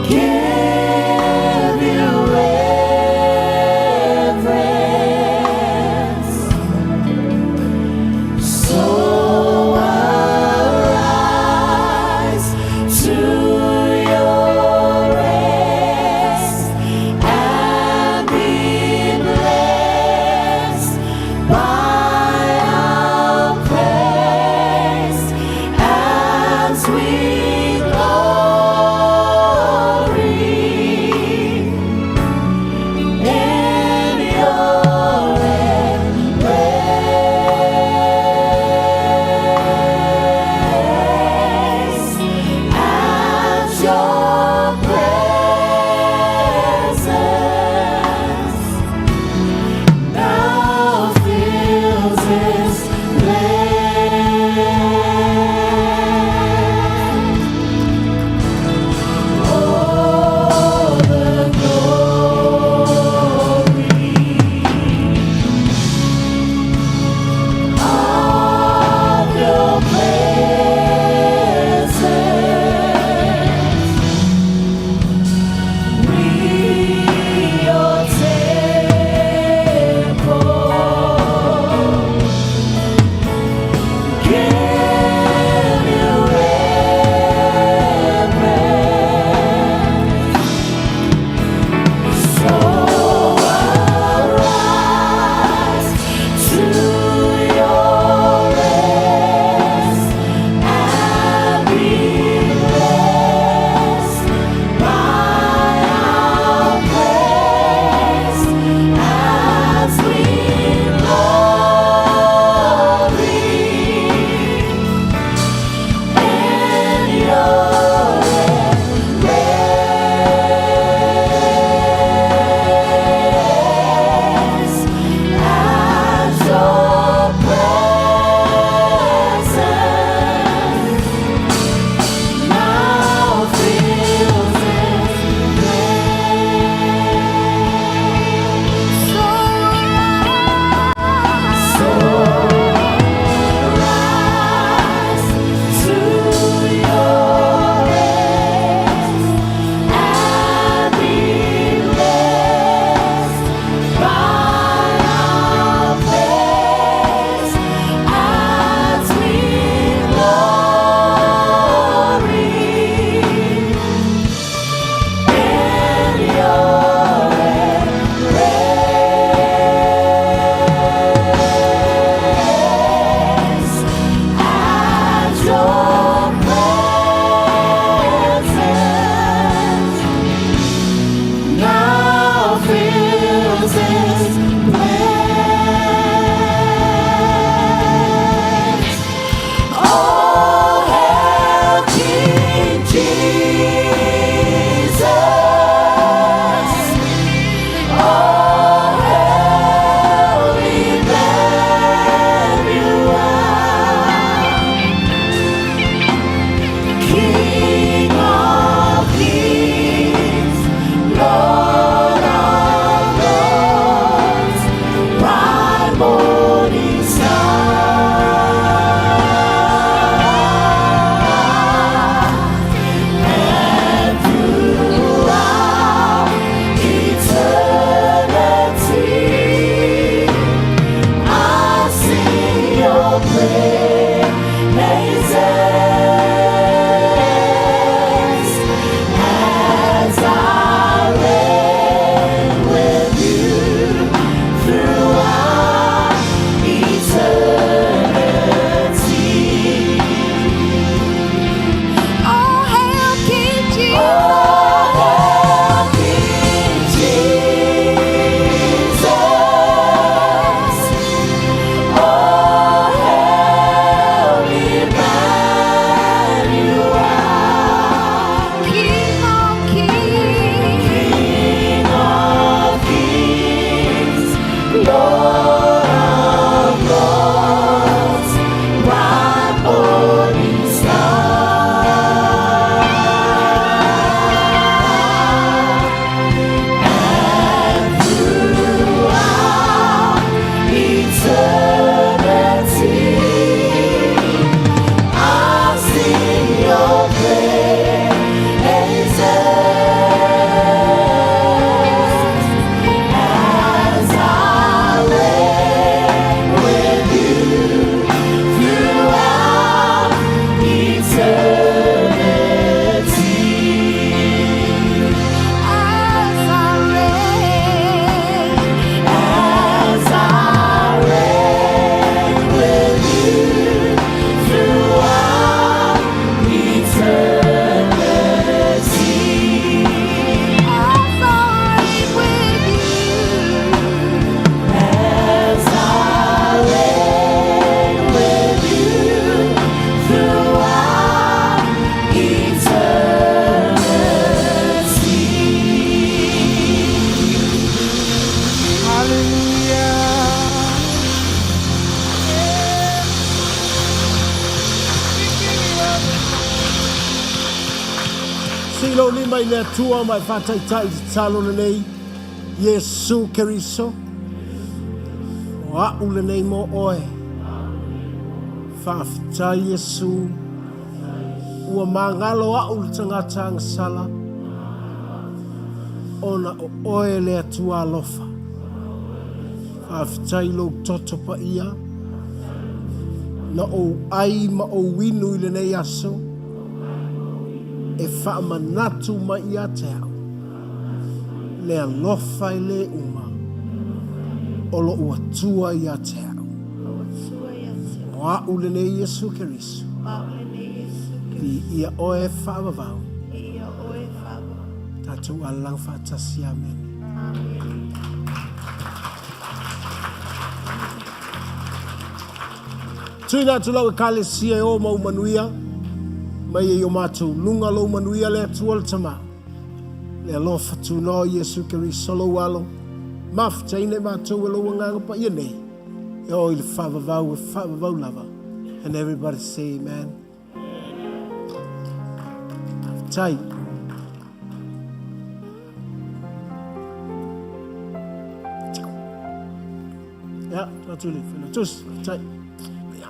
give Tau lima i lea tua mai whatai tai te talo na nei. Yesu Keriso. O au le nei mo oe. Whawhitai Yesu. Ua mangalo au le tangata ang sala. Ona o oe lea tua alofa. Whawhitai lo toto pa ia. Na o ai ma o winu i le nei aso. E whaamanatu ma ia te au. Le alofa i le uma. Olo ua tua ia te au. O au le nei Yesu Keriso. Ki ia oe whaamavau. Tatu alang whaatasi amen. Tuina tulau e kalesia e o mau manuia. Mai e o mātou lunga lo manuia le atua le tama. Le alofa tūnao Yesu Keriso lo alo. Maftaine mātou e lo nganga pa ia nei. E o i le whaavavau lava. And everybody say amen. Tai. Ja, natuurlijk. Dus, tai. Ja,